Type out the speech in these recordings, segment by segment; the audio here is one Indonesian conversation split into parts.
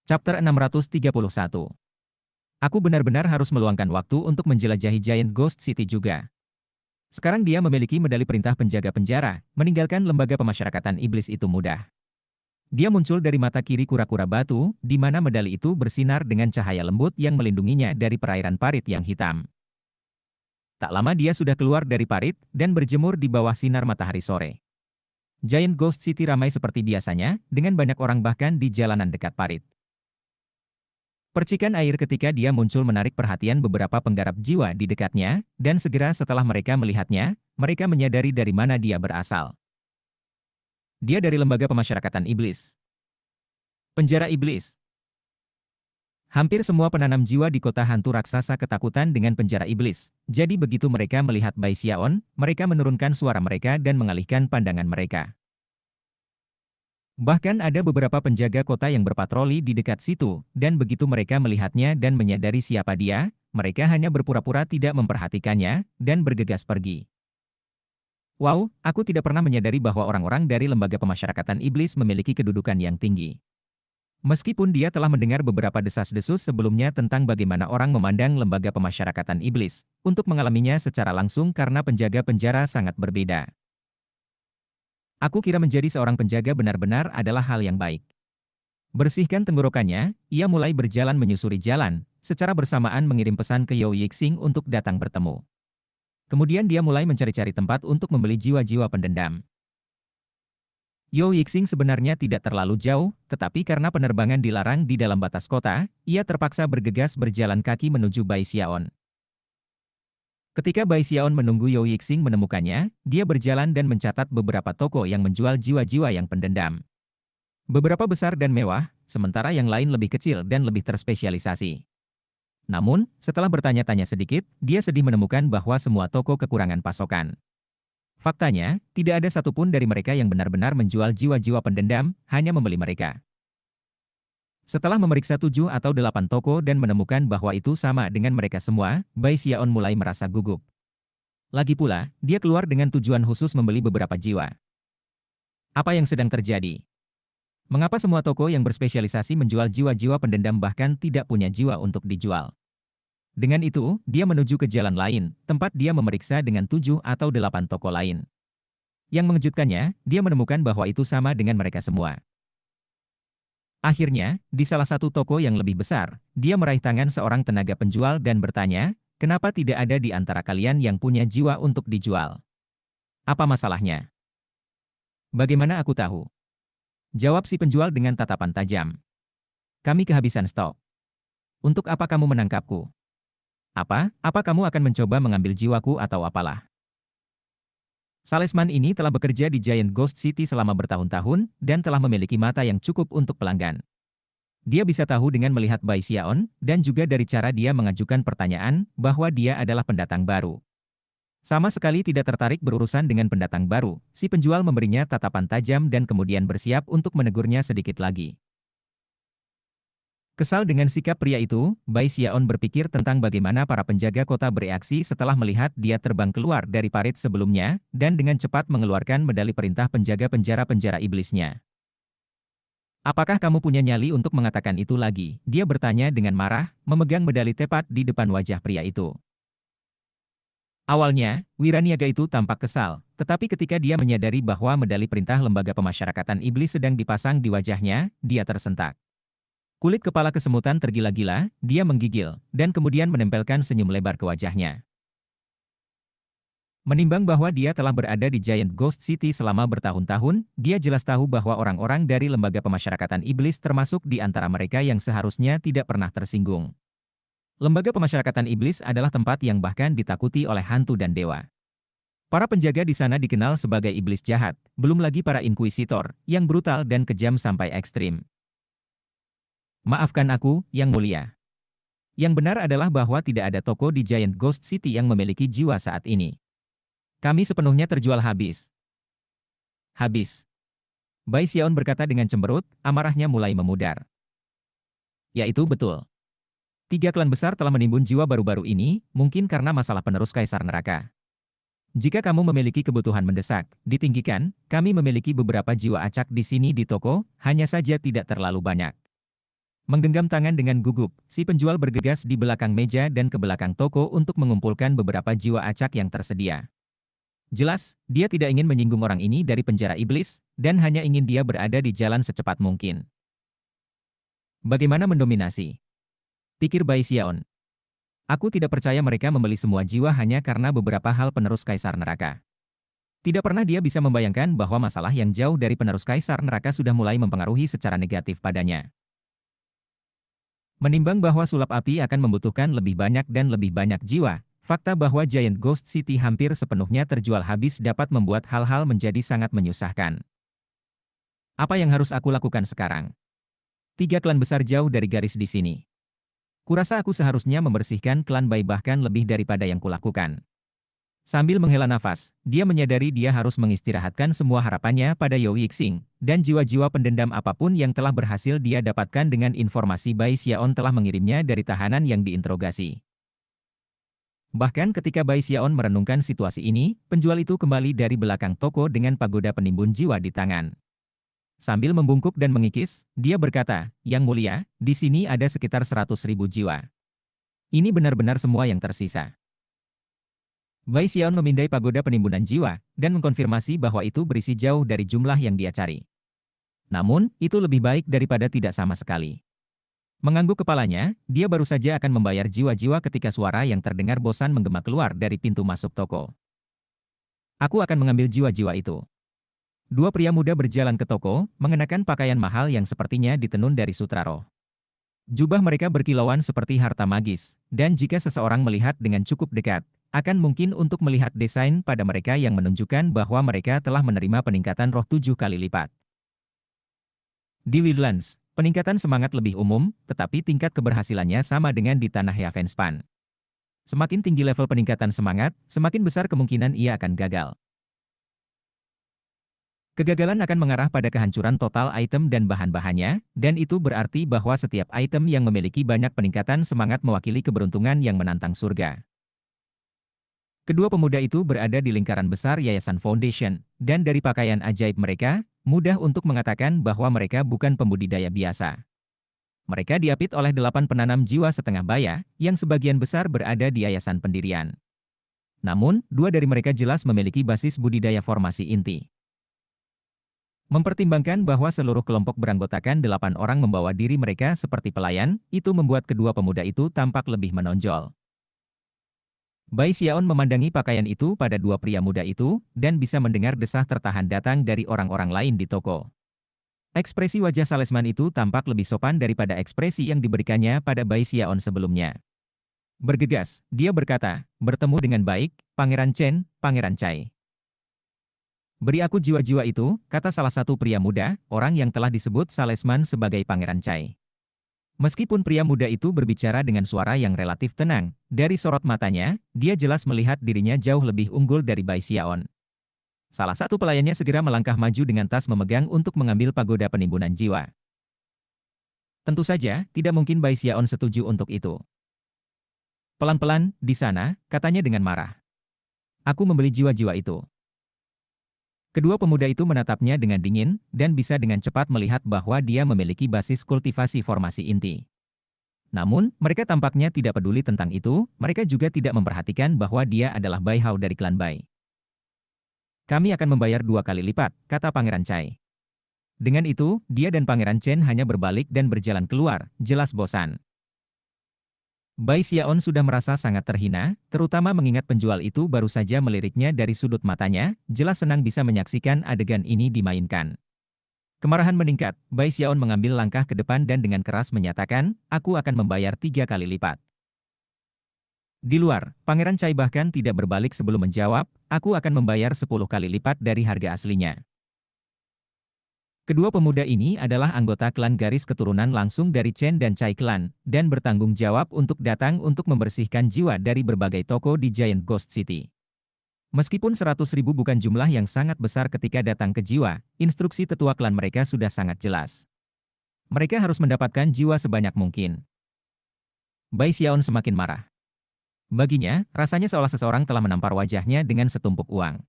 Chapter 631. Aku benar-benar harus meluangkan waktu untuk menjelajahi Giant Ghost City juga. Sekarang dia memiliki medali perintah penjaga penjara, meninggalkan lembaga pemasyarakatan iblis itu mudah. Dia muncul dari mata kiri kura-kura batu, di mana medali itu bersinar dengan cahaya lembut yang melindunginya dari perairan parit yang hitam. Tak lama dia sudah keluar dari parit, dan berjemur di bawah sinar matahari sore. Giant Ghost City ramai seperti biasanya, dengan banyak orang bahkan di jalanan dekat parit. Percikan air ketika dia muncul menarik perhatian beberapa penggarap jiwa di dekatnya, dan segera setelah mereka melihatnya, mereka menyadari dari mana dia berasal. Dia dari lembaga pemasyarakatan iblis. Penjara iblis. Hampir semua penanam jiwa di kota hantu raksasa ketakutan dengan penjara iblis. Jadi begitu mereka melihat Bai Xiaon, mereka menurunkan suara mereka dan mengalihkan pandangan mereka. Bahkan ada beberapa penjaga kota yang berpatroli di dekat situ, dan begitu mereka melihatnya dan menyadari siapa dia, mereka hanya berpura-pura tidak memperhatikannya, dan bergegas pergi. Wow, aku tidak pernah menyadari bahwa orang-orang dari lembaga pemasyarakatan iblis memiliki kedudukan yang tinggi. Meskipun dia telah mendengar beberapa desas-desus sebelumnya tentang bagaimana orang memandang lembaga pemasyarakatan iblis, untuk mengalaminya secara langsung karena penjaga penjara sangat berbeda. Aku kira menjadi seorang penjaga benar-benar adalah hal yang baik. Bersihkan tenggorokannya, ia mulai berjalan menyusuri jalan, secara bersamaan mengirim pesan ke Yao Yixing untuk datang bertemu. Kemudian dia mulai mencari-cari tempat untuk membeli jiwa-jiwa pendendam. Yao Yixing sebenarnya tidak terlalu jauh, tetapi karena penerbangan dilarang di dalam batas kota, ia terpaksa bergegas berjalan kaki menuju Bai Xiaon. Ketika Bai Xiaon menunggu Yao Yixing menemukannya, dia berjalan dan mencatat beberapa toko yang menjual jiwa-jiwa yang pendendam. Beberapa besar dan mewah, sementara yang lain lebih kecil dan lebih terspesialisasi. Namun, setelah bertanya-tanya sedikit, dia sedih menemukan bahwa semua toko kekurangan pasokan. Faktanya, tidak ada satupun dari mereka yang benar-benar menjual jiwa-jiwa pendendam, hanya membeli mereka. Setelah memeriksa 7 atau 8 toko dan menemukan bahwa itu sama dengan mereka semua, Bai Xiaon mulai merasa gugup. Lagi pula, dia keluar dengan tujuan khusus membeli beberapa jiwa. Apa yang sedang terjadi? Mengapa semua toko yang berspesialisasi menjual jiwa-jiwa pendendam bahkan tidak punya jiwa untuk dijual? Dengan itu, dia menuju ke jalan lain, tempat dia memeriksa dengan 7 atau 8 toko lain. Yang mengejutkannya, dia menemukan bahwa itu sama dengan mereka semua. Akhirnya, di salah satu toko yang lebih besar, dia meraih tangan seorang tenaga penjual dan bertanya, kenapa tidak ada di antara kalian yang punya jiwa untuk dijual? Apa masalahnya? Bagaimana aku tahu? Jawab si penjual dengan tatapan tajam. Kami kehabisan stok. Untuk apa kamu menangkapku? Apa kamu akan mencoba mengambil jiwaku atau apalah? Salesman ini telah bekerja di Giant Ghost City selama bertahun-tahun, dan telah memiliki mata yang cukup untuk pelanggan. Dia bisa tahu dengan melihat Bai Xiaon, dan juga dari cara dia mengajukan pertanyaan, bahwa dia adalah pendatang baru. Sama sekali tidak tertarik berurusan dengan pendatang baru, si penjual memberinya tatapan tajam dan kemudian bersiap untuk menegurnya sedikit lagi. Kesal dengan sikap pria itu, Bai Xiaon berpikir tentang bagaimana para penjaga kota bereaksi setelah melihat dia terbang keluar dari parit sebelumnya, dan dengan cepat mengeluarkan medali perintah penjaga penjara-penjara iblisnya. Apakah kamu punya nyali untuk mengatakan itu lagi? Dia bertanya dengan marah, memegang medali tepat di depan wajah pria itu. Awalnya, Wiraniaga itu tampak kesal, tetapi ketika dia menyadari bahwa medali perintah lembaga pemasyarakatan iblis sedang dipasang di wajahnya, dia tersentak. Kulit kepala kesemutan tergila-gila, dia menggigil, dan kemudian menempelkan senyum lebar ke wajahnya. Menimbang bahwa dia telah berada di Giant Ghost City selama bertahun-tahun, dia jelas tahu bahwa orang-orang dari lembaga pemasyarakatan iblis termasuk di antara mereka yang seharusnya tidak pernah tersinggung. Lembaga pemasyarakatan iblis adalah tempat yang bahkan ditakuti oleh hantu dan dewa. Para penjaga di sana dikenal sebagai iblis jahat, belum lagi para inkuisitor, yang brutal dan kejam sampai ekstrim. Maafkan aku, Yang Mulia. Yang benar adalah bahwa tidak ada toko di Giant Ghost City yang memiliki jiwa saat ini. Kami sepenuhnya terjual habis. Habis. Bai Xiaon berkata dengan cemberut, amarahnya mulai memudar. Ya itu betul. 3 klan besar telah menimbun jiwa baru-baru ini, mungkin karena masalah penerus Kaisar Neraka. Jika kamu memiliki kebutuhan mendesak, ditinggikan, kami memiliki beberapa jiwa acak di sini di toko, hanya saja tidak terlalu banyak. Menggenggam tangan dengan gugup, si penjual bergegas di belakang meja dan ke belakang toko untuk mengumpulkan beberapa jiwa acak yang tersedia. Jelas, dia tidak ingin menyinggung orang ini dari penjara iblis, dan hanya ingin dia berada di jalan secepat mungkin. Bagaimana mendominasi? Pikir Bai Xiaon. Aku tidak percaya mereka membeli semua jiwa hanya karena beberapa hal penerus Kaisar Neraka. Tidak pernah dia bisa membayangkan bahwa masalah yang jauh dari penerus Kaisar Neraka sudah mulai mempengaruhi secara negatif padanya. Menimbang bahwa sulap api akan membutuhkan lebih banyak dan lebih banyak jiwa, fakta bahwa Giant Ghost City hampir sepenuhnya terjual habis dapat membuat hal-hal menjadi sangat menyusahkan. Apa yang harus aku lakukan sekarang? 3 klan besar jauh dari garis di sini. Kurasa aku seharusnya membersihkan klan Bai bahkan lebih daripada yang kulakukan. Sambil menghela nafas, dia menyadari dia harus mengistirahatkan semua harapannya pada Yo Yixing, dan jiwa-jiwa pendendam apapun yang telah berhasil dia dapatkan dengan informasi Bai Xiaon telah mengirimnya dari tahanan yang diinterogasi. Bahkan ketika Bai Xiaon merenungkan situasi ini, penjual itu kembali dari belakang toko dengan pagoda penimbun jiwa di tangan. Sambil membungkuk dan mengikis, dia berkata, "Yang mulia, di sini ada sekitar 100.000 jiwa. Ini benar-benar semua yang tersisa." Bai Xiaon memindai pagoda penimbunan jiwa, dan mengkonfirmasi bahwa itu berisi jauh dari jumlah yang dia cari. Namun, itu lebih baik daripada tidak sama sekali. Mengangguk kepalanya, dia baru saja akan membayar jiwa-jiwa ketika suara yang terdengar bosan menggema keluar dari pintu masuk toko. Aku akan mengambil jiwa-jiwa itu. 2 pria muda berjalan ke toko, mengenakan pakaian mahal yang sepertinya ditenun dari sutra roh. Jubah mereka berkilauan seperti harta magis, dan jika seseorang melihat dengan cukup dekat, akan mungkin untuk melihat desain pada mereka yang menunjukkan bahwa mereka telah menerima peningkatan roh 7 kali lipat. Di Wildlands, peningkatan semangat lebih umum, tetapi tingkat keberhasilannya sama dengan di tanah Yavenspan. Semakin tinggi level peningkatan semangat, semakin besar kemungkinan ia akan gagal. Kegagalan akan mengarah pada kehancuran total item dan bahan-bahannya, dan itu berarti bahwa setiap item yang memiliki banyak peningkatan semangat mewakili keberuntungan yang menantang surga. Kedua pemuda itu berada di lingkaran besar Yayasan Foundation, dan dari pakaian ajaib mereka, mudah untuk mengatakan bahwa mereka bukan pembudidaya biasa. Mereka diapit oleh 8 penanam jiwa setengah baya, yang sebagian besar berada di yayasan pendirian. Namun, 2 dari mereka jelas memiliki basis budidaya formasi inti. Mempertimbangkan bahwa seluruh kelompok beranggotakan 8 orang membawa diri mereka seperti pelayan, itu membuat kedua pemuda itu tampak lebih menonjol. Bai Xiaon memandangi pakaian itu pada 2 pria muda itu, dan bisa mendengar desah tertahan datang dari orang-orang lain di toko. Ekspresi wajah salesman itu tampak lebih sopan daripada ekspresi yang diberikannya pada Bai Xiaon sebelumnya. Bergegas, dia berkata, "Bertemu dengan baik, Pangeran Chen, Pangeran Cai." "Beri aku jiwa-jiwa itu," kata salah satu pria muda, orang yang telah disebut salesman sebagai Pangeran Cai. Meskipun pria muda itu berbicara dengan suara yang relatif tenang, dari sorot matanya, dia jelas melihat dirinya jauh lebih unggul dari Bai Xiaon. Salah satu pelayannya segera melangkah maju dengan tas memegang untuk mengambil pagoda penimbunan jiwa. Tentu saja, tidak mungkin Bai Xiaon setuju untuk itu. "Pelan-pelan, di sana," katanya dengan marah. "Aku membeli jiwa-jiwa itu." Kedua pemuda itu menatapnya dengan dingin, dan bisa dengan cepat melihat bahwa dia memiliki basis kultivasi formasi inti. Namun, mereka tampaknya tidak peduli tentang itu, mereka juga tidak memperhatikan bahwa dia adalah Bai Hao dari klan Bai. "Kami akan membayar 2 kali lipat," kata Pangeran Cai. Dengan itu, dia dan Pangeran Chen hanya berbalik dan berjalan keluar, jelas bosan. Bai Xiaon sudah merasa sangat terhina, terutama mengingat penjual itu baru saja meliriknya dari sudut matanya, jelas senang bisa menyaksikan adegan ini dimainkan. Kemarahan meningkat, Bai Xiaon mengambil langkah ke depan dan dengan keras menyatakan, "Aku akan membayar 3 kali lipat." Di luar, Pangeran Cai bahkan tidak berbalik sebelum menjawab, "Aku akan membayar 10 kali lipat dari harga aslinya." Kedua pemuda ini adalah anggota klan garis keturunan langsung dari Chen dan Cai Clan, dan bertanggung jawab untuk datang untuk membersihkan jiwa dari berbagai toko di Giant Ghost City. Meskipun 100.000 bukan jumlah yang sangat besar ketika datang ke jiwa, instruksi tetua klan mereka sudah sangat jelas. Mereka harus mendapatkan jiwa sebanyak mungkin. Bai Xiaon semakin marah. Baginya, rasanya seolah seseorang telah menampar wajahnya dengan setumpuk uang.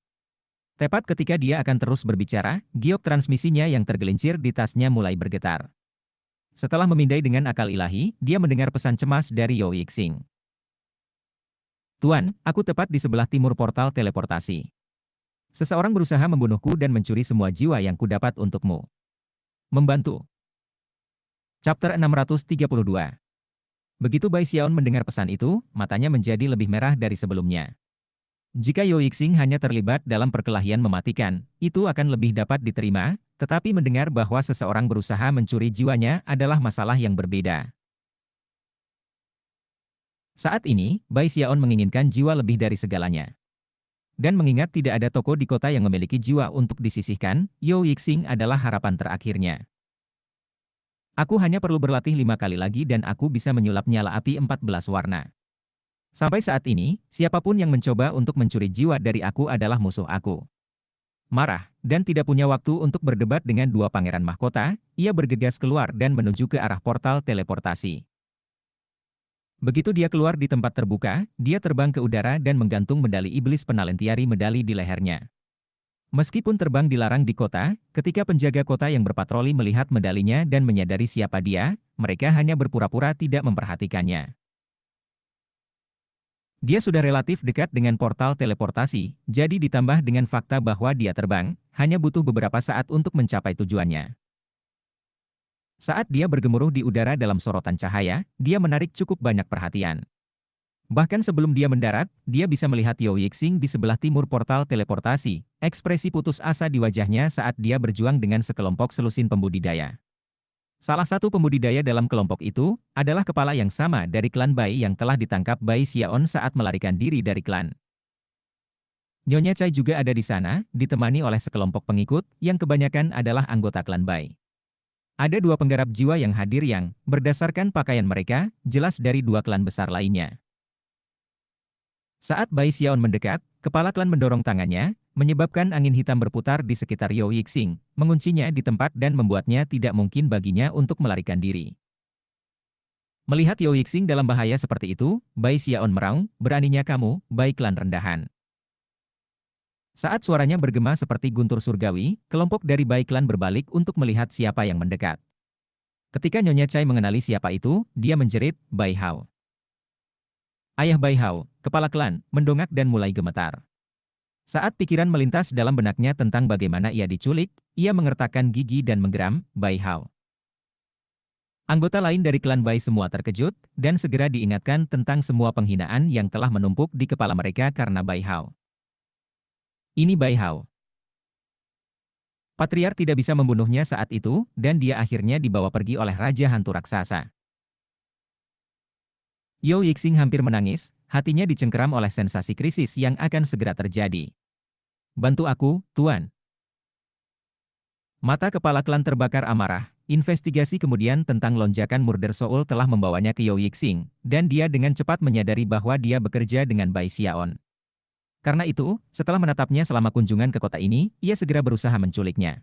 Tepat ketika dia akan terus berbicara, giok transmisinya yang tergelincir di tasnya mulai bergetar. Setelah memindai dengan akal ilahi, dia mendengar pesan cemas dari Yo Yixing. Tuan, aku tepat di sebelah timur portal teleportasi. Seseorang berusaha membunuhku dan mencuri semua jiwa yang kudapat untukmu. Membantu. Chapter 632. Begitu Bai Xiaon mendengar pesan itu, matanya menjadi lebih merah dari sebelumnya. Jika Yo Yixing hanya terlibat dalam perkelahian mematikan, itu akan lebih dapat diterima, tetapi mendengar bahwa seseorang berusaha mencuri jiwanya adalah masalah yang berbeda. Saat ini, Bai Xiaon menginginkan jiwa lebih dari segalanya. Dan mengingat tidak ada toko di kota yang memiliki jiwa untuk disisihkan, Yo Yixing adalah harapan terakhirnya. Aku hanya perlu berlatih 5 kali lagi dan aku bisa menyulap nyala api 14 warna. Sampai saat ini, siapapun yang mencoba untuk mencuri jiwa dari aku adalah musuh aku. Marah, dan tidak punya waktu untuk berdebat dengan dua pangeran mahkota, ia bergegas keluar dan menuju ke arah portal teleportasi. Begitu dia keluar di tempat terbuka, dia terbang ke udara dan menggantung medali iblis penalentiari medali di lehernya. Meskipun terbang dilarang di kota, ketika penjaga kota yang berpatroli melihat medalinya dan menyadari siapa dia, mereka hanya berpura-pura tidak memperhatikannya. Dia sudah relatif dekat dengan portal teleportasi, jadi ditambah dengan fakta bahwa dia terbang, hanya butuh beberapa saat untuk mencapai tujuannya. Saat dia bergemuruh di udara dalam sorotan cahaya, dia menarik cukup banyak perhatian. Bahkan sebelum dia mendarat, dia bisa melihat Yo Yixing di sebelah timur portal teleportasi, ekspresi putus asa di wajahnya saat dia berjuang dengan sekelompok selusin pembudidaya. Salah satu pembudidaya dalam kelompok itu adalah kepala yang sama dari klan Bai yang telah ditangkap Bai Xiaon saat melarikan diri dari klan. Nyonya Chai juga ada di sana, ditemani oleh sekelompok pengikut yang kebanyakan adalah anggota klan Bai. Ada dua penggarap jiwa yang hadir yang, berdasarkan pakaian mereka, jelas dari dua klan besar lainnya. Saat Bai Xiaon mendekat, kepala klan mendorong tangannya, menyebabkan angin hitam berputar di sekitar Yo Yixing, menguncinya di tempat dan membuatnya tidak mungkin baginya untuk melarikan diri. Melihat Yo Yixing dalam bahaya seperti itu, Bai Xiaon meraung, beraninya kamu, Bai klan rendahan. Saat suaranya bergema seperti guntur surgawi, kelompok dari Bai klan berbalik untuk melihat siapa yang mendekat. Ketika Nyonya Chai mengenali siapa itu, dia menjerit, Bai Hao. Ayah Bai Hao, kepala klan, mendongak dan mulai gemetar. Saat pikiran melintas dalam benaknya tentang bagaimana ia diculik, ia mengertakkan gigi dan menggeram, Bai Hao. Anggota lain dari klan Bai semua terkejut, dan segera diingatkan tentang semua penghinaan yang telah menumpuk di kepala mereka karena Bai Hao. Ini Bai Hao. Patriark tidak bisa membunuhnya saat itu, dan dia akhirnya dibawa pergi oleh Raja Hantu Raksasa. Yo Yixing hampir menangis, hatinya dicengkeram oleh sensasi krisis yang akan segera terjadi. Bantu aku, Tuan. Mata kepala klan terbakar amarah, investigasi kemudian tentang lonjakan Murder Soul telah membawanya ke Yo Yixing, dan dia dengan cepat menyadari bahwa dia bekerja dengan Bai Xiaon. Karena itu, setelah menatapnya selama kunjungan ke kota ini, ia segera berusaha menculiknya.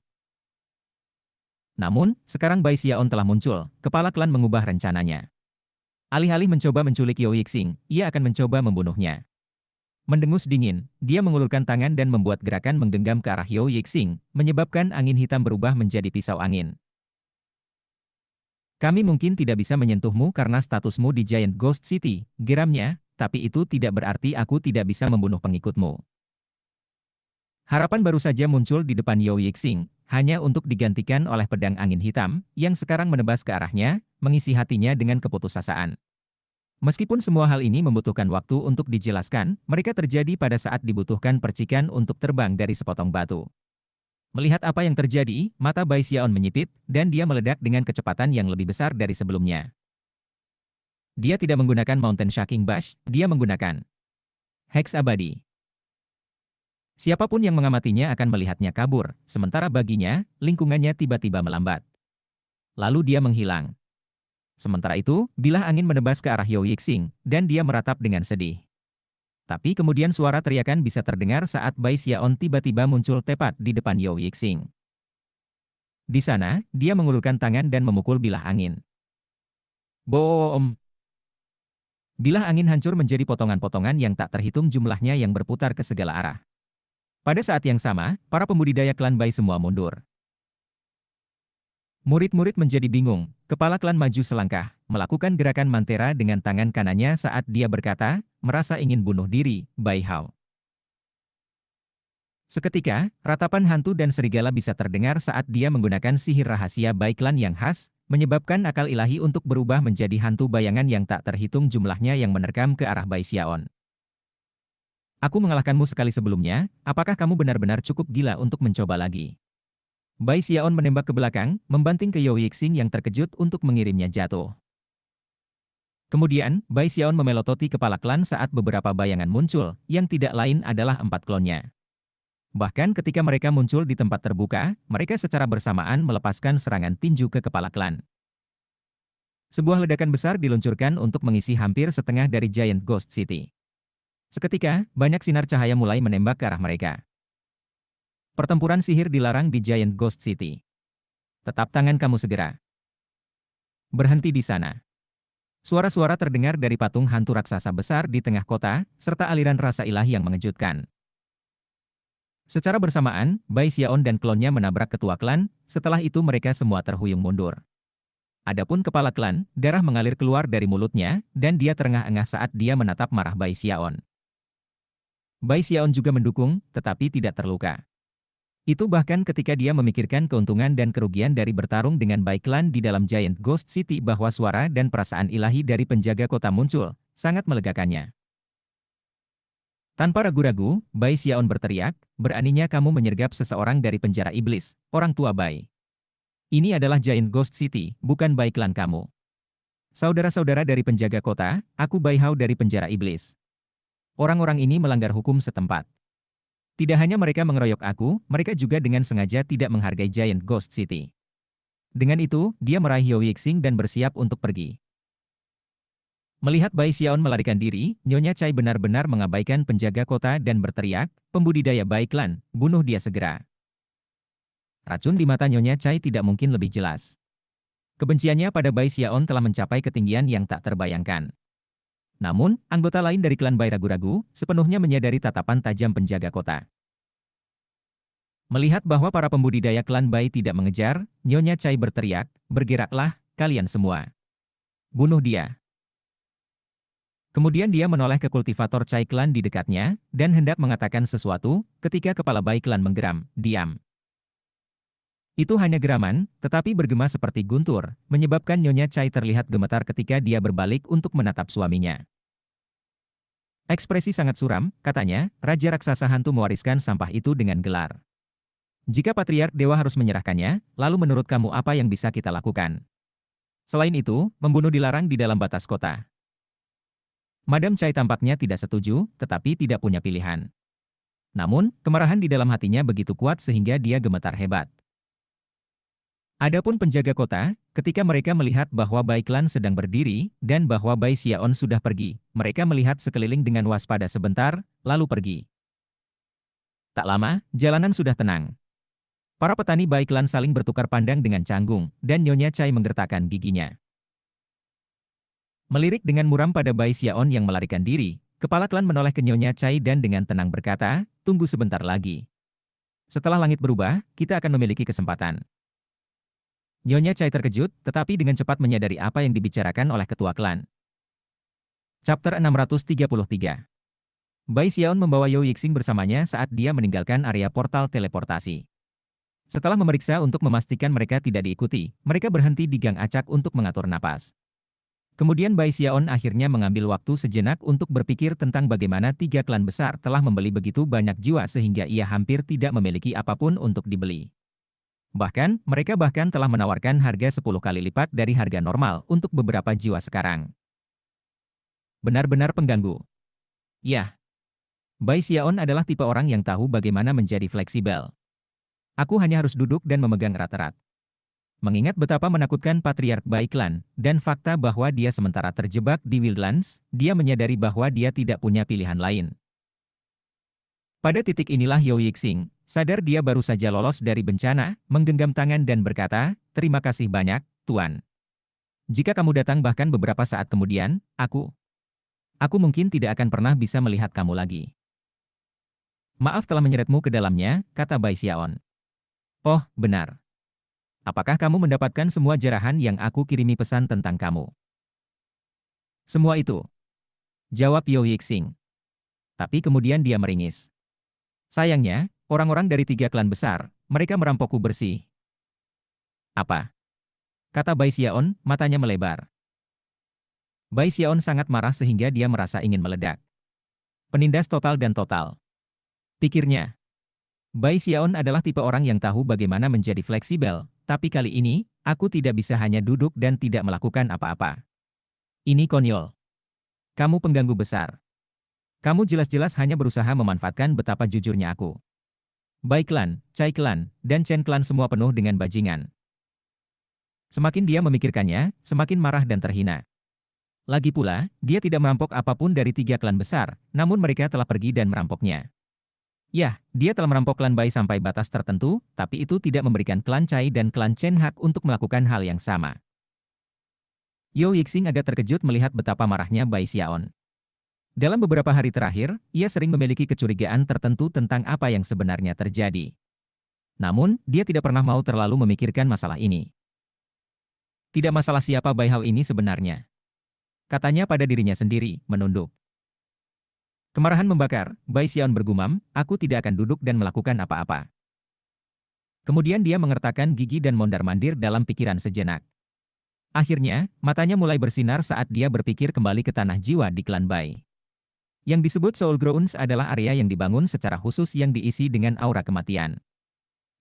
Namun, sekarang Bai Xiaon telah muncul, kepala klan mengubah rencananya. Alih-alih mencoba menculik Yo Yixing, ia akan mencoba membunuhnya. Mendengus dingin, dia mengulurkan tangan dan membuat gerakan menggenggam ke arah Yo Yixing, menyebabkan angin hitam berubah menjadi pisau angin. Kami mungkin tidak bisa menyentuhmu karena statusmu di Giant Ghost City, geramnya, tapi itu tidak berarti aku tidak bisa membunuh pengikutmu. Harapan baru saja muncul di depan Yo Yixing, hanya untuk digantikan oleh pedang angin hitam, yang sekarang menebas ke arahnya, mengisi hatinya dengan keputusasaan. Meskipun semua hal ini membutuhkan waktu untuk dijelaskan, mereka terjadi pada saat dibutuhkan percikan untuk terbang dari sepotong batu. Melihat apa yang terjadi, mata Bai Xiaon menyipit, dan dia meledak dengan kecepatan yang lebih besar dari sebelumnya. Dia tidak menggunakan Mountain Shaking Bash, dia menggunakan Hex Abadi. Siapapun yang mengamatinya akan melihatnya kabur, sementara baginya, lingkungannya tiba-tiba melambat. Lalu dia menghilang. Sementara itu, bilah angin menebas ke arah Yo Yixing, dan dia meratap dengan sedih. Tapi kemudian suara teriakan bisa terdengar saat Bai Xiaon tiba-tiba muncul tepat di depan Yo Yixing. Di sana, dia mengulurkan tangan dan memukul bilah angin. Boom! Bilah angin hancur menjadi potongan-potongan yang tak terhitung jumlahnya yang berputar ke segala arah. Pada saat yang sama, para pembudidaya klan Bai semua mundur. Murid-murid menjadi bingung. Kepala klan maju selangkah, melakukan gerakan mantera dengan tangan kanannya saat dia berkata, merasa ingin bunuh diri, Bai Hao. Seketika, ratapan hantu dan serigala bisa terdengar saat dia menggunakan sihir rahasia Bai Klan yang khas, menyebabkan akal ilahi untuk berubah menjadi hantu bayangan yang tak terhitung jumlahnya yang menerkam ke arah Bai Xiaon. Aku mengalahkanmu sekali sebelumnya, apakah kamu benar-benar cukup gila untuk mencoba lagi? Bai Xiaon menembak ke belakang, membanting ke Yao Yixing yang terkejut untuk mengirimnya jatuh. Kemudian, Bai Xiaon memelototi kepala klan saat beberapa bayangan muncul, yang tidak lain adalah 4 klonnya. Bahkan ketika mereka muncul di tempat terbuka, mereka secara bersamaan melepaskan serangan tinju ke kepala klan. Sebuah ledakan besar diluncurkan untuk mengisi hampir setengah dari Giant Ghost City. Seketika, banyak sinar cahaya mulai menembak ke arah mereka. Pertempuran sihir dilarang di Giant Ghost City. Tetap tangan kamu segera. Berhenti di sana. Suara-suara terdengar dari patung hantu raksasa besar di tengah kota, serta aliran rasa ilahi yang mengejutkan. Secara bersamaan, Bai Xiaon dan klonnya menabrak ketua klan, setelah itu mereka semua terhuyung mundur. Adapun kepala klan, darah mengalir keluar dari mulutnya, dan dia terengah-engah saat dia menatap marah Bai Xiaon. Bai Xiaon juga mendukung, tetapi tidak terluka. Itu bahkan ketika dia memikirkan keuntungan dan kerugian dari bertarung dengan Bai Klan di dalam Giant Ghost City bahwa suara dan perasaan ilahi dari penjaga kota muncul, sangat melegakannya. Tanpa ragu-ragu, Bai Xiaon berteriak, beraninya kamu menyergap seseorang dari penjara iblis, orang tua Bai. Ini adalah Giant Ghost City, bukan Bai Klan kamu. Saudara-saudara dari penjaga kota, aku Bai Hao dari penjara iblis. Orang-orang ini melanggar hukum setempat. Tidak hanya mereka mengeroyok aku, mereka juga dengan sengaja tidak menghargai Giant Ghost City. Dengan itu, dia meraih Yao Yixing dan bersiap untuk pergi. Melihat Bai Xiaon melarikan diri, Nyonya Chai benar-benar mengabaikan penjaga kota dan berteriak, pembudidaya Bai Klan, bunuh dia segera. Racun di mata Nyonya Chai tidak mungkin lebih jelas. Kebenciannya pada Bai Xiaon telah mencapai ketinggian yang tak terbayangkan. Namun, anggota lain dari klan Bai ragu-ragu, sepenuhnya menyadari tatapan tajam penjaga kota. Melihat bahwa para pembudidaya klan Bai tidak mengejar, Nyonya Chai berteriak, bergeraklah, kalian semua. Bunuh dia. Kemudian dia menoleh ke kultivator Chai klan di dekatnya, dan hendak mengatakan sesuatu, ketika kepala Bai klan menggeram, diam. Itu hanya geraman, tetapi bergema seperti guntur, menyebabkan Nyonya Chai terlihat gemetar ketika dia berbalik untuk menatap suaminya. Ekspresi sangat suram, katanya, Raja Raksasa Hantu mewariskan sampah itu dengan gelar. Jika Patriark Dewa harus menyerahkannya, lalu menurut kamu apa yang bisa kita lakukan? Selain itu, membunuh dilarang di dalam batas kota. Madam Chai tampaknya tidak setuju, tetapi tidak punya pilihan. Namun, kemarahan di dalam hatinya begitu kuat sehingga dia gemetar hebat. Adapun penjaga kota, ketika mereka melihat bahwa Bai Klan sedang berdiri, dan bahwa Bai Xiaon sudah pergi, mereka melihat sekeliling dengan waspada sebentar, lalu pergi. Tak lama, jalanan sudah tenang. Para petani Bai Klan saling bertukar pandang dengan canggung, dan Nyonya Chai menggertakkan giginya. Melirik dengan muram pada Bai Xiaon yang melarikan diri, kepala klan menoleh ke Nyonya Chai dan dengan tenang berkata, tunggu sebentar lagi. Setelah langit berubah, kita akan memiliki kesempatan. Nyonya Chai terkejut, tetapi dengan cepat menyadari apa yang dibicarakan oleh ketua klan. Chapter 633. Bai Xiaon membawa Yao Yixing bersamanya saat dia meninggalkan area portal teleportasi. Setelah memeriksa untuk memastikan mereka tidak diikuti, mereka berhenti di gang acak untuk mengatur napas. Kemudian Bai Xiaon akhirnya mengambil waktu sejenak untuk berpikir tentang bagaimana 3 klan besar telah membeli begitu banyak jiwa sehingga ia hampir tidak memiliki apapun untuk dibeli. Bahkan, mereka telah menawarkan harga 10 kali lipat dari harga normal untuk beberapa jiwa sekarang. Benar-benar pengganggu. Ya. Bai Xiaon adalah tipe orang yang tahu bagaimana menjadi fleksibel. Aku hanya harus duduk dan memegang erat-erat. Mengingat betapa menakutkan Patriark Bai Klan, dan fakta bahwa dia sementara terjebak di Wildlands, dia menyadari bahwa dia tidak punya pilihan lain. Pada titik inilah Yao Yixing, sadar dia baru saja lolos dari bencana, menggenggam tangan dan berkata, terima kasih banyak, Tuan. Jika kamu datang bahkan beberapa saat kemudian, aku mungkin tidak akan pernah bisa melihat kamu lagi. Maaf telah menyeretmu ke dalamnya, kata Bai Xiaon. Oh, benar. Apakah kamu mendapatkan semua jarahan yang aku kirimi pesan tentang kamu? Semua itu, jawab Yo Yixing. Tapi kemudian dia meringis. Sayangnya, orang-orang dari 3 klan besar, mereka merampokku bersih. Apa? Kata Bai Xiaon, matanya melebar. Bai Xiaon sangat marah sehingga dia merasa ingin meledak. Penindas total dan total. Pikirnya. Bai Xiaon adalah tipe orang yang tahu bagaimana menjadi fleksibel, tapi kali ini, aku tidak bisa hanya duduk dan tidak melakukan apa-apa. Ini konyol. Kamu pengganggu besar. Kamu jelas-jelas hanya berusaha memanfaatkan betapa jujurnya aku. Bai Klan, Cai Klan, dan Chen Klan semua penuh dengan bajingan. Semakin dia memikirkannya, semakin marah dan terhina. Lagi pula, dia tidak merampok apapun dari 3 klan besar, namun mereka telah pergi dan merampoknya. Ya, dia telah merampok klan Bai sampai batas tertentu, tapi itu tidak memberikan klan Cai dan klan Chen hak untuk melakukan hal yang sama. Yo Yixing agak terkejut melihat betapa marahnya Bai Xiaon. Dalam beberapa hari terakhir, ia sering memiliki kecurigaan tertentu tentang apa yang sebenarnya terjadi. Namun, dia tidak pernah mau terlalu memikirkan masalah ini. Tidak masalah siapa Bai Hao ini sebenarnya. Katanya pada dirinya sendiri, menunduk. Kemarahan membakar, Bai Xiaon bergumam, aku tidak akan duduk dan melakukan apa-apa. Kemudian dia mengertakkan gigi dan mondar-mandir dalam pikiran sejenak. Akhirnya, matanya mulai bersinar saat dia berpikir kembali ke tanah jiwa di klan Bai. Yang disebut Soul Grounds adalah area yang dibangun secara khusus yang diisi dengan aura kematian.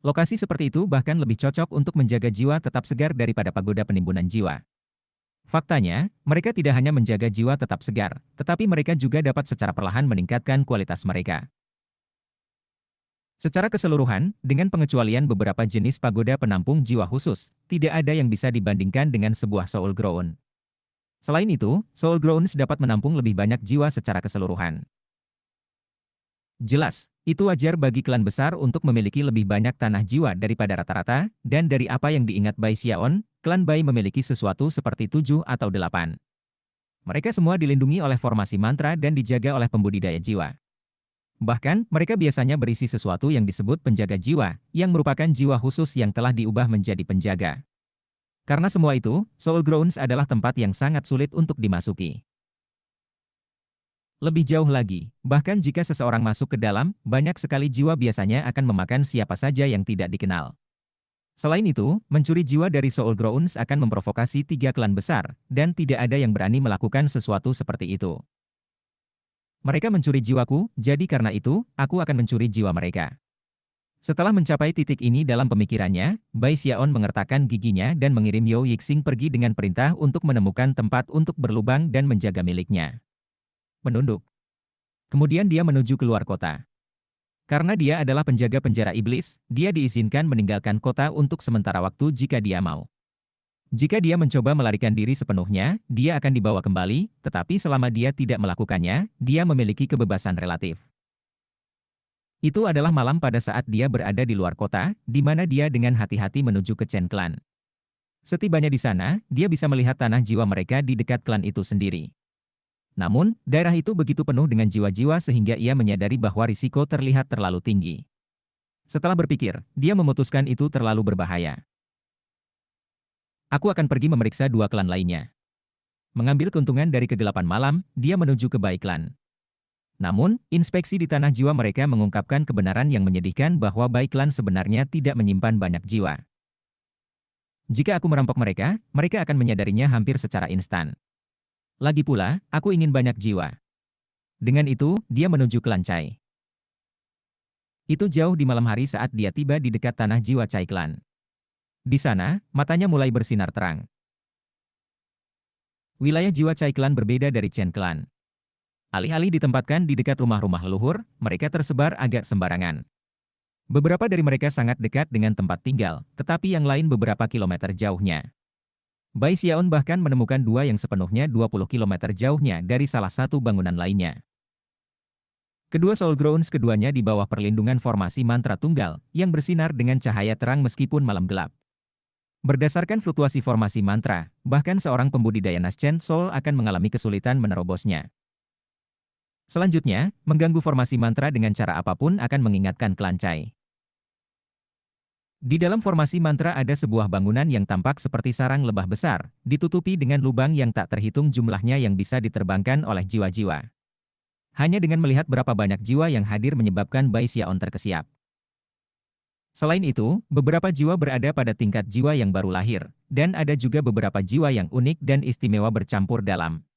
Lokasi seperti itu bahkan lebih cocok untuk menjaga jiwa tetap segar daripada pagoda penimbunan jiwa. Faktanya, mereka tidak hanya menjaga jiwa tetap segar, tetapi mereka juga dapat secara perlahan meningkatkan kualitas mereka. Secara keseluruhan, dengan pengecualian beberapa jenis pagoda penampung jiwa khusus, tidak ada yang bisa dibandingkan dengan sebuah Soul Ground. Selain itu, Soul Grounds dapat menampung lebih banyak jiwa secara keseluruhan. Jelas, itu wajar bagi klan besar untuk memiliki lebih banyak tanah jiwa daripada rata-rata, dan dari apa yang diingat Bai Xiaon, klan Bai memiliki sesuatu seperti 7 atau 8. Mereka semua dilindungi oleh formasi mantra dan dijaga oleh pembudidaya jiwa. Bahkan, mereka biasanya berisi sesuatu yang disebut penjaga jiwa, yang merupakan jiwa khusus yang telah diubah menjadi penjaga. Karena semua itu, Soul Grounds adalah tempat yang sangat sulit untuk dimasuki. Lebih jauh lagi, bahkan jika seseorang masuk ke dalam, banyak sekali jiwa biasanya akan memakan siapa saja yang tidak dikenal. Selain itu, mencuri jiwa dari Soul Grounds akan memprovokasi 3 klan besar, dan tidak ada yang berani melakukan sesuatu seperti itu. Mereka mencuri jiwaku, jadi karena itu, aku akan mencuri jiwa mereka. Setelah mencapai titik ini dalam pemikirannya, Bai Xiaon mengertakkan giginya dan mengirim Yo Yixing pergi dengan perintah untuk menemukan tempat untuk berlubang dan menjaga miliknya. Menunduk. Kemudian dia menuju keluar kota. Karena dia adalah penjaga penjara iblis, dia diizinkan meninggalkan kota untuk sementara waktu jika dia mau. Jika dia mencoba melarikan diri sepenuhnya, dia akan dibawa kembali, tetapi selama dia tidak melakukannya, dia memiliki kebebasan relatif. Itu adalah malam pada saat dia berada di luar kota, di mana dia dengan hati-hati menuju ke Chen Klan. Setibanya di sana, dia bisa melihat tanah jiwa mereka di dekat klan itu sendiri. Namun, daerah itu begitu penuh dengan jiwa-jiwa sehingga ia menyadari bahwa risiko terlihat terlalu tinggi. Setelah berpikir, dia memutuskan itu terlalu berbahaya. Aku akan pergi memeriksa 2 klan lainnya. Mengambil keuntungan dari kegelapan malam, dia menuju ke Bai Klan. Namun, inspeksi di tanah jiwa mereka mengungkapkan kebenaran yang menyedihkan bahwa Bai Klan sebenarnya tidak menyimpan banyak jiwa. Jika aku merampok mereka, mereka akan menyadarinya hampir secara instan. Lagi pula, aku ingin banyak jiwa. Dengan itu, dia menuju klan Cai. Itu jauh di malam hari saat dia tiba di dekat tanah jiwa Cai Klan. Di sana, matanya mulai bersinar terang. Wilayah jiwa Cai Klan berbeda dari Chen Klan. Alih-alih ditempatkan di dekat rumah-rumah leluhur, mereka tersebar agak sembarangan. Beberapa dari mereka sangat dekat dengan tempat tinggal, tetapi yang lain beberapa kilometer jauhnya. Bai Xiaon bahkan menemukan 2 yang sepenuhnya 20 kilometer jauhnya dari salah satu bangunan lainnya. Kedua Soul Grounds keduanya di bawah perlindungan formasi mantra tunggal, yang bersinar dengan cahaya terang meskipun malam gelap. Berdasarkan fluktuasi formasi mantra, bahkan seorang pembudidaya Naschen Soul akan mengalami kesulitan menerobosnya. Selanjutnya, mengganggu formasi mantra dengan cara apapun akan mengingatkan klan Cai. Di dalam formasi mantra ada sebuah bangunan yang tampak seperti sarang lebah besar, ditutupi dengan lubang yang tak terhitung jumlahnya yang bisa diterbangkan oleh jiwa-jiwa. Hanya dengan melihat berapa banyak jiwa yang hadir menyebabkan Bai Xiaon terkesiap. Selain itu, beberapa jiwa berada pada tingkat jiwa yang baru lahir, dan ada juga beberapa jiwa yang unik dan istimewa bercampur dalam.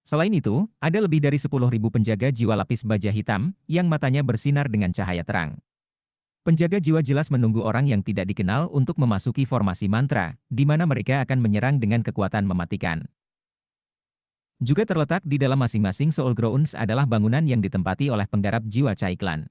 Selain itu, ada lebih dari 10.000 penjaga jiwa lapis baja hitam, yang matanya bersinar dengan cahaya terang. Penjaga jiwa jelas menunggu orang yang tidak dikenal untuk memasuki formasi mantra, di mana mereka akan menyerang dengan kekuatan mematikan. Juga terletak di dalam masing-masing Soul Grounds adalah bangunan yang ditempati oleh penggarap jiwa Chai Clan.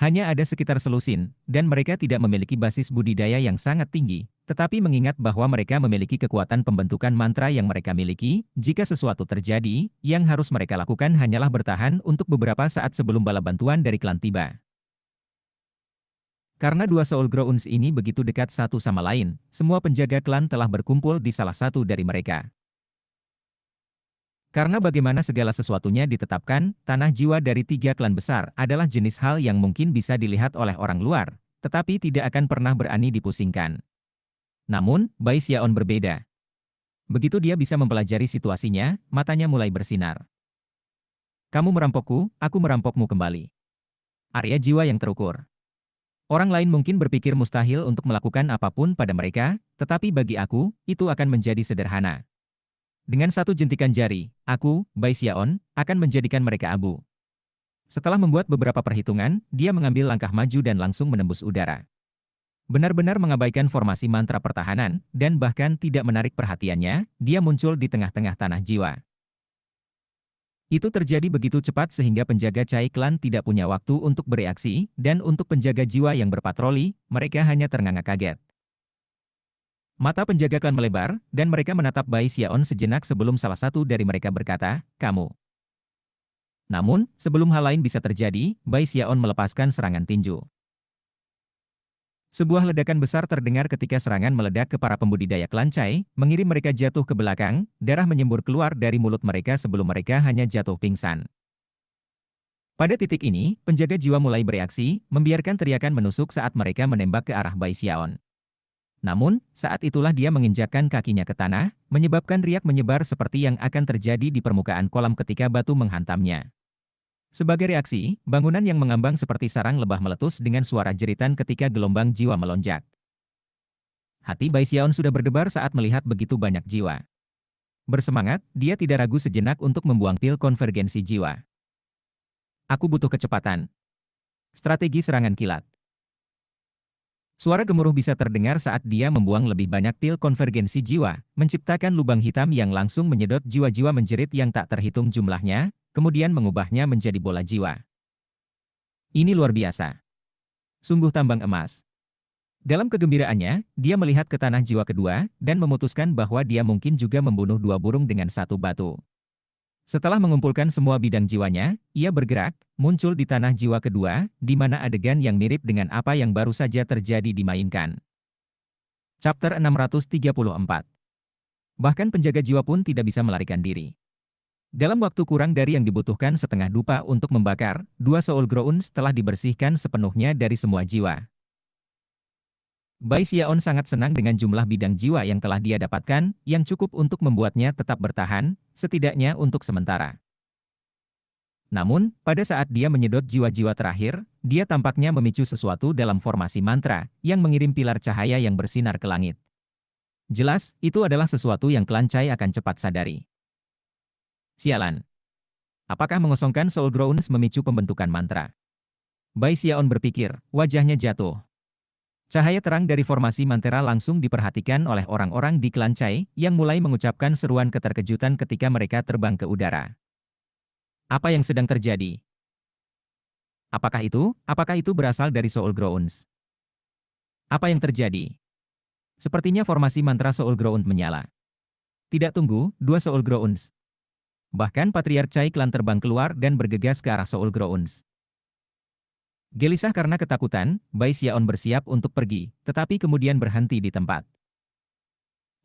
Hanya ada sekitar selusin, dan mereka tidak memiliki basis budidaya yang sangat tinggi, tetapi mengingat bahwa mereka memiliki kekuatan pembentukan mantra yang mereka miliki, jika sesuatu terjadi, yang harus mereka lakukan hanyalah bertahan untuk beberapa saat sebelum bala bantuan dari klan tiba. Karena dua Soul Grounds ini begitu dekat satu sama lain, semua penjaga klan telah berkumpul di salah satu dari mereka. Karena bagaimana segala sesuatunya ditetapkan, tanah jiwa dari tiga klan besar adalah jenis hal yang mungkin bisa dilihat oleh orang luar, tetapi tidak akan pernah berani dipusingkan. Namun, Bai Xiaon berbeda. Begitu dia bisa mempelajari situasinya, matanya mulai bersinar. Kamu merampokku, aku merampokmu kembali. Area jiwa yang terukur. Orang lain mungkin berpikir mustahil untuk melakukan apapun pada mereka, tetapi bagi aku, itu akan menjadi sederhana. Dengan satu jentikan jari, aku, Bai Xiaon, akan menjadikan mereka abu. Setelah membuat beberapa perhitungan, dia mengambil langkah maju dan langsung menembus udara. Benar-benar mengabaikan formasi mantra pertahanan, dan bahkan tidak menarik perhatiannya, dia muncul di tengah-tengah tanah jiwa. Itu terjadi begitu cepat sehingga penjaga Chai Clan tidak punya waktu untuk bereaksi, dan untuk penjaga jiwa yang berpatroli, mereka hanya ternganga kaget. Mata penjaga klan melebar, dan mereka menatap Bai Xiaon sejenak sebelum salah satu dari mereka berkata, "Kamu." Namun, sebelum hal lain bisa terjadi, Bai Xiaon melepaskan serangan tinju. Sebuah ledakan besar terdengar ketika serangan meledak ke para pembudidaya klan Chai, mengirim mereka jatuh ke belakang, darah menyembur keluar dari mulut mereka sebelum mereka hanya jatuh pingsan. Pada titik ini, penjaga jiwa mulai bereaksi, membiarkan teriakan menusuk saat mereka menembak ke arah Bai Xiaon. Namun, saat itulah dia menginjakkan kakinya ke tanah, menyebabkan riak menyebar seperti yang akan terjadi di permukaan kolam ketika batu menghantamnya. Sebagai reaksi, bangunan yang mengambang seperti sarang lebah meletus dengan suara jeritan ketika gelombang jiwa melonjak. Hati Bai Xiaon sudah berdebar saat melihat begitu banyak jiwa. Bersemangat, dia tidak ragu sejenak untuk membuang pil konvergensi jiwa. Aku butuh kecepatan. Strategi serangan kilat. Suara gemuruh bisa terdengar saat dia membuang lebih banyak pil konvergensi jiwa, menciptakan lubang hitam yang langsung menyedot jiwa-jiwa menjerit yang tak terhitung jumlahnya, kemudian mengubahnya menjadi bola jiwa. Ini luar biasa. Sungguh tambang emas. Dalam kegembiraannya, dia melihat ke tanah jiwa kedua, dan memutuskan bahwa dia mungkin juga membunuh dua burung dengan satu batu. Setelah mengumpulkan semua bidang jiwanya, ia bergerak, muncul di tanah jiwa kedua, di mana adegan yang mirip dengan apa yang baru saja terjadi dimainkan. Chapter 634. Bahkan penjaga jiwa pun tidak bisa melarikan diri. Dalam waktu kurang dari yang dibutuhkan setengah dupa untuk membakar, dua Soul Grounds telah dibersihkan sepenuhnya dari semua jiwa. Bai Xiaon sangat senang dengan jumlah bidang jiwa yang telah dia dapatkan, yang cukup untuk membuatnya tetap bertahan, setidaknya untuk sementara. Namun, pada saat dia menyedot jiwa-jiwa terakhir, dia tampaknya memicu sesuatu dalam formasi mantra, yang mengirim pilar cahaya yang bersinar ke langit. Jelas, itu adalah sesuatu yang klan Chai akan cepat sadari. Sialan. Apakah mengosongkan Soul Grounds memicu pembentukan mantra? Bai Xiaon berpikir, wajahnya jatuh. Cahaya terang dari formasi mantra langsung diperhatikan oleh orang-orang di klan Chai, yang mulai mengucapkan seruan keterkejutan ketika mereka terbang ke udara. Apa yang sedang terjadi? Apakah itu berasal dari Soul Grounds? Apa yang terjadi? Sepertinya formasi mantra Soul Ground menyala. Tidak tunggu, dua Soul Grounds. Bahkan Patriark Chai klan terbang keluar dan bergegas ke arah Soul Grounds. Gelisah karena ketakutan, Bai Xiaon bersiap untuk pergi, tetapi kemudian berhenti di tempat.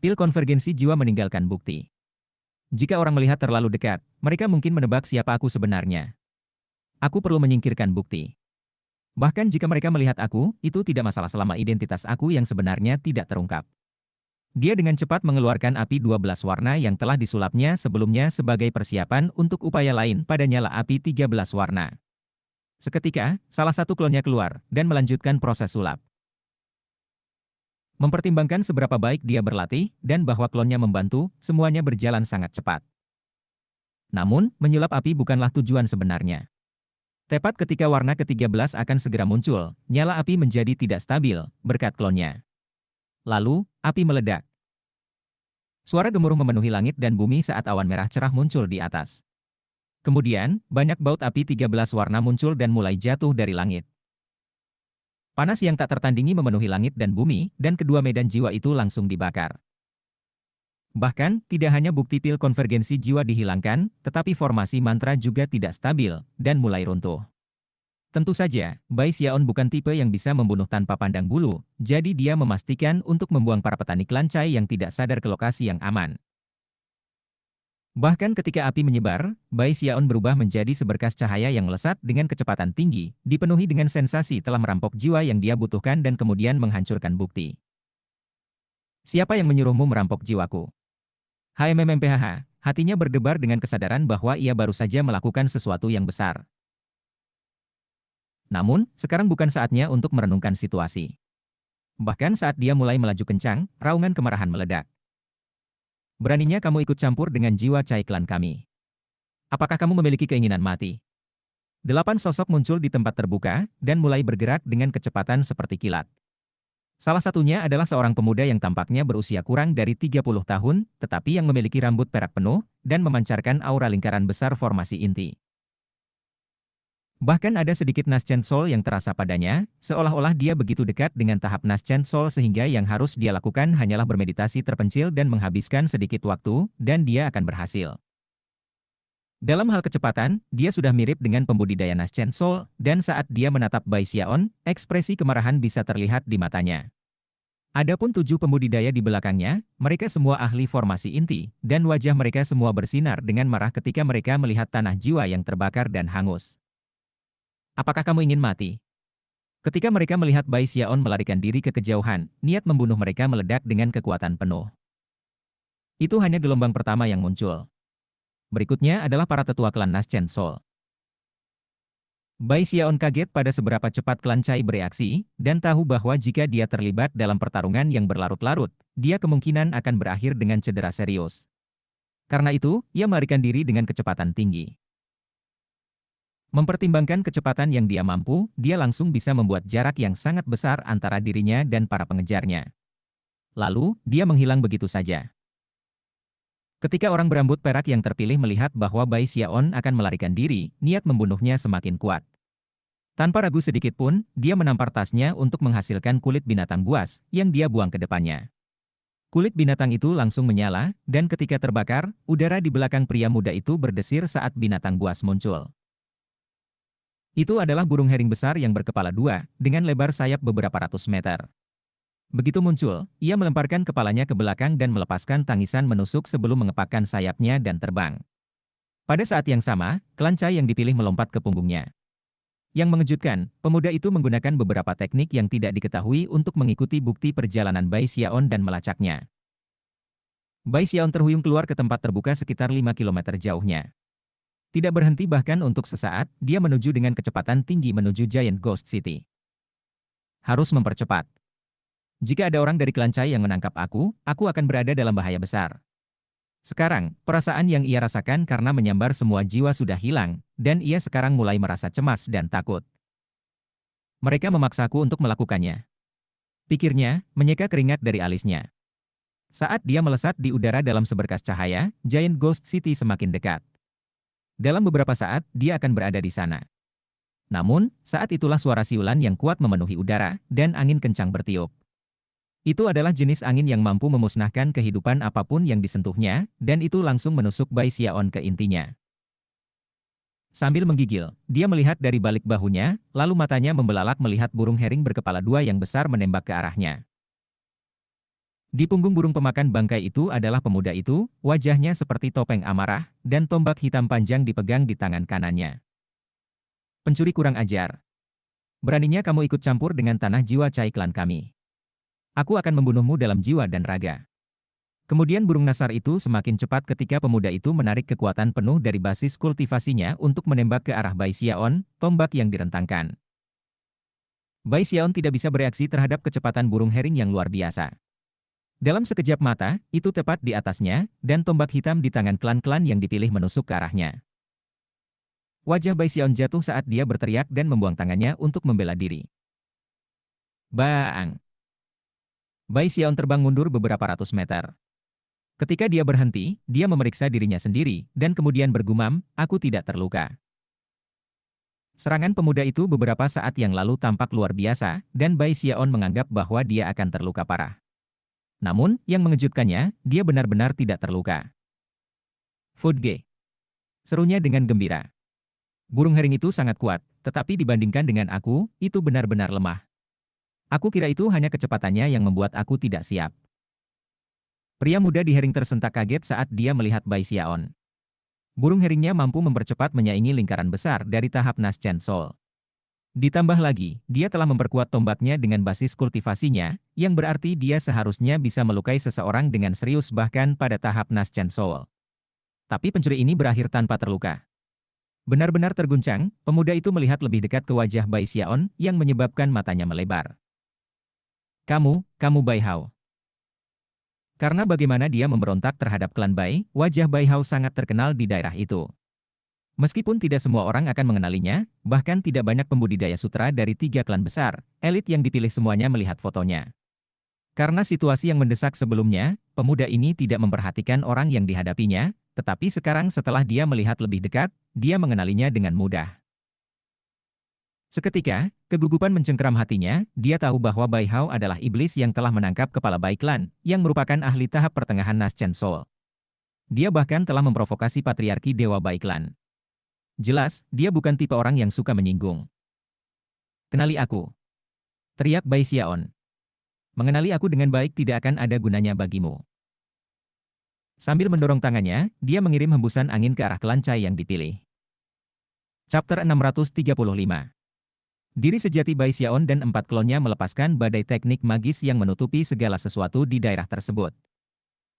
Pil konvergensi jiwa meninggalkan bukti. Jika orang melihat terlalu dekat, mereka mungkin menebak siapa aku sebenarnya. Aku perlu menyingkirkan bukti. Bahkan jika mereka melihat aku, itu tidak masalah selama identitas aku yang sebenarnya tidak terungkap. Dia dengan cepat mengeluarkan api 12 warna yang telah disulapnya sebelumnya sebagai persiapan untuk upaya lain pada nyala api 13 warna. Seketika, salah satu klonnya keluar dan melanjutkan proses sulap. Mempertimbangkan seberapa baik dia berlatih dan bahwa klonnya membantu, semuanya berjalan sangat cepat. Namun, menyulap api bukanlah tujuan sebenarnya. Tepat ketika warna ke-13 akan segera muncul, nyala api menjadi tidak stabil berkat klonnya. Lalu, api meledak. Suara gemuruh memenuhi langit dan bumi saat awan merah cerah muncul di atas. Kemudian, banyak baut api 13 warna muncul dan mulai jatuh dari langit. Panas yang tak tertandingi memenuhi langit dan bumi, dan kedua medan jiwa itu langsung dibakar. Bahkan, tidak hanya bukti pil konvergensi jiwa dihilangkan, tetapi formasi mantra juga tidak stabil, dan mulai runtuh. Tentu saja, Bai Xiaon bukan tipe yang bisa membunuh tanpa pandang bulu, jadi dia memastikan untuk membuang para petani kelancai yang tidak sadar ke lokasi yang aman. Bahkan ketika api menyebar, Bai Xiaon berubah menjadi seberkas cahaya yang melesat dengan kecepatan tinggi, dipenuhi dengan sensasi telah merampok jiwa yang dia butuhkan dan kemudian menghancurkan bukti. Siapa yang menyuruhmu merampok jiwaku? HMMMPHH, hatinya berdebar dengan kesadaran bahwa ia baru saja melakukan sesuatu yang besar. Namun, sekarang bukan saatnya untuk merenungkan situasi. Bahkan saat dia mulai melaju kencang, raungan kemarahan meledak. Beraninya kamu ikut campur dengan jiwa Cai klan kami. Apakah kamu memiliki keinginan mati? 8 sosok muncul di tempat terbuka, dan mulai bergerak dengan kecepatan seperti kilat. Salah satunya adalah seorang pemuda yang tampaknya berusia kurang dari 30 tahun, tetapi yang memiliki rambut perak penuh, dan memancarkan aura lingkaran besar formasi inti. Bahkan ada sedikit Naschen Soul yang terasa padanya, seolah-olah dia begitu dekat dengan tahap Naschen Soul sehingga yang harus dia lakukan hanyalah bermeditasi terpencil dan menghabiskan sedikit waktu, dan dia akan berhasil. Dalam hal kecepatan, dia sudah mirip dengan pembudidaya Naschen Soul, dan saat dia menatap Bai Xiaon, ekspresi kemarahan bisa terlihat di matanya. Adapun 7 pembudidaya di belakangnya, mereka semua ahli formasi inti, dan wajah mereka semua bersinar dengan marah ketika mereka melihat tanah jiwa yang terbakar dan hangus. Apakah kamu ingin mati? Ketika mereka melihat Bai Xiaon melarikan diri ke kejauhan, niat membunuh mereka meledak dengan kekuatan penuh. Itu hanya gelombang pertama yang muncul. Berikutnya adalah para tetua klan Naschen Soul. Bai Xiaon kaget pada seberapa cepat klan Cai bereaksi, dan tahu bahwa jika dia terlibat dalam pertarungan yang berlarut-larut, dia kemungkinan akan berakhir dengan cedera serius. Karena itu, ia melarikan diri dengan kecepatan tinggi. Mempertimbangkan kecepatan yang dia mampu, dia langsung bisa membuat jarak yang sangat besar antara dirinya dan para pengejarnya. Lalu, dia menghilang begitu saja. Ketika orang berambut perak yang terpilih melihat bahwa Bai Xiaon akan melarikan diri, niat membunuhnya semakin kuat. Tanpa ragu sedikit pun, dia menampar tasnya untuk menghasilkan kulit binatang buas yang dia buang ke depannya. Kulit binatang itu langsung menyala, dan ketika terbakar, udara di belakang pria muda itu berdesir saat binatang buas muncul. Itu adalah burung hering besar yang berkepala dua, dengan lebar sayap beberapa ratus meter. Begitu muncul, ia melemparkan kepalanya ke belakang dan melepaskan tangisan menusuk sebelum mengepakkan sayapnya dan terbang. Pada saat yang sama, klan Cai yang dipilih melompat ke punggungnya. Yang mengejutkan, pemuda itu menggunakan beberapa teknik yang tidak diketahui untuk mengikuti bukti perjalanan Bai Xiaon dan melacaknya. Bai Xiaon terhuyung keluar ke tempat terbuka sekitar 5 km jauhnya. Tidak berhenti bahkan untuk sesaat, dia menuju dengan kecepatan tinggi menuju Giant Ghost City. Harus mempercepat. Jika ada orang dari klan Cai yang menangkap aku akan berada dalam bahaya besar. Sekarang, perasaan yang ia rasakan karena menyambar semua jiwa sudah hilang, dan ia sekarang mulai merasa cemas dan takut. Mereka memaksaku untuk melakukannya. Pikirnya, menyeka keringat dari alisnya. Saat dia melesat di udara dalam seberkas cahaya, Giant Ghost City semakin dekat. Dalam beberapa saat, dia akan berada di sana. Namun, saat itulah suara siulan yang kuat memenuhi udara, dan angin kencang bertiup. Itu adalah jenis angin yang mampu memusnahkan kehidupan apapun yang disentuhnya, dan itu langsung menusuk Bai Xiaon ke intinya. Sambil menggigil, dia melihat dari balik bahunya, lalu matanya membelalak melihat burung hering berkepala dua yang besar menembak ke arahnya. Di punggung burung pemakan bangkai itu adalah pemuda itu, wajahnya seperti topeng amarah, dan tombak hitam panjang dipegang di tangan kanannya. Pencuri kurang ajar. Beraninya kamu ikut campur dengan tanah jiwa Cai klan kami. Aku akan membunuhmu dalam jiwa dan raga. Kemudian burung nasar itu semakin cepat ketika pemuda itu menarik kekuatan penuh dari basis kultivasinya untuk menembak ke arah Bai Xiaon, tombak yang direntangkan. Bai Xiaon tidak bisa bereaksi terhadap kecepatan burung hering yang luar biasa. Dalam sekejap mata, itu tepat di atasnya, dan tombak hitam di tangan klan-klan yang dipilih menusuk ke arahnya. Wajah Bai Xiaon jatuh saat dia berteriak dan membuang tangannya untuk membela diri. Bang! Bai Xiaon terbang mundur beberapa ratus meter. Ketika dia berhenti, dia memeriksa dirinya sendiri, dan kemudian bergumam, aku tidak terluka. Serangan pemuda itu beberapa saat yang lalu tampak luar biasa, dan Bai Xiaon menganggap bahwa dia akan terluka parah. Namun, yang mengejutkannya, dia benar-benar tidak terluka. Fudge. Serunya dengan gembira. Burung hering itu sangat kuat, tetapi dibandingkan dengan aku, itu benar-benar lemah. Aku kira itu hanya kecepatannya yang membuat aku tidak siap. Pria muda di hering tersentak kaget saat dia melihat Bai Xiaon. Burung heringnya mampu mempercepat menyaingi lingkaran besar dari tahap Nas Chen Soul. Ditambah lagi, dia telah memperkuat tombaknya dengan basis kultivasinya, yang berarti dia seharusnya bisa melukai seseorang dengan serius bahkan pada tahap Nas Chen Soul. Tapi pencuri ini berakhir tanpa terluka. Benar-benar terguncang, pemuda itu melihat lebih dekat ke wajah Bai Xiaon yang menyebabkan matanya melebar. Kamu Bai Hao. Karena bagaimana dia memberontak terhadap klan Bai, wajah Bai Hao sangat terkenal di daerah itu. Meskipun tidak semua orang akan mengenalinya, bahkan tidak banyak pembudidaya sutra dari 3 klan besar, elit yang dipilih semuanya melihat fotonya. Karena situasi yang mendesak sebelumnya, pemuda ini tidak memperhatikan orang yang dihadapinya, tetapi sekarang setelah dia melihat lebih dekat, dia mengenalinya dengan mudah. Seketika, kegugupan mencengkeram hatinya, dia tahu bahwa Bai Hao adalah iblis yang telah menangkap kepala Bai Klan, yang merupakan ahli tahap pertengahan Nas Chen Soul. Dia bahkan telah memprovokasi patriarki Dewa Bai Klan. Jelas, dia bukan tipe orang yang suka menyinggung. Kenali aku. Teriak Bai Xiaon. Mengenali aku dengan baik tidak akan ada gunanya bagimu. Sambil mendorong tangannya, dia mengirim hembusan angin ke arah klan Cai yang dipilih. Chapter 635. Diri sejati Bai Xiaon dan 4 klonnya melepaskan badai teknik magis yang menutupi segala sesuatu di daerah tersebut.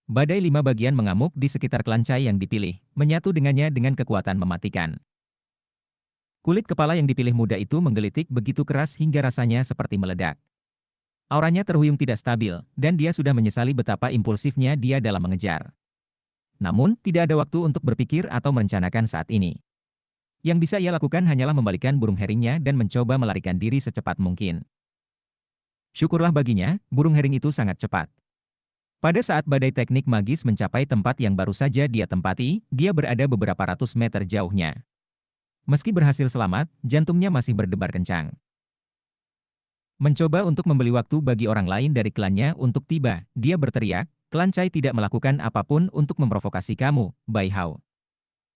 Badai 5 bagian mengamuk di sekitar klan Cai yang dipilih, menyatu dengannya dengan kekuatan mematikan. Kulit kepala yang dipilih muda itu menggelitik begitu keras hingga rasanya seperti meledak. Auranya terhuyung tidak stabil, dan dia sudah menyesali betapa impulsifnya dia dalam mengejar. Namun, tidak ada waktu untuk berpikir atau merencanakan saat ini. Yang bisa ia lakukan hanyalah membalikkan burung heringnya dan mencoba melarikan diri secepat mungkin. Syukurlah baginya, burung hering itu sangat cepat. Pada saat badai teknik magis mencapai tempat yang baru saja dia tempati, dia berada beberapa ratus meter jauhnya. Meski berhasil selamat, jantungnya masih berdebar kencang. Mencoba untuk membeli waktu bagi orang lain dari klannya untuk tiba, dia berteriak, klan Cai tidak melakukan apapun untuk memprovokasi kamu, Bai Hao.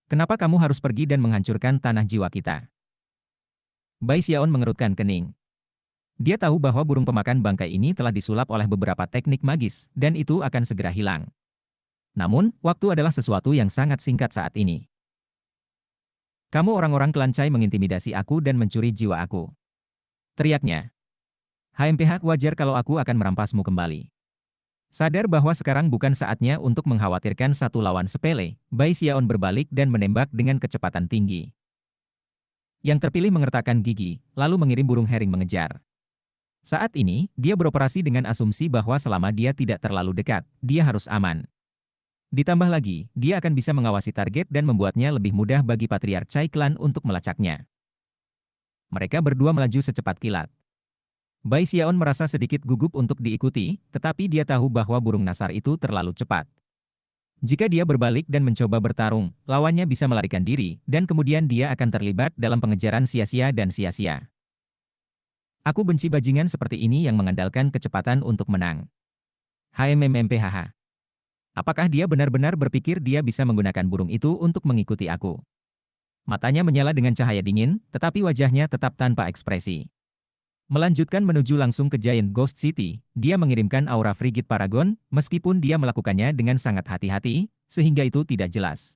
Kenapa kamu harus pergi dan menghancurkan tanah jiwa kita? Bai Xiaon mengerutkan kening. Dia tahu bahwa burung pemakan bangkai ini telah disulap oleh beberapa teknik magis, dan itu akan segera hilang. Namun, waktu adalah sesuatu yang sangat singkat saat ini. Kamu orang-orang klan Cai mengintimidasi aku dan mencuri jiwa aku. Teriaknya. HMPH wajar kalau aku akan merampasmu kembali. Sadar bahwa sekarang bukan saatnya untuk mengkhawatirkan satu lawan sepele, Bai Xiaon berbalik dan menembak dengan kecepatan tinggi. Yang terpilih mengertakkan gigi, lalu mengirim burung hering mengejar. Saat ini, dia beroperasi dengan asumsi bahwa selama dia tidak terlalu dekat, dia harus aman. Ditambah lagi, dia akan bisa mengawasi target dan membuatnya lebih mudah bagi Patriark Cai Klan untuk melacaknya. Mereka berdua melaju secepat kilat. Bai Xiaon merasa sedikit gugup untuk diikuti, tetapi dia tahu bahwa burung nasar itu terlalu cepat. Jika dia berbalik dan mencoba bertarung, lawannya bisa melarikan diri, dan kemudian dia akan terlibat dalam pengejaran sia-sia dan sia-sia. Aku benci bajingan seperti ini yang mengandalkan kecepatan untuk menang. HMMMPHH. Apakah dia benar-benar berpikir dia bisa menggunakan burung itu untuk mengikuti aku? Matanya menyala dengan cahaya dingin, tetapi wajahnya tetap tanpa ekspresi. Melanjutkan menuju langsung ke Giant Ghost City, dia mengirimkan aura Frigid Paragon, meskipun dia melakukannya dengan sangat hati-hati, sehingga itu tidak jelas.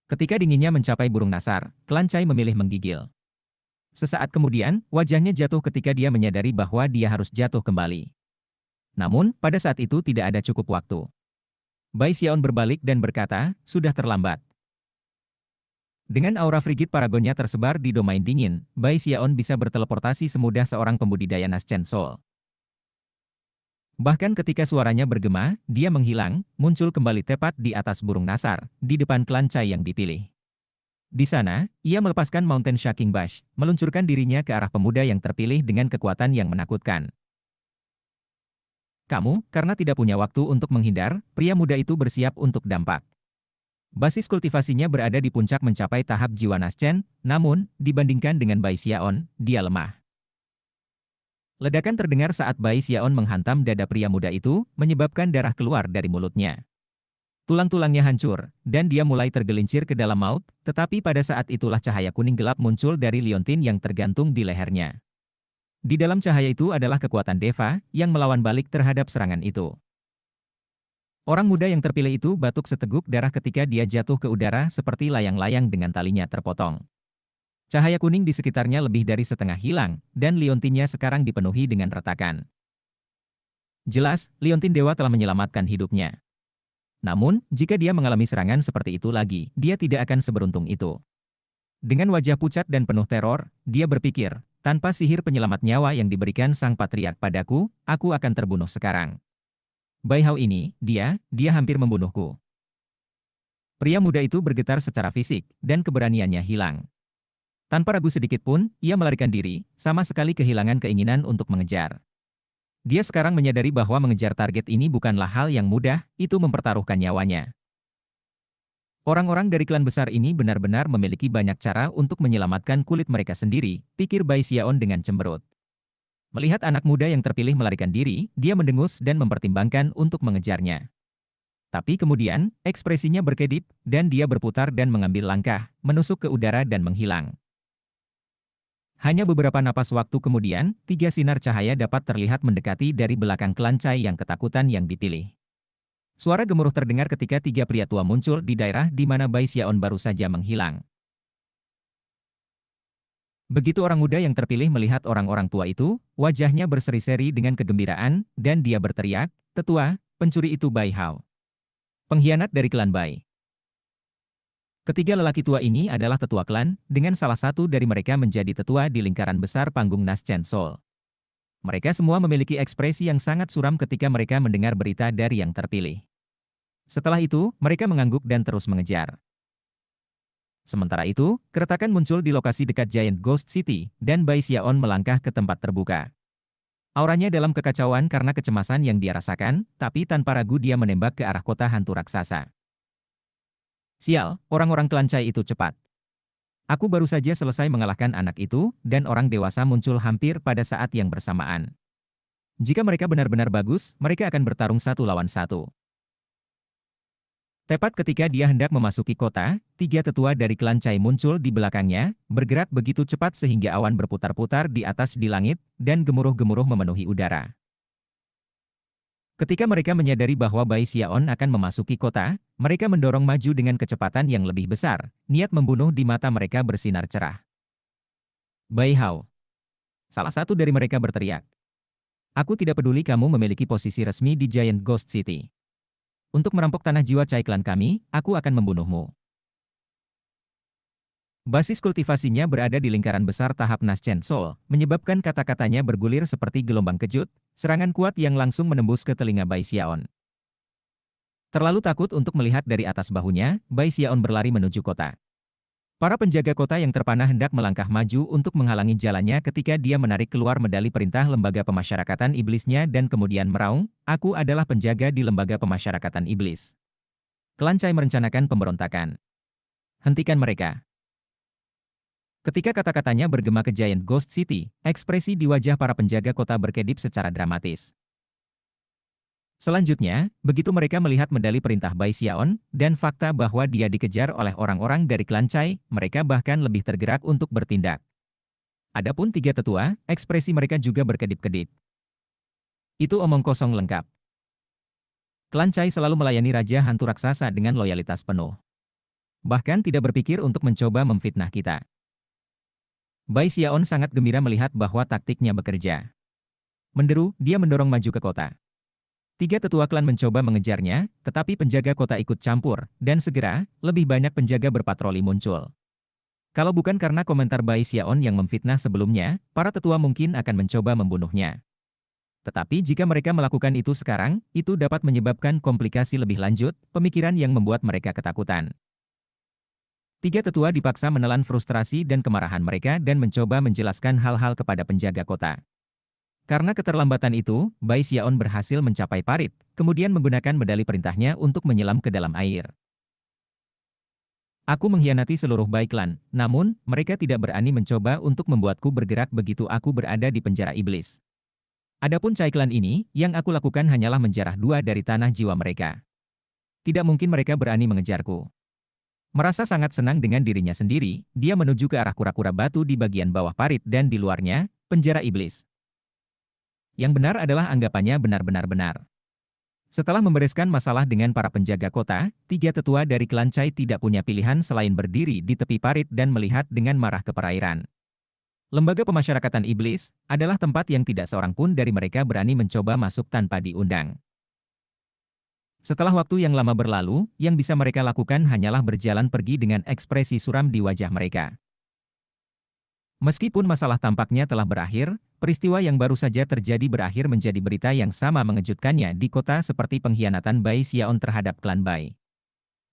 Ketika dinginnya mencapai burung nasar, klan Cai memilih menggigil. Sesaat kemudian, wajahnya jatuh ketika dia menyadari bahwa dia harus jatuh kembali. Namun, pada saat itu tidak ada cukup waktu. Bai Xiaon berbalik dan berkata, sudah terlambat. Dengan aura frigid paragonnya tersebar di domain dingin, Bai Xiaon bisa berteleportasi semudah seorang pembudidaya Nas Chen Soul. Bahkan ketika suaranya bergema, dia menghilang, muncul kembali tepat di atas burung nasar, di depan klan Cai yang dipilih. Di sana, ia melepaskan Mountain Shaking Bash, meluncurkan dirinya ke arah pemuda yang terpilih dengan kekuatan yang menakutkan. Kamu, karena tidak punya waktu untuk menghindar, pria muda itu bersiap untuk dampak. Basis kultivasinya berada di puncak mencapai tahap jiwa Nas Chen, namun, dibandingkan dengan Bai Xiaon, dia lemah. Ledakan terdengar saat Bai Xiaon menghantam dada pria muda itu, menyebabkan darah keluar dari mulutnya. Tulang-tulangnya hancur, dan dia mulai tergelincir ke dalam maut, tetapi pada saat itulah cahaya kuning gelap muncul dari liontin yang tergantung di lehernya. Di dalam cahaya itu adalah kekuatan Deva, yang melawan balik terhadap serangan itu. Orang muda yang terpilih itu batuk seteguk darah ketika dia jatuh ke udara seperti layang-layang dengan talinya terpotong. Cahaya kuning di sekitarnya lebih dari setengah hilang, dan liontinnya sekarang dipenuhi dengan retakan. Jelas, liontin dewa telah menyelamatkan hidupnya. Namun, jika dia mengalami serangan seperti itu lagi, dia tidak akan seberuntung itu. Dengan wajah pucat dan penuh teror, dia berpikir, tanpa sihir penyelamat nyawa yang diberikan sang patriark padaku, aku akan terbunuh sekarang. Bai Hao ini, dia hampir membunuhku. Pria muda itu bergetar secara fisik, dan keberaniannya hilang. Tanpa ragu sedikit pun, ia melarikan diri, sama sekali kehilangan keinginan untuk mengejar. Dia sekarang menyadari bahwa mengejar target ini bukanlah hal yang mudah, itu mempertaruhkan nyawanya. Orang-orang dari klan besar ini benar-benar memiliki banyak cara untuk menyelamatkan kulit mereka sendiri, pikir Bai Xiaon dengan cemberut. Melihat anak muda yang terpilih melarikan diri, dia mendengus dan mempertimbangkan untuk mengejarnya. Tapi kemudian, ekspresinya berkedip, dan dia berputar dan mengambil langkah, menusuk ke udara dan menghilang. Hanya beberapa napas waktu kemudian, 3 sinar cahaya dapat terlihat mendekati dari belakang klan Cai yang ketakutan yang dipilih. Suara gemuruh terdengar ketika 3 pria tua muncul di daerah di mana Bai Xiaon baru saja menghilang. Begitu orang muda yang terpilih melihat orang-orang tua itu, wajahnya berseri-seri dengan kegembiraan, dan dia berteriak, "Tetua, pencuri itu Bai Hao. Pengkhianat dari klan Bai." Ketiga lelaki tua ini adalah tetua klan, dengan salah satu dari mereka menjadi tetua di lingkaran besar panggung Nas Chen Soul. Mereka semua memiliki ekspresi yang sangat suram ketika mereka mendengar berita dari yang terpilih. Setelah itu, mereka mengangguk dan terus mengejar. Sementara itu, keretakan muncul di lokasi dekat Giant Ghost City, dan Bai Xiaon melangkah ke tempat terbuka. Auranya dalam kekacauan karena kecemasan yang dia rasakan, tapi tanpa ragu dia menembak ke arah kota hantu raksasa. Sial, orang-orang klan Cai itu cepat. Aku baru saja selesai mengalahkan anak itu, dan orang dewasa muncul hampir pada saat yang bersamaan. Jika mereka benar-benar bagus, mereka akan bertarung 1 lawan 1. Tepat ketika dia hendak memasuki kota, 3 tetua dari klan Cai muncul di belakangnya, bergerak begitu cepat sehingga awan berputar-putar di atas di langit, dan gemuruh-gemuruh memenuhi udara. Ketika mereka menyadari bahwa Bai Xiaon akan memasuki kota, mereka mendorong maju dengan kecepatan yang lebih besar, niat membunuh di mata mereka bersinar cerah. Bai Hao. Salah satu dari mereka berteriak. Aku tidak peduli kamu memiliki posisi resmi di Giant Ghost City. Untuk merampok tanah jiwa Cai klan kami, aku akan membunuhmu. Basis kultivasinya berada di lingkaran besar tahap Nas Chen Soul, menyebabkan kata-katanya bergulir seperti gelombang kejut, serangan kuat yang langsung menembus ke telinga Bai Xiaon. Terlalu takut untuk melihat dari atas bahunya, Bai Xiaon berlari menuju kota. Para penjaga kota yang terpana hendak melangkah maju untuk menghalangi jalannya ketika dia menarik keluar medali perintah lembaga pemasyarakatan iblisnya dan kemudian meraung, aku adalah penjaga di lembaga pemasyarakatan iblis. Klan Cai merencanakan pemberontakan. Hentikan mereka. Ketika kata-katanya bergema ke Giant Ghost City, ekspresi di wajah para penjaga kota berkedip secara dramatis. Selanjutnya, begitu mereka melihat medali perintah Bai Xiaon, dan fakta bahwa dia dikejar oleh orang-orang dari klan Cai, mereka bahkan lebih tergerak untuk bertindak. Adapun 3 tetua, ekspresi mereka juga berkedip-kedip. Itu omong kosong lengkap. Klan Cai selalu melayani Raja Hantu Raksasa dengan loyalitas penuh. Bahkan tidak berpikir untuk mencoba memfitnah kita. Bai Xiaon sangat gembira melihat bahwa taktiknya bekerja. Menderu, dia mendorong maju ke kota. Tiga tetua klan mencoba mengejarnya, tetapi penjaga kota ikut campur, dan segera, lebih banyak penjaga berpatroli muncul. Kalau bukan karena komentar Bai Xiaon yang memfitnah sebelumnya, para tetua mungkin akan mencoba membunuhnya. Tetapi jika mereka melakukan itu sekarang, itu dapat menyebabkan komplikasi lebih lanjut, pemikiran yang membuat mereka ketakutan. Tiga tetua dipaksa menelan frustrasi dan kemarahan mereka dan mencoba menjelaskan hal-hal kepada penjaga kota. Karena keterlambatan itu, Bai Xiaon berhasil mencapai parit, kemudian menggunakan medali perintahnya untuk menyelam ke dalam air. Aku mengkhianati seluruh Bai Clan, namun, mereka tidak berani mencoba untuk membuatku bergerak begitu aku berada di penjara iblis. Adapun Cai Clan ini, yang aku lakukan hanyalah menjarah dua dari tanah jiwa mereka. Tidak mungkin mereka berani mengejarku. Merasa sangat senang dengan dirinya sendiri, dia menuju ke arah kura-kura batu di bagian bawah parit dan di luarnya, penjara iblis. Yang benar adalah anggapannya benar-benar benar. Setelah membereskan masalah dengan para penjaga kota, tiga tetua dari klan Cai tidak punya pilihan selain berdiri di tepi parit dan melihat dengan marah ke perairan. Lembaga Pemasyarakatan Iblis adalah tempat yang tidak seorang pun dari mereka berani mencoba masuk tanpa diundang. Setelah waktu yang lama berlalu, yang bisa mereka lakukan hanyalah berjalan pergi dengan ekspresi suram di wajah mereka. Meskipun masalah tampaknya telah berakhir, peristiwa yang baru saja terjadi berakhir menjadi berita yang sama mengejutkannya di kota seperti pengkhianatan Bai Xiaon terhadap klan Bai.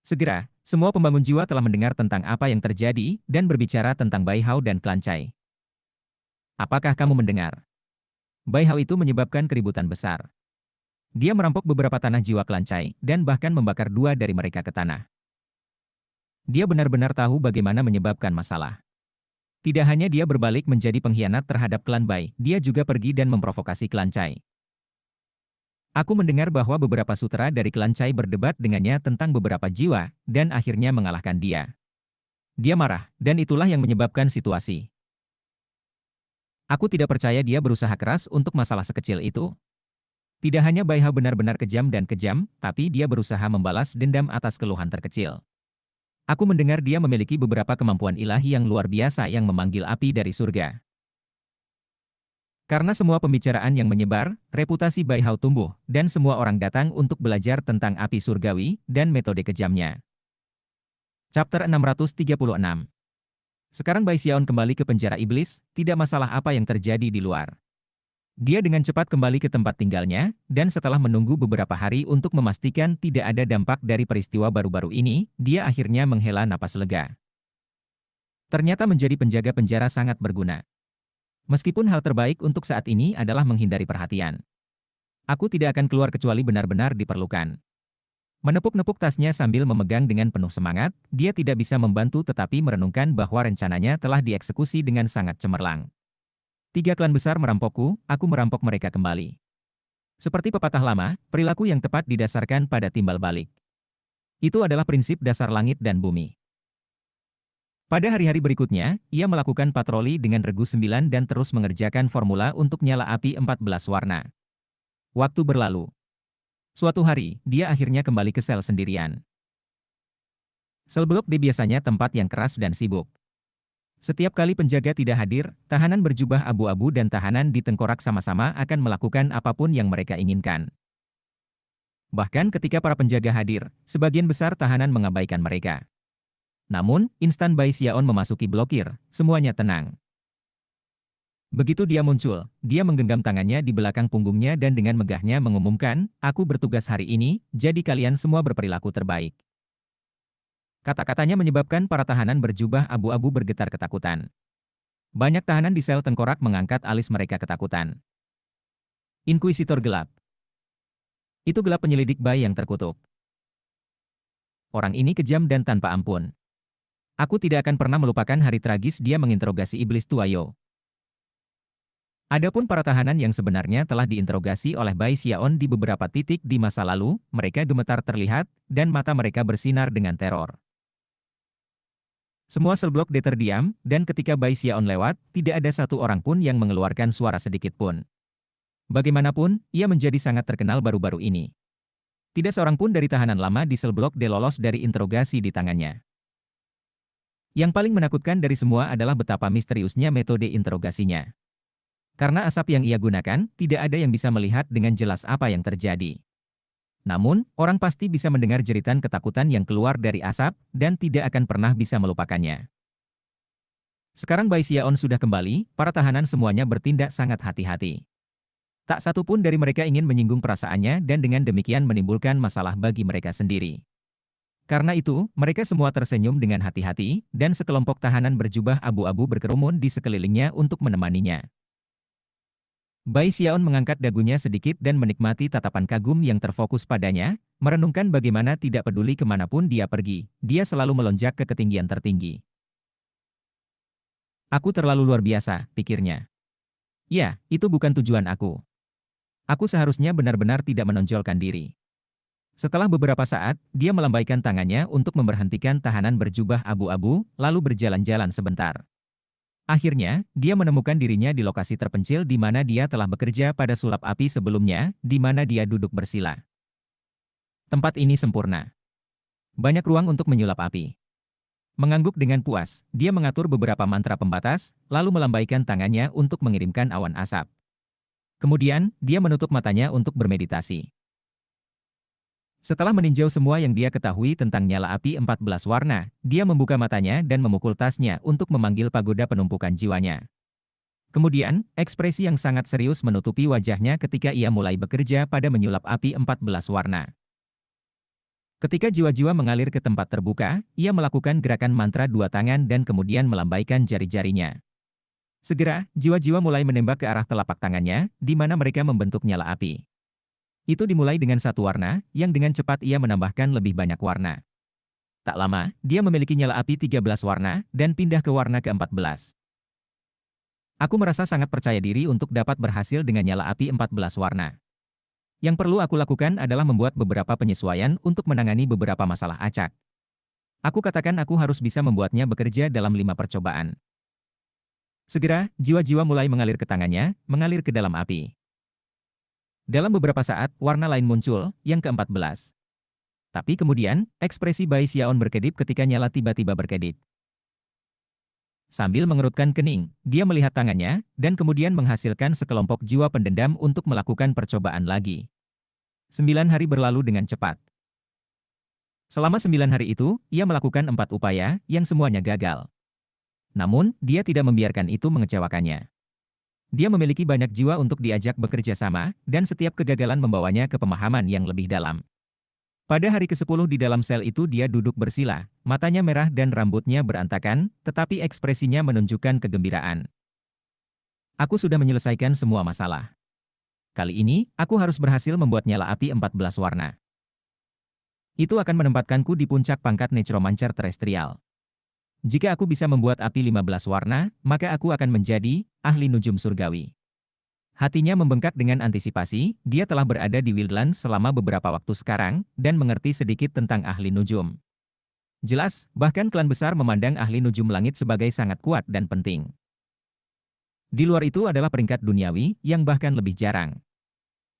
Segera, semua pembangun jiwa telah mendengar tentang apa yang terjadi dan berbicara tentang Bai Hao dan klan Cai. Apakah kamu mendengar? Bai Hao itu menyebabkan keributan besar. Dia merampok beberapa tanah jiwa klan Cai dan bahkan membakar dua dari mereka ke tanah. Dia benar-benar tahu bagaimana menyebabkan masalah. Tidak hanya dia berbalik menjadi pengkhianat terhadap klan Bai, dia juga pergi dan memprovokasi klan Cai. Aku mendengar bahwa beberapa sutera dari klan Cai berdebat dengannya tentang beberapa jiwa, dan akhirnya mengalahkan dia. Dia marah, dan itulah yang menyebabkan situasi. Aku tidak percaya dia berusaha keras untuk masalah sekecil itu. Tidak hanya Bai Hao benar-benar kejam dan kejam, tapi dia berusaha membalas dendam atas keluhan terkecil. Aku mendengar dia memiliki beberapa kemampuan ilahi yang luar biasa yang memanggil api dari surga. Karena semua pembicaraan yang menyebar, reputasi Bai Hao tumbuh, dan semua orang datang untuk belajar tentang api surgawi dan metode kejamnya. Chapter 636. Sekarang Bai Xiaon kembali ke penjara iblis, tidak masalah apa yang terjadi di luar. Dia dengan cepat kembali ke tempat tinggalnya, dan setelah menunggu beberapa hari untuk memastikan tidak ada dampak dari peristiwa baru-baru ini, dia akhirnya menghela napas lega. Ternyata menjadi penjaga penjara sangat berguna. Meskipun hal terbaik untuk saat ini adalah menghindari perhatian. Aku tidak akan keluar kecuali benar-benar diperlukan. Menepuk-nepuk tasnya sambil memegang dengan penuh semangat, dia tidak bisa membantu tetapi merenungkan bahwa rencananya telah dieksekusi dengan sangat cemerlang. Tiga klan besar merampokku, aku merampok mereka kembali. Seperti pepatah lama, perilaku yang tepat didasarkan pada timbal balik. Itu adalah prinsip dasar langit dan bumi. Pada hari-hari berikutnya, ia melakukan patroli dengan regu 9 dan terus mengerjakan formula untuk nyala api 14 warna. Waktu berlalu. Suatu hari, dia akhirnya kembali ke sel sendirian. Sel blok D biasanya tempat yang keras dan sibuk. Setiap kali penjaga tidak hadir, tahanan berjubah abu-abu dan tahanan di tengkorak sama-sama akan melakukan apapun yang mereka inginkan. Bahkan ketika para penjaga hadir, sebagian besar tahanan mengabaikan mereka. Namun, instan Bai Xiaon memasuki blokir, semuanya tenang. Begitu dia muncul, dia menggenggam tangannya di belakang punggungnya dan dengan megahnya mengumumkan, "Aku bertugas hari ini, jadi kalian semua berperilaku terbaik." Kata-katanya menyebabkan para tahanan berjubah abu-abu bergetar ketakutan. Banyak tahanan di sel tengkorak mengangkat alis mereka ketakutan. Inkuisitor gelap. Itu gelap penyelidik Bai yang terkutuk. Orang ini kejam dan tanpa ampun. Aku tidak akan pernah melupakan hari tragis dia menginterogasi iblis Tuayo. Adapun para tahanan yang sebenarnya telah diinterogasi oleh Bai Xiaon di beberapa titik di masa lalu, mereka gemetar terlihat, dan mata mereka bersinar dengan teror. Semua sel blok D terdiam, dan ketika Bai Xiaon lewat, tidak ada satu orang pun yang mengeluarkan suara sedikit pun. Bagaimanapun, ia menjadi sangat terkenal baru-baru ini. Tidak seorang pun dari tahanan lama di sel blok D lolos dari interogasi di tangannya. Yang paling menakutkan dari semua adalah betapa misteriusnya metode interogasinya. Karena asap yang ia gunakan, tidak ada yang bisa melihat dengan jelas apa yang terjadi. Namun, orang pasti bisa mendengar jeritan ketakutan yang keluar dari asap, dan tidak akan pernah bisa melupakannya. Sekarang Bai Xiaon sudah kembali, para tahanan semuanya bertindak sangat hati-hati. Tak satu pun dari mereka ingin menyinggung perasaannya dan dengan demikian menimbulkan masalah bagi mereka sendiri. Karena itu, mereka semua tersenyum dengan hati-hati, dan sekelompok tahanan berjubah abu-abu berkerumun di sekelilingnya untuk menemaninya. Bai Xiaon mengangkat dagunya sedikit dan menikmati tatapan kagum yang terfokus padanya, merenungkan bagaimana tidak peduli kemanapun dia pergi, dia selalu melonjak ke ketinggian tertinggi. Aku terlalu luar biasa, pikirnya. Ya, itu bukan tujuan aku. Aku seharusnya benar-benar tidak menonjolkan diri. Setelah beberapa saat, dia melambaikan tangannya untuk memberhentikan tahanan berjubah abu-abu, lalu berjalan-jalan sebentar. Akhirnya, dia menemukan dirinya di lokasi terpencil di mana dia telah bekerja pada sulap api sebelumnya, di mana dia duduk bersila. Tempat ini sempurna. Banyak ruang untuk menyulap api. Mengangguk dengan puas, dia mengatur beberapa mantra pembatas, lalu melambaikan tangannya untuk mengirimkan awan asap. Kemudian, dia menutup matanya untuk bermeditasi. Setelah meninjau semua yang dia ketahui tentang nyala api 14 warna, dia membuka matanya dan memukul tasnya untuk memanggil pagoda penumpukan jiwanya. Kemudian, ekspresi yang sangat serius menutupi wajahnya ketika ia mulai bekerja pada menyulap api 14 warna. Ketika jiwa-jiwa mengalir ke tempat terbuka, ia melakukan gerakan mantra dua tangan dan kemudian melambaikan jari-jarinya. Segera, jiwa-jiwa mulai menembak ke arah telapak tangannya, di mana mereka membentuk nyala api. Itu dimulai dengan satu warna, yang dengan cepat ia menambahkan lebih banyak warna. Tak lama, dia memiliki nyala api 13 warna, dan pindah ke warna ke-14. Aku merasa sangat percaya diri untuk dapat berhasil dengan nyala api 14 warna. Yang perlu aku lakukan adalah membuat beberapa penyesuaian untuk menangani beberapa masalah acak. Aku katakan aku harus bisa membuatnya bekerja dalam 5 percobaan. Segera, jiwa-jiwa mulai mengalir ke tangannya, mengalir ke dalam api. Dalam beberapa saat, warna lain muncul, yang ke-14. Tapi kemudian, ekspresi Bai Xiaon berkedip ketika nyala tiba-tiba berkedip. Sambil mengerutkan kening, dia melihat tangannya, dan kemudian menghasilkan sekelompok jiwa pendendam untuk melakukan percobaan lagi. 9 hari berlalu dengan cepat. Selama 9 hari itu, ia melakukan 4 upaya, yang semuanya gagal. Namun, dia tidak membiarkan itu mengecewakannya. Dia memiliki banyak jiwa untuk diajak bekerja sama, dan setiap kegagalan membawanya ke pemahaman yang lebih dalam. Pada hari ke-10 di dalam sel itu dia duduk bersila, matanya merah dan rambutnya berantakan, tetapi ekspresinya menunjukkan kegembiraan. Aku sudah menyelesaikan semua masalah. Kali ini, aku harus berhasil membuat nyala api 14 warna. Itu akan menempatkanku di puncak pangkat necromancer terestrial. Jika aku bisa membuat api 15 warna, maka aku akan menjadi ahli nujum surgawi. Hatinya membengkak dengan antisipasi, dia telah berada di Wildlands selama beberapa waktu sekarang, dan mengerti sedikit tentang ahli nujum. Jelas, bahkan klan besar memandang ahli nujum langit sebagai sangat kuat dan penting. Di luar itu adalah peringkat duniawi, yang bahkan lebih jarang.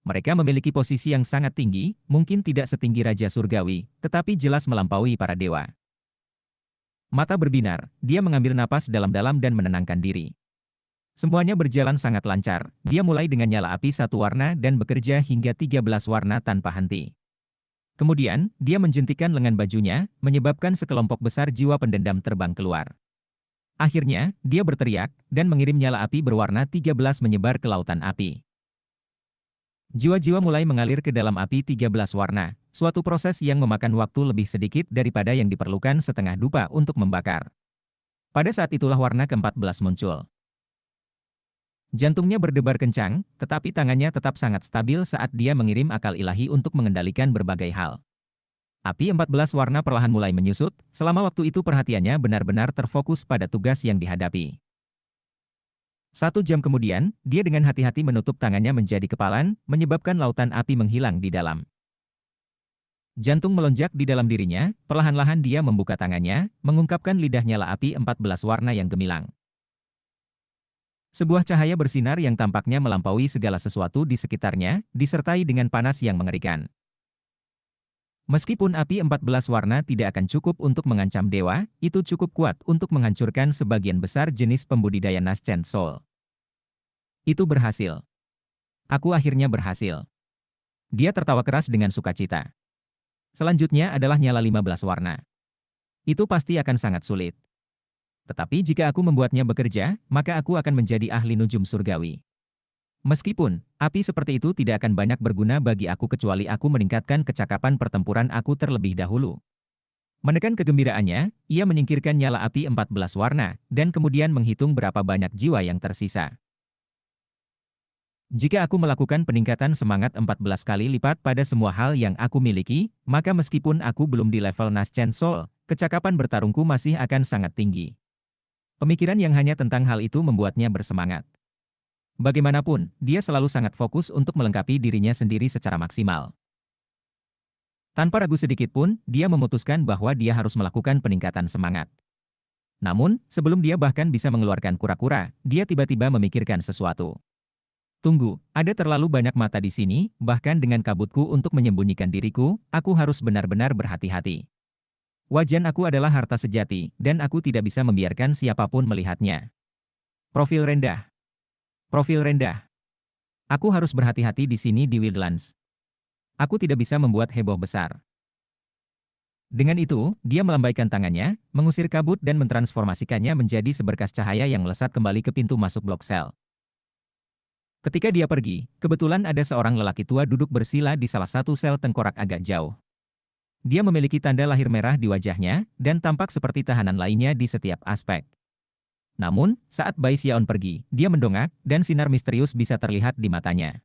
Mereka memiliki posisi yang sangat tinggi, mungkin tidak setinggi Raja Surgawi, tetapi jelas melampaui para dewa. Mata berbinar, dia mengambil napas dalam-dalam dan menenangkan diri. Semuanya berjalan sangat lancar, dia mulai dengan nyala api 1 warna dan bekerja hingga 13 warna tanpa henti. Kemudian, dia menjentikan lengan bajunya, menyebabkan sekelompok besar jiwa pendendam terbang keluar. Akhirnya, dia berteriak, dan mengirim nyala api berwarna 13 menyebar ke lautan api. Jiwa-jiwa mulai mengalir ke dalam api 13 warna, suatu proses yang memakan waktu lebih sedikit daripada yang diperlukan setengah dupa untuk membakar. Pada saat itulah warna ke-14 muncul. Jantungnya berdebar kencang, tetapi tangannya tetap sangat stabil saat dia mengirim akal ilahi untuk mengendalikan berbagai hal. Api 14 warna perlahan mulai menyusut, selama waktu itu perhatiannya benar-benar terfokus pada tugas yang dihadapi. 1 jam kemudian, dia dengan hati-hati menutup tangannya menjadi kepalan, menyebabkan lautan api menghilang di dalam. Jantung melonjak di dalam dirinya, perlahan-lahan dia membuka tangannya, mengungkapkan lidah nyala api 14 warna yang gemilang. Sebuah cahaya bersinar yang tampaknya melampaui segala sesuatu di sekitarnya, disertai dengan panas yang mengerikan. Meskipun api 14 warna tidak akan cukup untuk mengancam dewa, itu cukup kuat untuk menghancurkan sebagian besar jenis pembudidaya Nascent Soul. Itu berhasil. Aku akhirnya berhasil. Dia tertawa keras dengan sukacita. Selanjutnya adalah nyala 15 warna. Itu pasti akan sangat sulit. Tetapi jika aku membuatnya bekerja, maka aku akan menjadi ahli nujum surgawi. Meskipun, api seperti itu tidak akan banyak berguna bagi aku kecuali aku meningkatkan kecakapan pertempuran aku terlebih dahulu. Menekan kegembiraannya, ia menyingkirkan nyala api 14 warna, dan kemudian menghitung berapa banyak jiwa yang tersisa. Jika aku melakukan peningkatan semangat 14 kali lipat pada semua hal yang aku miliki, maka meskipun aku belum di level Nascent Soul, kecakapan bertarungku masih akan sangat tinggi. Pemikiran yang hanya tentang hal itu membuatnya bersemangat. Bagaimanapun, dia selalu sangat fokus untuk melengkapi dirinya sendiri secara maksimal. Tanpa ragu sedikit pun, dia memutuskan bahwa dia harus melakukan peningkatan semangat. Namun, sebelum dia bahkan bisa mengeluarkan kura-kura, dia tiba-tiba memikirkan sesuatu. Tunggu, ada terlalu banyak mata di sini, bahkan dengan kabutku untuk menyembunyikan diriku, aku harus benar-benar berhati-hati. Wajan aku adalah harta sejati, dan aku tidak bisa membiarkan siapapun melihatnya. Profil rendah. Profil rendah. Aku harus berhati-hati di sini di Wildlands. Aku tidak bisa membuat heboh besar. Dengan itu, dia melambaikan tangannya, mengusir kabut dan mentransformasikannya menjadi seberkas cahaya yang melesat kembali ke pintu masuk blok sel. Ketika dia pergi, kebetulan ada seorang lelaki tua duduk bersila di salah satu sel tengkorak agak jauh. Dia memiliki tanda lahir merah di wajahnya, dan tampak seperti tahanan lainnya di setiap aspek. Namun, saat Bai Xiaon pergi, dia mendongak, dan sinar misterius bisa terlihat di matanya.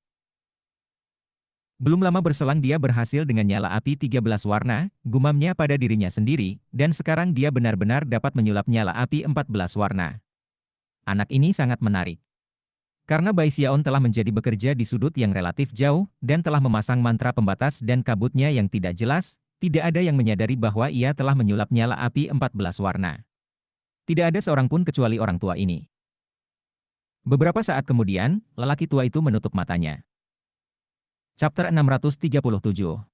Belum lama berselang dia berhasil dengan nyala api 13 warna, gumamnya pada dirinya sendiri, dan sekarang dia benar-benar dapat menyulap nyala api 14 warna. Anak ini sangat menarik. Karena Bai Xiaon telah menjadi bekerja di sudut yang relatif jauh, dan telah memasang mantra pembatas dan kabutnya yang tidak jelas, tidak ada yang menyadari bahwa ia telah menyulap nyala api 14 warna. Tidak ada seorang pun kecuali orang tua ini. Beberapa saat kemudian, lelaki tua itu menutup matanya. Chapter 637.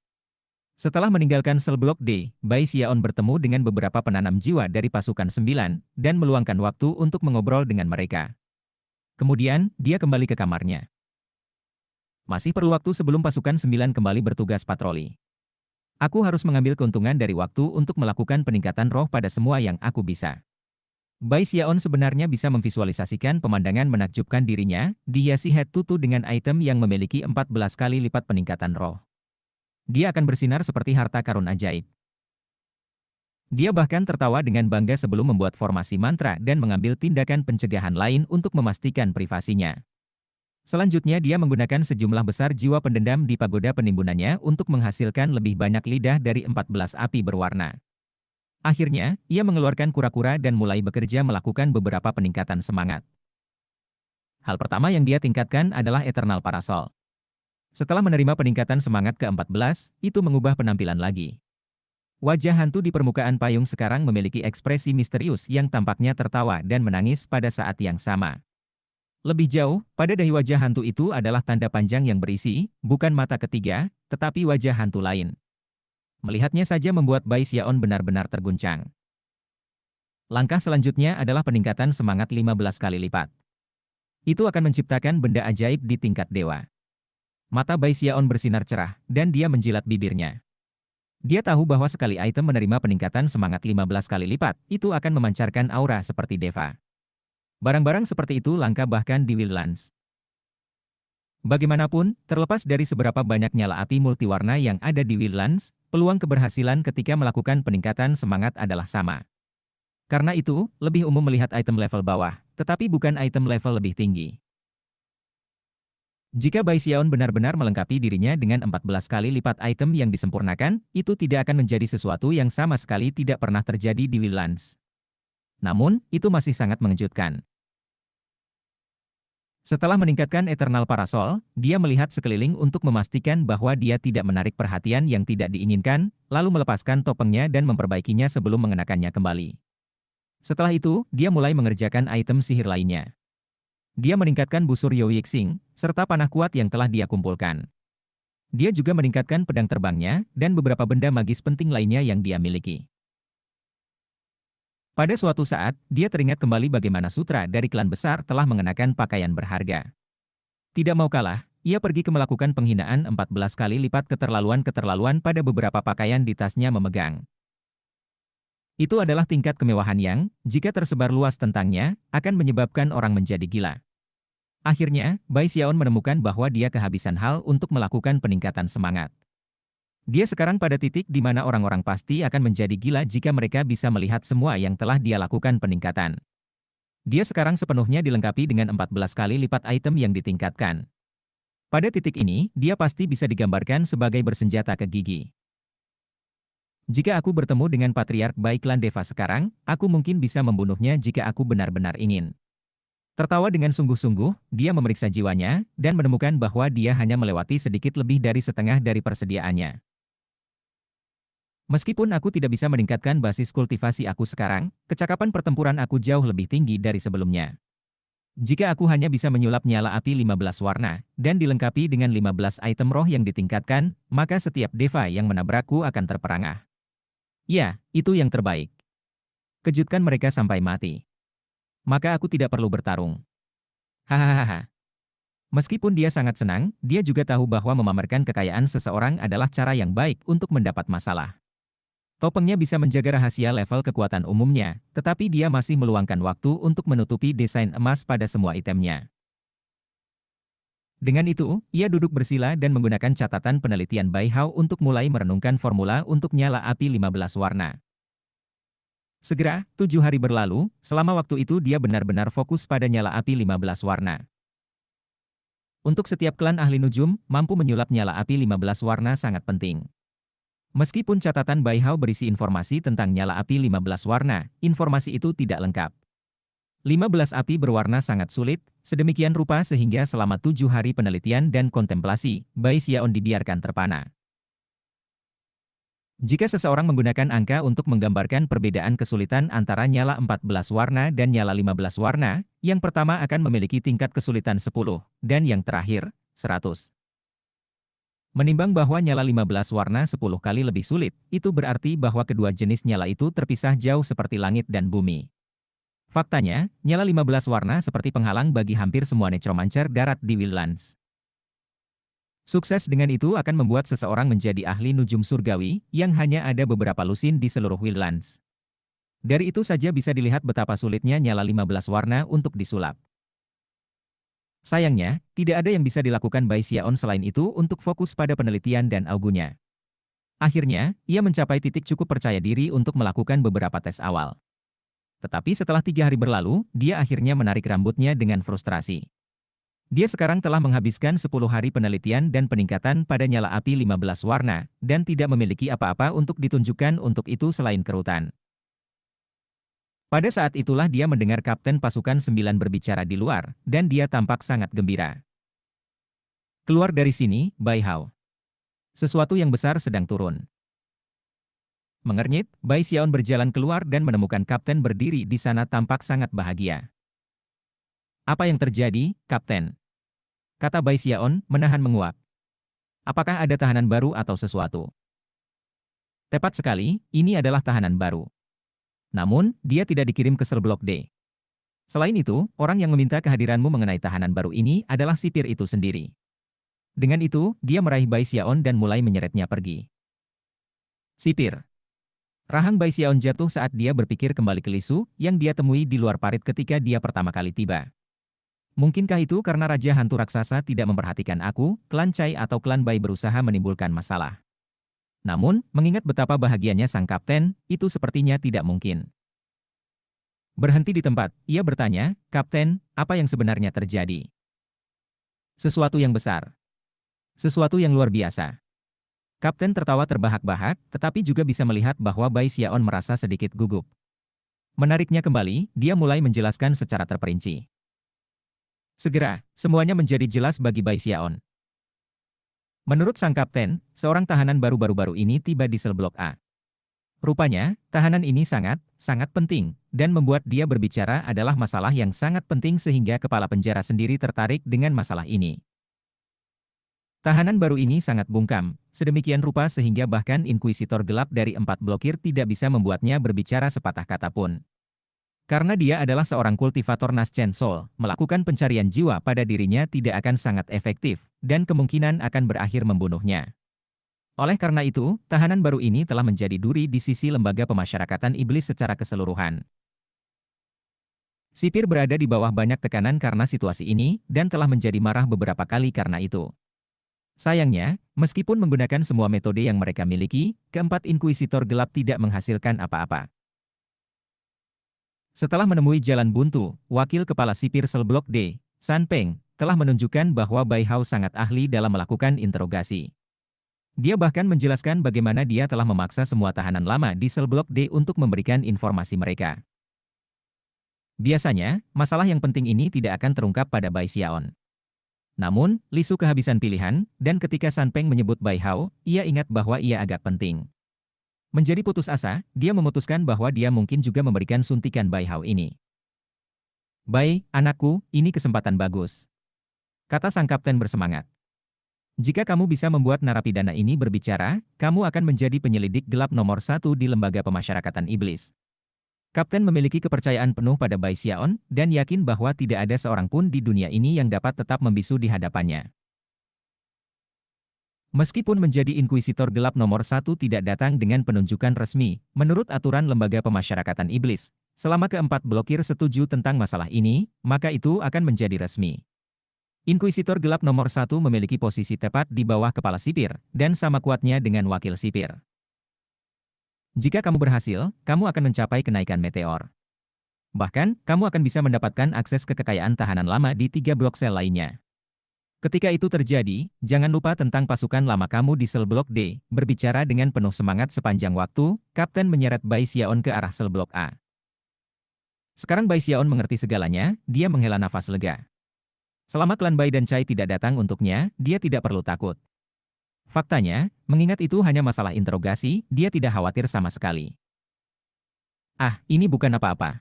Setelah meninggalkan sel blok D, Bai Xiaon bertemu dengan beberapa penanam jiwa dari pasukan 9, dan meluangkan waktu untuk mengobrol dengan mereka. Kemudian, dia kembali ke kamarnya. Masih perlu waktu sebelum pasukan 9 kembali bertugas patroli. Aku harus mengambil keuntungan dari waktu untuk melakukan peningkatan roh pada semua yang aku bisa. Bai Xiaon sebenarnya bisa memvisualisasikan pemandangan menakjubkan dirinya, dihiasi head tutu dengan item yang memiliki 14 kali lipat peningkatan roh. Dia akan bersinar seperti harta karun ajaib. Dia bahkan tertawa dengan bangga sebelum membuat formasi mantra dan mengambil tindakan pencegahan lain untuk memastikan privasinya. Selanjutnya dia menggunakan sejumlah besar jiwa pendendam di pagoda penimbunannya untuk menghasilkan lebih banyak lidah dari 14 api berwarna. Akhirnya, ia mengeluarkan kura-kura dan mulai bekerja melakukan beberapa peningkatan semangat. Hal pertama yang dia tingkatkan adalah Eternal Parasol. Setelah menerima peningkatan semangat ke-14, itu mengubah penampilan lagi. Wajah hantu di permukaan payung sekarang memiliki ekspresi misterius yang tampaknya tertawa dan menangis pada saat yang sama. Lebih jauh, pada dahi wajah hantu itu adalah tanda panjang yang berisi, bukan mata ketiga, tetapi wajah hantu lain. Melihatnya saja membuat Bai Xiaon benar-benar terguncang. Langkah selanjutnya adalah peningkatan semangat 15 kali lipat. Itu akan menciptakan benda ajaib di tingkat dewa. Mata Bai Xiaon bersinar cerah, dan dia menjilat bibirnya. Dia tahu bahwa sekali item menerima peningkatan semangat 15 kali lipat, itu akan memancarkan aura seperti Deva. Barang-barang seperti itu langka bahkan di Wildlands. Bagaimanapun, terlepas dari seberapa banyak nyala api multiwarna yang ada di Wildlands, peluang keberhasilan ketika melakukan peningkatan semangat adalah sama. Karena itu, lebih umum melihat item level bawah, tetapi bukan item level lebih tinggi. Jika Bai Xiaon benar-benar melengkapi dirinya dengan 14 kali lipat item yang disempurnakan, itu tidak akan menjadi sesuatu yang sama sekali tidak pernah terjadi di Wildlands. Namun, itu masih sangat mengejutkan. Setelah meningkatkan Eternal Parasol, dia melihat sekeliling untuk memastikan bahwa dia tidak menarik perhatian yang tidak diinginkan, lalu melepaskan topengnya dan memperbaikinya sebelum mengenakannya kembali. Setelah itu, dia mulai mengerjakan item sihir lainnya. Dia meningkatkan busur Yo Yixing, serta panah kuat yang telah dia kumpulkan. Dia juga meningkatkan pedang terbangnya dan beberapa benda magis penting lainnya yang dia miliki. Pada suatu saat, dia teringat kembali bagaimana sutra dari klan besar telah mengenakan pakaian berharga. Tidak mau kalah, ia pergi ke melakukan penghinaan 14 kali lipat keterlaluan-keterlaluan pada beberapa pakaian di tasnya memegang. Itu adalah tingkat kemewahan yang, jika tersebar luas tentangnya, akan menyebabkan orang menjadi gila. Akhirnya, Bai Xiaon menemukan bahwa dia kehabisan hal untuk melakukan peningkatan semangat. Dia sekarang pada titik di mana orang-orang pasti akan menjadi gila jika mereka bisa melihat semua yang telah dia lakukan peningkatan. Dia sekarang sepenuhnya dilengkapi dengan 14 kali lipat item yang ditingkatkan. Pada titik ini, dia pasti bisa digambarkan sebagai bersenjata ke gigi. Jika aku bertemu dengan Patriark Bai Klan Deva sekarang, aku mungkin bisa membunuhnya jika aku benar-benar ingin. Tertawa dengan sungguh-sungguh, dia memeriksa jiwanya, dan menemukan bahwa dia hanya melewati sedikit lebih dari setengah dari persediaannya. Meskipun aku tidak bisa meningkatkan basis kultivasi aku sekarang, kecakapan pertempuran aku jauh lebih tinggi dari sebelumnya. Jika aku hanya bisa menyulap nyala api 15 warna, dan dilengkapi dengan 15 item roh yang ditingkatkan, maka setiap deva yang menabrakku akan terperangah. Ya, itu yang terbaik. Kejutkan mereka sampai mati. Maka aku tidak perlu bertarung. Hahaha. Meskipun dia sangat senang, dia juga tahu bahwa memamerkan kekayaan seseorang adalah cara yang baik untuk mendapat masalah. Topengnya bisa menjaga rahasia level kekuatan umumnya, tetapi dia masih meluangkan waktu untuk menutupi desain emas pada semua itemnya. Dengan itu, ia duduk bersila dan menggunakan catatan penelitian Bai Hao untuk mulai merenungkan formula untuk nyala api 15 warna. Segera, 7 hari berlalu, selama waktu itu dia benar-benar fokus pada nyala api 15 warna. Untuk setiap klan ahli nujum, mampu menyulap nyala api 15 warna sangat penting. Meskipun catatan Bai Hao berisi informasi tentang nyala api 15 warna, informasi itu tidak lengkap. 15 api berwarna sangat sulit, sedemikian rupa sehingga selama 7 hari penelitian dan kontemplasi, Bai Xiaon dibiarkan terpana. Jika seseorang menggunakan angka untuk menggambarkan perbedaan kesulitan antara nyala 14 warna dan nyala 15 warna, yang pertama akan memiliki tingkat kesulitan 10, dan yang terakhir, 100. Menimbang bahwa nyala 15 warna 10 kali lebih sulit, itu berarti bahwa kedua jenis nyala itu terpisah jauh seperti langit dan bumi. Faktanya, nyala 15 warna seperti penghalang bagi hampir semua necromancer darat di Wildlands. Sukses dengan itu akan membuat seseorang menjadi ahli nujum surgawi, yang hanya ada beberapa lusin di seluruh Wildlands. Dari itu saja bisa dilihat betapa sulitnya nyala 15 warna untuk disulap. Sayangnya, tidak ada yang bisa dilakukan Bai Xiaon selain itu untuk fokus pada penelitian dan augunya. Akhirnya, ia mencapai titik cukup percaya diri untuk melakukan beberapa tes awal. Tetapi setelah 3 hari berlalu, dia akhirnya menarik rambutnya dengan frustrasi. Dia sekarang telah menghabiskan 10 hari penelitian dan peningkatan pada nyala api 15 warna, dan tidak memiliki apa-apa untuk ditunjukkan untuk itu selain kerutan. Pada saat itulah dia mendengar Kapten Pasukan 9 berbicara di luar, dan dia tampak sangat gembira. Keluar dari sini, Bai Hao. Sesuatu yang besar sedang turun. Mengernyit, Bai Xiaon berjalan keluar dan menemukan Kapten berdiri di sana tampak sangat bahagia. Apa yang terjadi, Kapten? Kata Bai Xiaon, menahan menguap. Apakah ada tahanan baru atau sesuatu? Tepat sekali, ini adalah tahanan baru. Namun, dia tidak dikirim ke sel Blok D. Selain itu, orang yang meminta kehadiranmu mengenai tahanan baru ini adalah sipir itu sendiri. Dengan itu, dia meraih Bai Xiaon dan mulai menyeretnya pergi. Sipir. Rahang Bai Xiaon jatuh saat dia berpikir kembali ke Lisu, yang dia temui di luar parit ketika dia pertama kali tiba. Mungkinkah itu karena Raja Hantu Raksasa tidak memperhatikan aku, klan Cai atau klan Bai berusaha menimbulkan masalah? Namun, mengingat betapa bahagianya sang kapten, itu sepertinya tidak mungkin. Berhenti di tempat, ia bertanya, Kapten, apa yang sebenarnya terjadi? Sesuatu yang besar. Sesuatu yang luar biasa. Kapten tertawa terbahak-bahak, tetapi juga bisa melihat bahwa Bai Xiaon merasa sedikit gugup. Menariknya kembali, dia mulai menjelaskan secara terperinci. Segera, semuanya menjadi jelas bagi Bai Xiaon. Menurut sang kapten, seorang tahanan baru-baru ini tiba di sel Blok A. Rupanya, tahanan ini sangat penting, dan membuat dia berbicara adalah masalah yang sangat penting sehingga kepala penjara sendiri tertarik dengan masalah ini. Tahanan baru ini sangat bungkam, sedemikian rupa sehingga bahkan Inkuisitor gelap dari 4 blokir tidak bisa membuatnya berbicara sepatah kata pun. Karena dia adalah seorang kultivator Naschen Soul, melakukan pencarian jiwa pada dirinya tidak akan sangat efektif, dan kemungkinan akan berakhir membunuhnya. Oleh karena itu, tahanan baru ini telah menjadi duri di sisi lembaga pemasyarakatan iblis secara keseluruhan. Sipir berada di bawah banyak tekanan karena situasi ini, dan telah menjadi marah beberapa kali karena itu. Sayangnya, meskipun menggunakan semua metode yang mereka miliki, keempat Inkuisitor gelap tidak menghasilkan apa-apa. Setelah menemui jalan buntu, Wakil Kepala Sipir Sel Blok D, San Peng, telah menunjukkan bahwa Bai Hao sangat ahli dalam melakukan interogasi. Dia bahkan menjelaskan bagaimana dia telah memaksa semua tahanan lama di Sel Blok D untuk memberikan informasi mereka. Biasanya, masalah yang penting ini tidak akan terungkap pada Bai Xiaon. Namun, Li Su kehabisan pilihan, dan ketika San Peng menyebut Bai Hao, ia ingat bahwa ia agak penting. Menjadi putus asa, dia memutuskan bahwa dia mungkin juga memberikan suntikan Bai Hao ini. "Bai, anakku, ini kesempatan bagus," kata sang kapten bersemangat. "Jika kamu bisa membuat narapidana ini berbicara, kamu akan menjadi penyelidik gelap nomor 1 di lembaga pemasyarakatan iblis." Kapten memiliki kepercayaan penuh pada Bai Xiaon, dan yakin bahwa tidak ada seorang pun di dunia ini yang dapat tetap membisu di hadapannya. Meskipun menjadi Inkuisitor gelap nomor 1 tidak datang dengan penunjukan resmi, menurut aturan lembaga pemasyarakatan iblis, selama keempat blokir setuju tentang masalah ini, maka itu akan menjadi resmi. Inkuisitor gelap nomor 1 memiliki posisi tepat di bawah kepala sipir, dan sama kuatnya dengan wakil sipir. Jika kamu berhasil, kamu akan mencapai kenaikan meteor. Bahkan, kamu akan bisa mendapatkan akses ke kekayaan tahanan lama di 3 blok sel lainnya. Ketika itu terjadi, jangan lupa tentang pasukan lama kamu di sel blok D. Berbicara dengan penuh semangat sepanjang waktu, Kapten menyeret Bai Xiaon ke arah sel blok A. Sekarang Bai Xiaon mengerti segalanya, dia menghela nafas lega. Selama klan Bai dan Chai tidak datang untuknya, dia tidak perlu takut. Faktanya, mengingat itu hanya masalah interogasi, dia tidak khawatir sama sekali. "Ah, ini bukan apa-apa.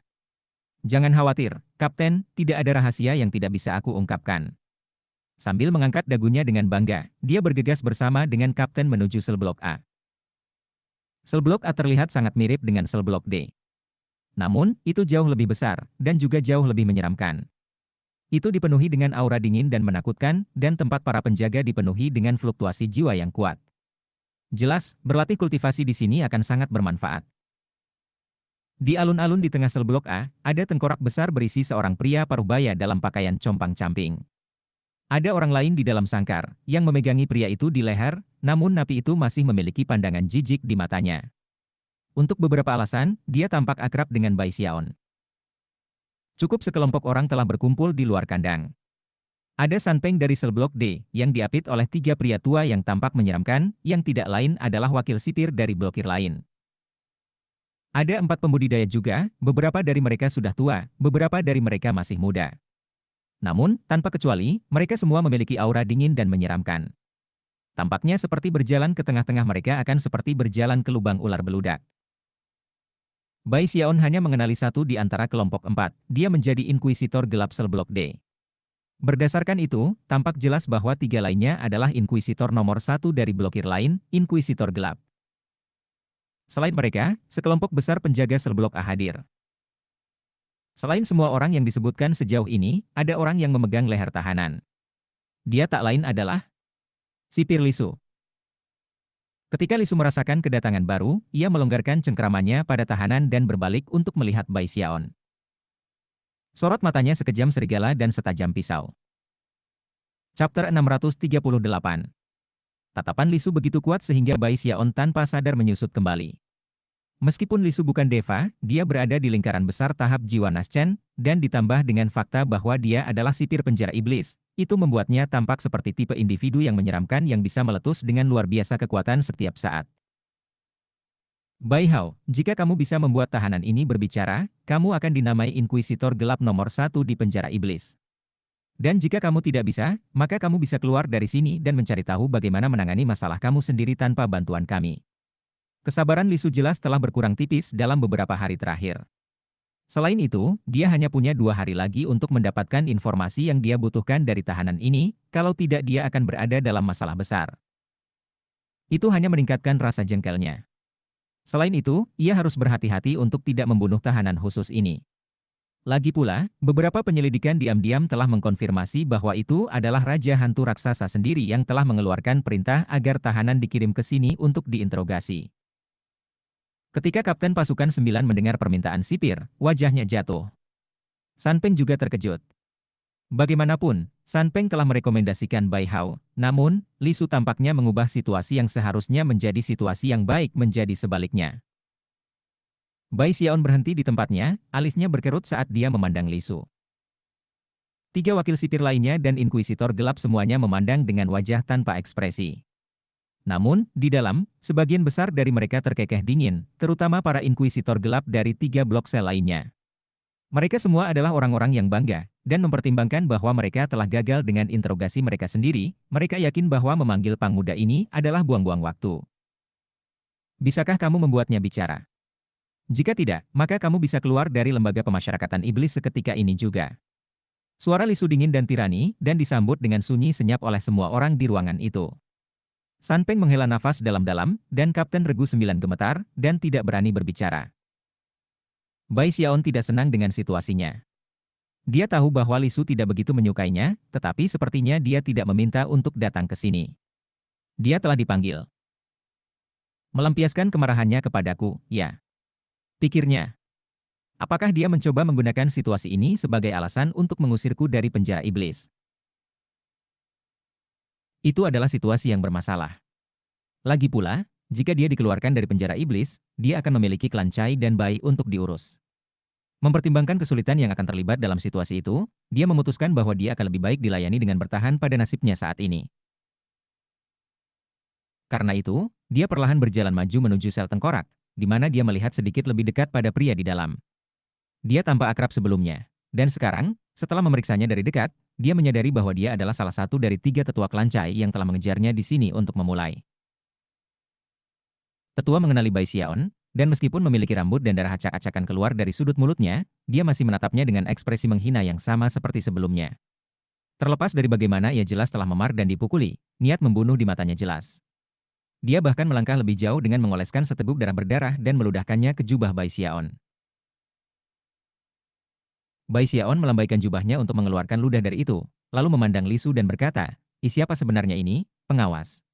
Jangan khawatir, Kapten, tidak ada rahasia yang tidak bisa aku ungkapkan." Sambil mengangkat dagunya dengan bangga, dia bergegas bersama dengan Kapten menuju sel blok A. Sel blok A terlihat sangat mirip dengan sel blok D. Namun, itu jauh lebih besar, dan juga jauh lebih menyeramkan. Itu dipenuhi dengan aura dingin dan menakutkan, dan tempat para penjaga dipenuhi dengan fluktuasi jiwa yang kuat. Jelas, berlatih kultivasi di sini akan sangat bermanfaat. Di alun-alun di tengah sel blok A, ada tengkorak besar berisi seorang pria parubaya dalam pakaian compang-camping. Ada orang lain di dalam sangkar, yang memegangi pria itu di leher, namun napi itu masih memiliki pandangan jijik di matanya. Untuk beberapa alasan, dia tampak akrab dengan Bai Xiaon. Cukup sekelompok orang telah berkumpul di luar kandang. Ada San Peng dari sel blok D, yang diapit oleh 3 pria tua yang tampak menyeramkan, yang tidak lain adalah wakil sipir dari blokir lain. Ada 4 pembudidaya juga, beberapa dari mereka sudah tua, beberapa dari mereka masih muda. Namun, tanpa kecuali, mereka semua memiliki aura dingin dan menyeramkan. Tampaknya seperti berjalan ke tengah-tengah mereka akan seperti berjalan ke lubang ular beludak. Bai Xiaon hanya mengenali satu di antara kelompok 4, dia menjadi Inkuisitor gelap sel blok D. Berdasarkan itu, tampak jelas bahwa 3 lainnya adalah Inkuisitor nomor 1 dari blokir lain, Inkuisitor gelap. Selain mereka, sekelompok besar penjaga sel blok A hadir. Selain semua orang yang disebutkan sejauh ini, ada orang yang memegang leher tahanan. Dia tak lain adalah Sipir Li Su. Ketika Li Su merasakan kedatangan baru, ia melonggarkan cengkramannya pada tahanan dan berbalik untuk melihat Bai Xiaon. Sorot matanya sekejam serigala dan setajam pisau. Chapter 638. Tatapan Li Su begitu kuat sehingga Bai Xiaon tanpa sadar menyusut kembali. Meskipun Li Su bukan Deva, dia berada di lingkaran besar tahap jiwa Naschen, dan ditambah dengan fakta bahwa dia adalah sipir penjara iblis, itu membuatnya tampak seperti tipe individu yang menyeramkan yang bisa meletus dengan luar biasa kekuatan setiap saat. "Bai Hao, jika kamu bisa membuat tahanan ini berbicara, kamu akan dinamai Inkuisitor gelap nomor 1 di penjara iblis. Dan jika kamu tidak bisa, maka kamu bisa keluar dari sini dan mencari tahu bagaimana menangani masalah kamu sendiri tanpa bantuan kami." Kesabaran Li Su jelas telah berkurang tipis dalam beberapa hari terakhir. Selain itu, dia hanya punya 2 hari lagi untuk mendapatkan informasi yang dia butuhkan dari tahanan ini, kalau tidak dia akan berada dalam masalah besar. Itu hanya meningkatkan rasa jengkelnya. Selain itu, ia harus berhati-hati untuk tidak membunuh tahanan khusus ini. Lagi pula, beberapa penyelidikan diam-diam telah mengkonfirmasi bahwa itu adalah Raja Hantu Raksasa sendiri yang telah mengeluarkan perintah agar tahanan dikirim ke sini untuk diinterogasi. Ketika Kapten Pasukan 9 mendengar permintaan sipir, wajahnya jatuh. San Peng juga terkejut. Bagaimanapun, San Peng telah merekomendasikan Bai Hao, namun, Li Su tampaknya mengubah situasi yang seharusnya menjadi situasi yang baik menjadi sebaliknya. Bai Xiaon berhenti di tempatnya, alisnya berkerut saat dia memandang Li Su. 3 wakil sipir lainnya dan inkuisitor gelap semuanya memandang dengan wajah tanpa ekspresi. Namun, di dalam, sebagian besar dari mereka terkekeh dingin, terutama para inkuisitor gelap dari 3 blok sel lainnya. Mereka semua adalah orang-orang yang bangga, dan mempertimbangkan bahwa mereka telah gagal dengan interogasi mereka sendiri, mereka yakin bahwa memanggil Pang Muda ini adalah buang-buang waktu. Bisakah kamu membuatnya bicara? Jika tidak, maka kamu bisa keluar dari lembaga pemasyarakatan iblis seketika ini juga. Suara Li Su dingin dan tirani, dan disambut dengan sunyi senyap oleh semua orang di ruangan itu. San Peng menghela nafas dalam-dalam, dan Kapten Regu 9 gemetar, dan tidak berani berbicara. Bai Xiaon tidak senang dengan situasinya. Dia tahu bahwa Li Su tidak begitu menyukainya, tetapi sepertinya dia tidak meminta untuk datang ke sini. Dia telah dipanggil. Melampiaskan kemarahannya kepadaku, ya. Pikirnya. Apakah dia mencoba menggunakan situasi ini sebagai alasan untuk mengusirku dari penjara iblis? Itu adalah situasi yang bermasalah. Lagi pula, jika dia dikeluarkan dari penjara iblis, dia akan memiliki klan Chai dan Bai untuk diurus. Mempertimbangkan kesulitan yang akan terlibat dalam situasi itu, dia memutuskan bahwa dia akan lebih baik dilayani dengan bertahan pada nasibnya saat ini. Karena itu, dia perlahan berjalan maju menuju sel tengkorak, di mana dia melihat sedikit lebih dekat pada pria di dalam. Dia tampak akrab sebelumnya, dan sekarang, setelah memeriksanya dari dekat, dia menyadari bahwa dia adalah salah satu dari 3 tetua klan Chai yang telah mengejarnya di sini untuk memulai. Tetua mengenali Bai Xiaon, dan meskipun memiliki rambut dan darah acak-acakan keluar dari sudut mulutnya, dia masih menatapnya dengan ekspresi menghina yang sama seperti sebelumnya. Terlepas dari bagaimana ia jelas telah memar dan dipukuli, niat membunuh di matanya jelas. Dia bahkan melangkah lebih jauh dengan mengoleskan seteguk darah berdarah dan meludahkannya ke jubah Bai Xiaon. Bai Xiaon melambaikan jubahnya untuk mengeluarkan ludah dari itu, lalu memandang Li Su dan berkata, siapa sebenarnya ini, pengawas?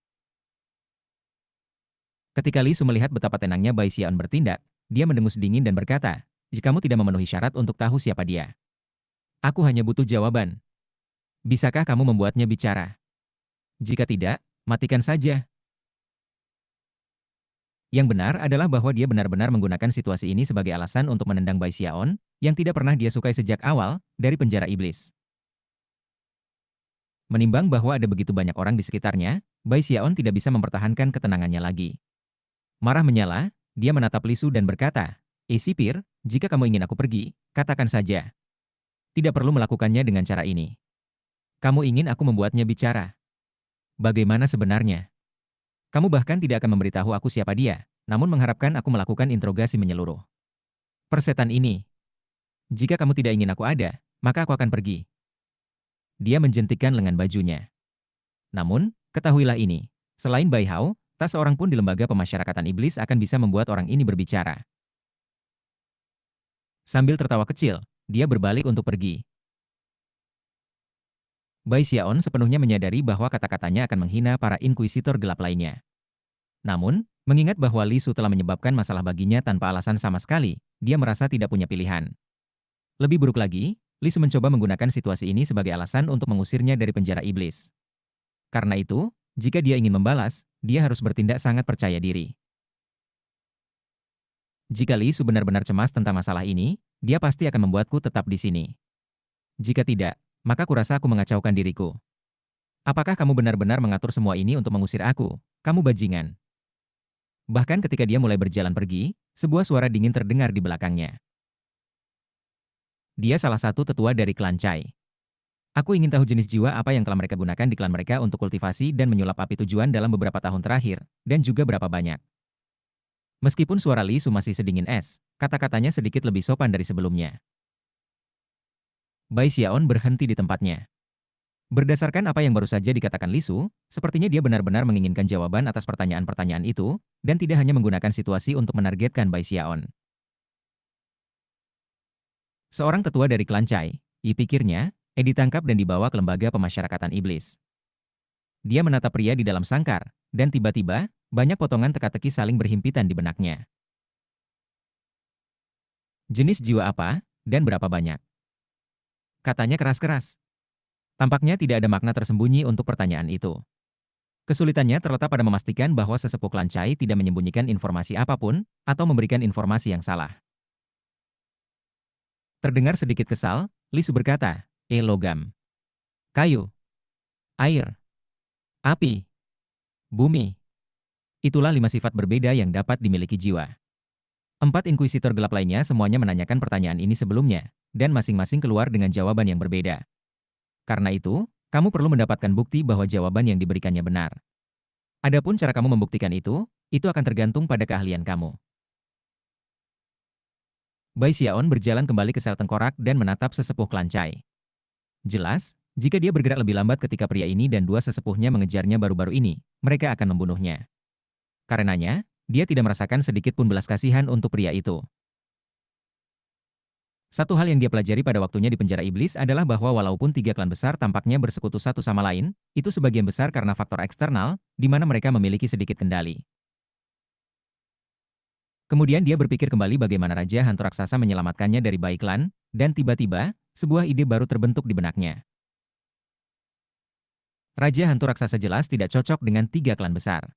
Ketika Li Su melihat betapa tenangnya Bai Xiaon bertindak, dia mendengus dingin dan berkata, jika kamu tidak memenuhi syarat untuk tahu siapa dia. Aku hanya butuh jawaban. Bisakah kamu membuatnya bicara? Jika tidak, matikan saja. Yang benar adalah bahwa dia benar-benar menggunakan situasi ini sebagai alasan untuk menendang Bai Xiaon, yang tidak pernah dia sukai sejak awal, dari penjara iblis. Menimbang bahwa ada begitu banyak orang di sekitarnya, Bai Xiaon tidak bisa mempertahankan ketenangannya lagi. Marah menyala, dia menatap Li Su dan berkata, sipir, jika kamu ingin aku pergi, katakan saja. Tidak perlu melakukannya dengan cara ini. Kamu ingin aku membuatnya bicara. Bagaimana sebenarnya? Kamu bahkan tidak akan memberitahu aku siapa dia, namun mengharapkan aku melakukan interogasi menyeluruh. Persetan ini. Jika kamu tidak ingin aku ada, maka aku akan pergi. Dia menjentikkan lengan bajunya. Namun, ketahuilah ini, selain Bai Hao, tak seorang pun di lembaga pemasyarakatan iblis akan bisa membuat orang ini berbicara. Sambil tertawa kecil, dia berbalik untuk pergi. Bai Xiaon sepenuhnya menyadari bahwa kata-katanya akan menghina para inkuisitor gelap lainnya. Namun, mengingat bahwa Li Su telah menyebabkan masalah baginya tanpa alasan sama sekali, dia merasa tidak punya pilihan. Lebih buruk lagi, Li Su mencoba menggunakan situasi ini sebagai alasan untuk mengusirnya dari penjara iblis. Karena itu, jika dia ingin membalas, dia harus bertindak sangat percaya diri. Jika Li Su benar-benar cemas tentang masalah ini, dia pasti akan membuatku tetap di sini. Jika tidak, maka kurasa aku mengacaukan diriku. Apakah kamu benar-benar mengatur semua ini untuk mengusir aku? Kamu bajingan. Bahkan ketika dia mulai berjalan pergi, sebuah suara dingin terdengar di belakangnya. Dia salah satu tetua dari klan Chai. Aku ingin tahu jenis jiwa apa yang telah mereka gunakan di klan mereka untuk kultivasi dan menyulap api tujuan dalam beberapa tahun terakhir, dan juga berapa banyak. Meskipun suara Li Su masih sedingin es, kata-katanya sedikit lebih sopan dari sebelumnya. Bai Xiaon berhenti di tempatnya. Berdasarkan apa yang baru saja dikatakan Li Su, sepertinya dia benar-benar menginginkan jawaban atas pertanyaan-pertanyaan itu, dan tidak hanya menggunakan situasi untuk menargetkan Bai Xiaon. Seorang tetua dari klan Cai, pikirnya, ditangkap dan dibawa ke lembaga pemasyarakatan iblis. Dia menatap pria di dalam sangkar, dan tiba-tiba, banyak potongan teka-teki saling berhimpitan di benaknya. Jenis jiwa apa, dan berapa banyak? Katanya keras-keras. Tampaknya tidak ada makna tersembunyi untuk pertanyaan itu. Kesulitannya terletak pada memastikan bahwa sesepuh klan Cai tidak menyembunyikan informasi apapun, atau memberikan informasi yang salah. Terdengar sedikit kesal, Li Su berkata, logam, kayu, air, api, bumi. Itulah 5 sifat berbeda yang dapat dimiliki jiwa. 4 inkuisitor gelap lainnya semuanya menanyakan pertanyaan ini sebelumnya, dan masing-masing keluar dengan jawaban yang berbeda. Karena itu, kamu perlu mendapatkan bukti bahwa jawaban yang diberikannya benar. Adapun cara kamu membuktikan itu akan tergantung pada keahlian kamu. Bai Xiaon berjalan kembali ke sel tengkorak dan menatap sesepuh klan Cai. Jelas, jika dia bergerak lebih lambat ketika pria ini dan 2 sesepuhnya mengejarnya baru-baru ini, mereka akan membunuhnya. Karenanya, dia tidak merasakan sedikit pun belas kasihan untuk pria itu. Satu hal yang dia pelajari pada waktunya di penjara iblis adalah bahwa walaupun 3 klan besar tampaknya bersekutu satu sama lain, itu sebagian besar karena faktor eksternal, di mana mereka memiliki sedikit kendali. Kemudian dia berpikir kembali bagaimana Raja Hantu Raksasa menyelamatkannya dari Bai Klan, dan tiba-tiba, sebuah ide baru terbentuk di benaknya. Raja Hantu Raksasa jelas tidak cocok dengan 3 klan besar.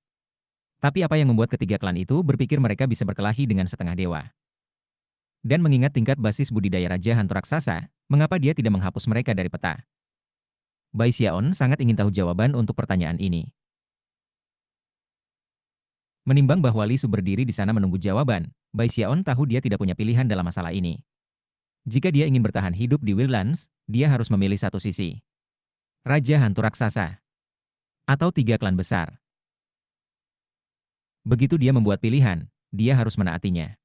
Tapi apa yang membuat ketiga klan itu berpikir mereka bisa berkelahi dengan setengah dewa? Dan mengingat tingkat basis budidaya Raja Hantu Raksasa, mengapa dia tidak menghapus mereka dari peta? Bai Xiaon sangat ingin tahu jawaban untuk pertanyaan ini. Menimbang bahwa Li Su berdiri di sana menunggu jawaban, Bai Xiaon tahu dia tidak punya pilihan dalam masalah ini. Jika dia ingin bertahan hidup di Wildlands, dia harus memilih satu sisi. Raja Hantu Raksasa. Atau 3 klan besar. Begitu dia membuat pilihan, dia harus menaatinya.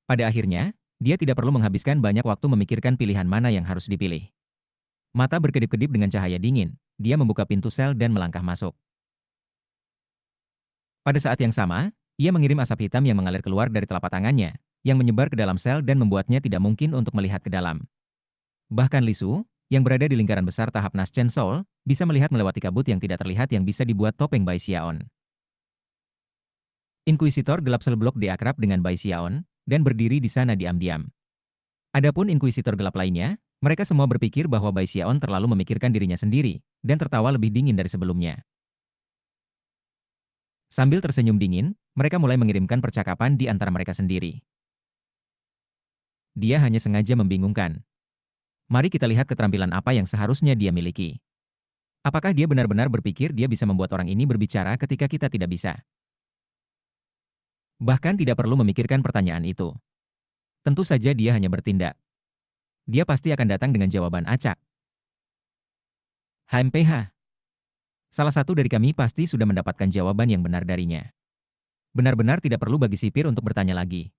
Pada akhirnya, dia tidak perlu menghabiskan banyak waktu memikirkan pilihan mana yang harus dipilih. Mata berkedip-kedip dengan cahaya dingin, dia membuka pintu sel dan melangkah masuk. Pada saat yang sama, ia mengirim asap hitam yang mengalir keluar dari telapak tangannya, yang menyebar ke dalam sel dan membuatnya tidak mungkin untuk melihat ke dalam. Bahkan Li Su, yang berada di lingkaran besar tahap Nas Chen Soul, bisa melihat melewati kabut yang tidak terlihat yang bisa dibuat topeng Bai Xiaon. Inkuisitor gelap sel blok akrab dengan Bai Xiaon, dan berdiri di sana diam-diam. Adapun inkuisitor gelap lainnya, mereka semua berpikir bahwa Bai Xiaon terlalu memikirkan dirinya sendiri, dan tertawa lebih dingin dari sebelumnya. Sambil tersenyum dingin, mereka mulai mengirimkan percakapan di antara mereka sendiri. Dia hanya sengaja membingungkan. Mari kita lihat keterampilan apa yang seharusnya dia miliki. Apakah dia benar-benar berpikir dia bisa membuat orang ini berbicara ketika kita tidak bisa? Bahkan tidak perlu memikirkan pertanyaan itu. Tentu saja dia hanya bertindak. Dia pasti akan datang dengan jawaban acak. HMPH. Salah satu dari kami pasti sudah mendapatkan jawaban yang benar darinya. Benar-benar tidak perlu bagi sipir untuk bertanya lagi.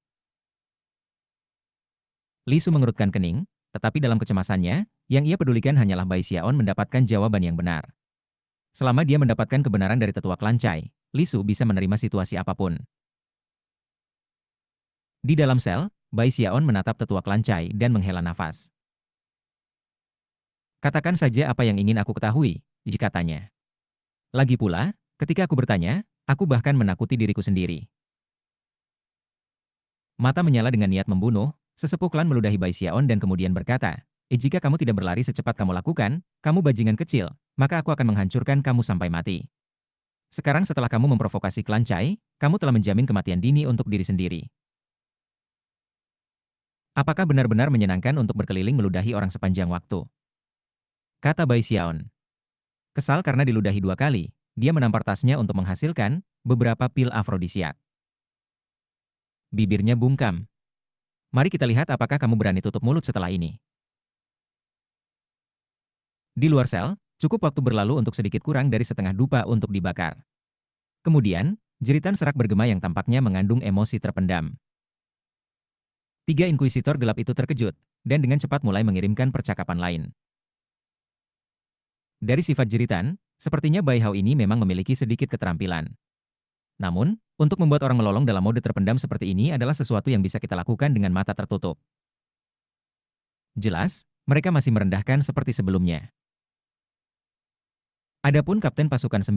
Li Su mengerutkan kening, tetapi dalam kecemasannya, yang ia pedulikan hanyalah Bai Xiaon mendapatkan jawaban yang benar. Selama dia mendapatkan kebenaran dari tetua klan Cai, Li Su bisa menerima situasi apapun. Di dalam sel, Bai Xiaon menatap tetua klan Cai dan menghela nafas. Katakan saja apa yang ingin aku ketahui, katanya. Lagi pula, ketika aku bertanya, aku bahkan menakuti diriku sendiri. Mata menyala dengan niat membunuh, sesepuh klan meludahi Bai Xiaon dan kemudian berkata, jika kamu tidak berlari secepat kamu lakukan, kamu bajingan kecil, maka aku akan menghancurkan kamu sampai mati. Sekarang setelah kamu memprovokasi klan Cai, kamu telah menjamin kematian dini untuk diri sendiri. Apakah benar-benar menyenangkan untuk berkeliling meludahi orang sepanjang waktu? Kata Bai Xiaon. Kesal karena diludahi 2 kali, dia menampar tasnya untuk menghasilkan beberapa pil afrodisiak. Bibirnya bungkam. Mari kita lihat apakah kamu berani tutup mulut setelah ini. Di luar sel, cukup waktu berlalu untuk sedikit kurang dari setengah dupa untuk dibakar. Kemudian, Jeritan serak bergema yang tampaknya mengandung emosi terpendam. Tiga inkuisitor gelap itu terkejut, dan dengan cepat mulai mengirimkan percakapan lain. Dari sifat jeritan, sepertinya Bai Hao ini memang memiliki sedikit keterampilan. Namun, untuk membuat orang melolong dalam mode terpendam seperti ini adalah sesuatu yang bisa kita lakukan dengan mata tertutup. Jelas, mereka masih merendahkan seperti sebelumnya. Adapun Kapten Pasukan 9,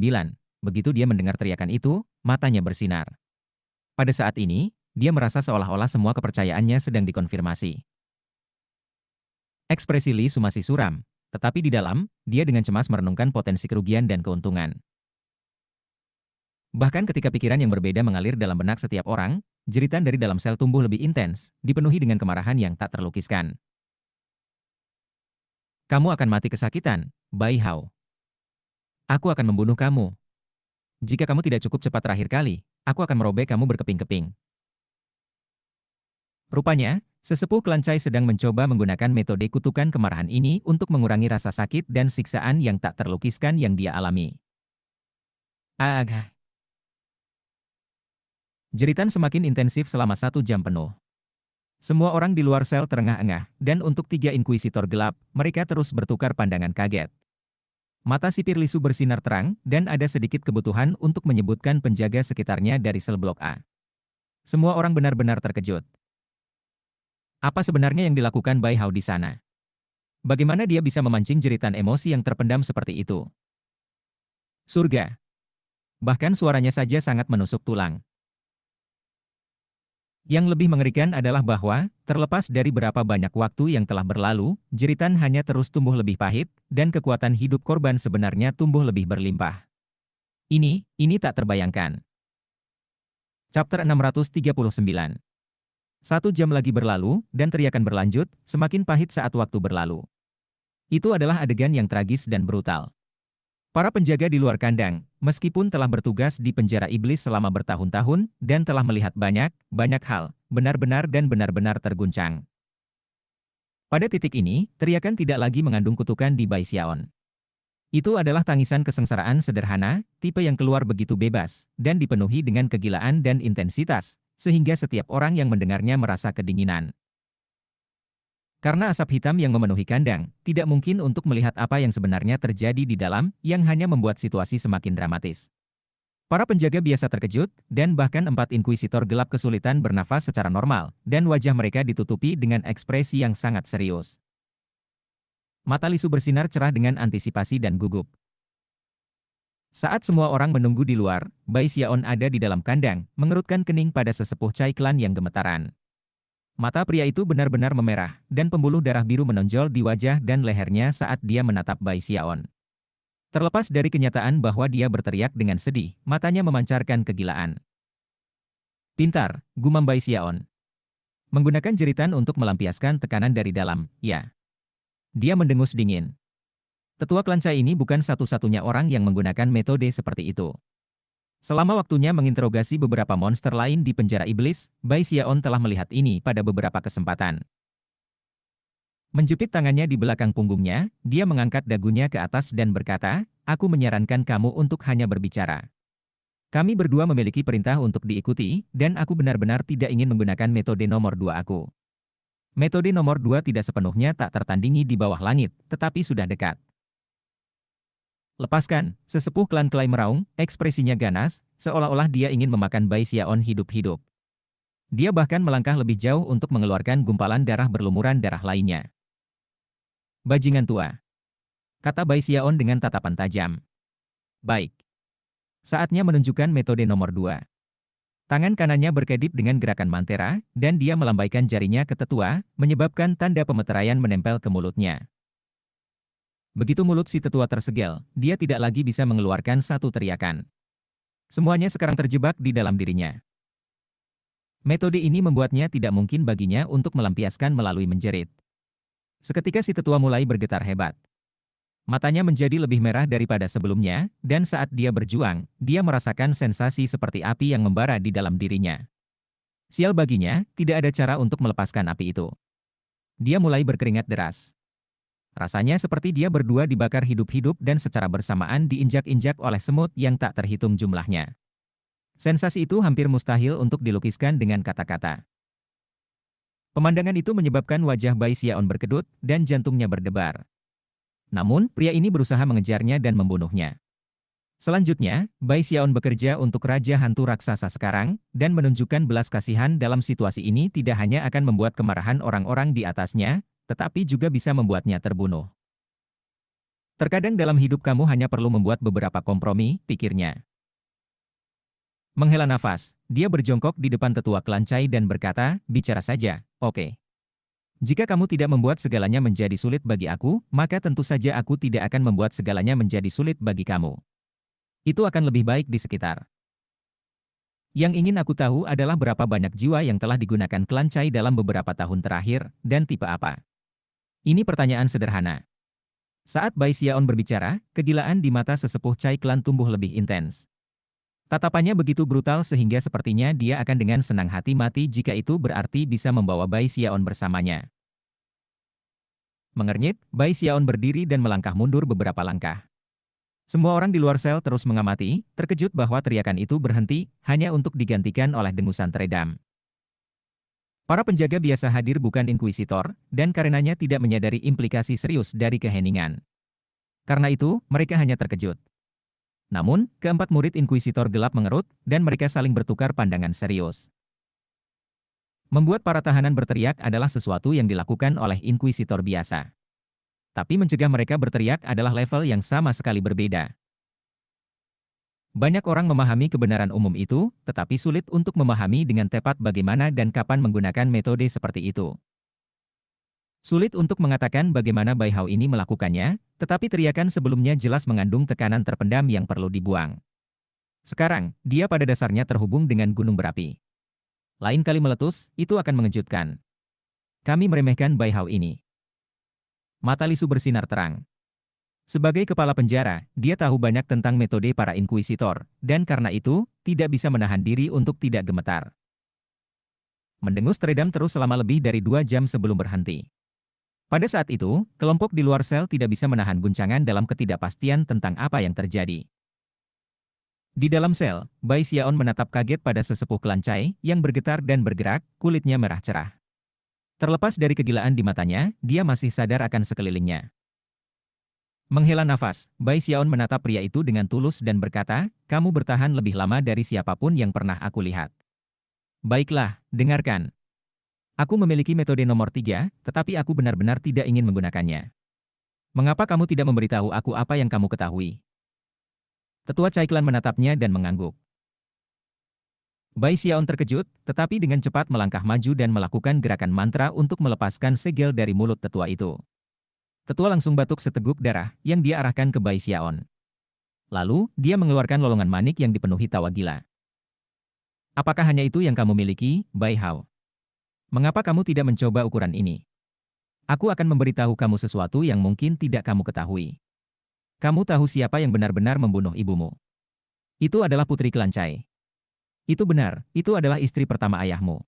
begitu dia mendengar teriakan itu, matanya bersinar. Pada saat ini, dia merasa seolah-olah semua kepercayaannya sedang dikonfirmasi. Ekspresi Li Su masih suram, tetapi di dalam, dia dengan cemas merenungkan potensi kerugian dan keuntungan. Bahkan ketika pikiran yang berbeda mengalir dalam benak setiap orang, jeritan dari dalam sel tumbuh lebih intens, dipenuhi dengan kemarahan yang tak terlukiskan. Kamu akan mati kesakitan, Bai Hao. Aku akan membunuh kamu. Jika kamu tidak cukup cepat terakhir kali, aku akan merobek kamu berkeping-keping. Rupanya, sesepuh klan Chai sedang mencoba menggunakan metode kutukan kemarahan ini untuk mengurangi rasa sakit dan siksaan yang tak terlukiskan yang dia alami. Agah. Jeritan semakin intensif selama 1 jam penuh. Semua orang di luar sel terengah-engah, dan untuk 3 inkuisitor gelap, mereka terus bertukar pandangan kaget. Mata sipir Li Su bersinar terang, dan ada sedikit kebutuhan untuk menyebutkan penjaga sekitarnya dari sel blok A. Semua orang benar-benar terkejut. Apa sebenarnya yang dilakukan Bai Hao di sana? Bagaimana dia bisa memancing jeritan emosi yang terpendam seperti itu? Surga. Bahkan suaranya saja sangat menusuk tulang. Yang lebih mengerikan adalah bahwa, terlepas dari berapa banyak waktu yang telah berlalu, jeritan hanya terus tumbuh lebih pahit, dan kekuatan hidup korban sebenarnya tumbuh lebih berlimpah. Ini tak terbayangkan. Chapter 639. 1 jam lagi berlalu, dan teriakan berlanjut, semakin pahit saat waktu berlalu. Itu adalah adegan yang tragis dan brutal. Para penjaga di luar kandang, meskipun telah bertugas di penjara iblis selama bertahun-tahun, dan telah melihat banyak hal, benar-benar terguncang. Pada titik ini, teriakan tidak lagi mengandung kutukan di Bai Xiaon. Itu adalah tangisan kesengsaraan sederhana, tipe yang keluar begitu bebas, dan dipenuhi dengan kegilaan dan intensitas, sehingga setiap orang yang mendengarnya merasa kedinginan. Karena asap hitam yang memenuhi kandang, tidak mungkin untuk melihat apa yang sebenarnya terjadi di dalam, yang hanya membuat situasi semakin dramatis. Para penjaga biasa terkejut, dan bahkan 4 inkuisitor gelap kesulitan bernafas secara normal, dan wajah mereka ditutupi dengan ekspresi yang sangat serius. Mata Li Su bersinar cerah dengan antisipasi dan gugup. Saat semua orang menunggu di luar, Bai Xiaon ada di dalam kandang, mengerutkan kening pada sesepuh Chai Clan yang gemetaran. Mata pria itu benar-benar memerah, dan pembuluh darah biru menonjol di wajah dan lehernya saat dia menatap Bai Xiaon. Terlepas dari kenyataan bahwa dia berteriak dengan sedih, matanya memancarkan kegilaan. Pintar, gumam Bai Xiaon. Menggunakan jeritan untuk melampiaskan tekanan dari dalam, ya. Dia mendengus dingin. Tetua klan Chai ini bukan satu-satunya orang yang menggunakan metode seperti itu. Selama waktunya menginterogasi beberapa monster lain di penjara iblis, Bai Xiaon telah melihat ini pada beberapa kesempatan. Menjepit tangannya di belakang punggungnya, dia mengangkat dagunya ke atas dan berkata, "Aku menyarankan kamu untuk hanya berbicara. Kami berdua memiliki perintah untuk diikuti, dan aku benar-benar tidak ingin menggunakan metode nomor 2 aku. Metode nomor 2 tidak sepenuhnya tak tertandingi di bawah langit, tetapi sudah dekat." "Lepaskan," sesepuh klan Clay meraung, ekspresinya ganas, seolah-olah dia ingin memakan Bai Xiaon hidup-hidup. Dia bahkan melangkah lebih jauh untuk mengeluarkan gumpalan darah berlumuran darah lainnya. "Bajingan tua," kata Bai Xiaon dengan tatapan tajam. "Baik. Saatnya menunjukkan metode nomor 2. Tangan kanannya berkedip dengan gerakan mantera, dan dia melambaikan jarinya ke tetua, menyebabkan tanda pemeteraian menempel ke mulutnya. Begitu mulut si tetua tersegel, dia tidak lagi bisa mengeluarkan satu teriakan. Semuanya sekarang terjebak di dalam dirinya. Metode ini membuatnya tidak mungkin baginya untuk melampiaskan melalui menjerit. Seketika si tetua mulai bergetar hebat. Matanya menjadi lebih merah daripada sebelumnya, dan saat dia berjuang, dia merasakan sensasi seperti api yang membara di dalam dirinya. Sial baginya, tidak ada cara untuk melepaskan api itu. Dia mulai berkeringat deras. Rasanya seperti dia berdua dibakar hidup-hidup dan secara bersamaan diinjak-injak oleh semut yang tak terhitung jumlahnya. Sensasi itu hampir mustahil untuk dilukiskan dengan kata-kata. Pemandangan itu menyebabkan wajah Bai Xiaon berkedut dan jantungnya berdebar. Namun, pria ini berusaha mengejarnya dan membunuhnya. Selanjutnya, Bai Xiaon bekerja untuk Raja Hantu Raksasa sekarang, dan menunjukkan belas kasihan dalam situasi ini tidak hanya akan membuat kemarahan orang-orang di atasnya, tetapi juga bisa membuatnya terbunuh. Terkadang dalam hidup kamu hanya perlu membuat beberapa kompromi, pikirnya. Menghela nafas, dia berjongkok di depan tetua kelancai dan berkata, bicara saja, oke. Jika kamu tidak membuat segalanya menjadi sulit bagi aku, maka tentu saja aku tidak akan membuat segalanya menjadi sulit bagi kamu. Itu akan lebih baik di sekitar. Yang ingin aku tahu adalah berapa banyak jiwa yang telah digunakan kelancai dalam beberapa tahun terakhir, dan tipe apa. Ini pertanyaan sederhana. Saat Bai Xiaon berbicara, kegilaan di mata sesepuh Cai Klan tumbuh lebih intens. Tatapannya begitu brutal sehingga sepertinya dia akan dengan senang hati mati jika itu berarti bisa membawa Bai Xiaon bersamanya. Mengernyit, Bai Xiaon berdiri dan melangkah mundur beberapa langkah. Semua orang di luar sel terus mengamati, terkejut bahwa teriakan itu berhenti, hanya untuk digantikan oleh dengusan teredam. Para penjaga biasa hadir bukan inkuisitor, dan karenanya tidak menyadari implikasi serius dari keheningan. Karena itu, mereka hanya terkejut. Namun, keempat murid inkuisitor gelap mengerut, dan mereka saling bertukar pandangan serius. Membuat para tahanan berteriak adalah sesuatu yang dilakukan oleh inkuisitor biasa. Tapi mencegah mereka berteriak adalah level yang sama sekali berbeda. Banyak orang memahami kebenaran umum itu, tetapi sulit untuk memahami dengan tepat bagaimana dan kapan menggunakan metode seperti itu. Sulit untuk mengatakan bagaimana Bai Hao ini melakukannya, tetapi teriakan sebelumnya jelas mengandung tekanan terpendam yang perlu dibuang. Sekarang, dia pada dasarnya terhubung dengan gunung berapi. Lain kali meletus, itu akan mengejutkan. Kami meremehkan Bai Hao ini. Mata Lisu bersinar terang. Sebagai kepala penjara, dia tahu banyak tentang metode para inkuisitor, dan karena itu, tidak bisa menahan diri untuk tidak gemetar. Mendengus teredam terus selama lebih dari 2 jam sebelum berhenti. Pada saat itu, kelompok di luar sel tidak bisa menahan guncangan dalam ketidakpastian tentang apa yang terjadi. Di dalam sel, Bai Xiaon menatap kaget pada sesepuh kelancai yang bergetar dan bergerak, kulitnya merah cerah. Terlepas dari kegilaan di matanya, dia masih sadar akan sekelilingnya. Menghela nafas, Bai Xiaon menatap pria itu dengan tulus dan berkata, kamu bertahan lebih lama dari siapapun yang pernah aku lihat. Baiklah, dengarkan. Aku memiliki metode nomor 3, tetapi aku benar-benar tidak ingin menggunakannya. Mengapa kamu tidak memberitahu aku apa yang kamu ketahui? Tetua Cai Klan menatapnya dan mengangguk. Bai Xiaon terkejut, tetapi dengan cepat melangkah maju dan melakukan gerakan mantra untuk melepaskan segel dari mulut tetua itu. Tetua langsung batuk seteguk darah yang dia arahkan ke Bai Xiaon. Lalu, dia mengeluarkan lolongan manik yang dipenuhi tawa gila. Apakah hanya itu yang kamu miliki, Bai Hao? Mengapa kamu tidak mencoba ukuran ini? Aku akan memberitahu kamu sesuatu yang mungkin tidak kamu ketahui. Kamu tahu siapa yang benar-benar membunuh ibumu? Itu adalah Putri Kelancai. Itu benar, itu adalah istri pertama ayahmu.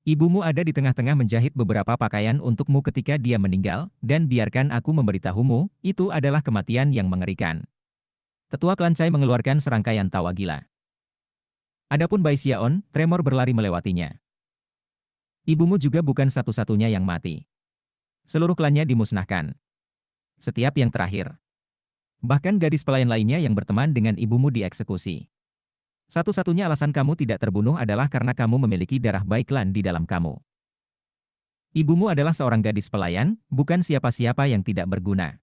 Ibumu ada di tengah-tengah menjahit beberapa pakaian untukmu ketika dia meninggal, dan biarkan aku memberitahumu, itu adalah kematian yang mengerikan. Tetua Kelancai mengeluarkan serangkaian tawa gila. Adapun Bai Xiaon, tremor berlari melewatinya. Ibumu juga bukan satu-satunya yang mati. Seluruh klannya dimusnahkan. Setiap yang terakhir. Bahkan gadis pelayan lainnya yang berteman dengan ibumu dieksekusi. Satu-satunya alasan kamu tidak terbunuh adalah karena kamu memiliki darah Bai Klan di dalam kamu. Ibumu adalah seorang gadis pelayan, bukan siapa-siapa yang tidak berguna.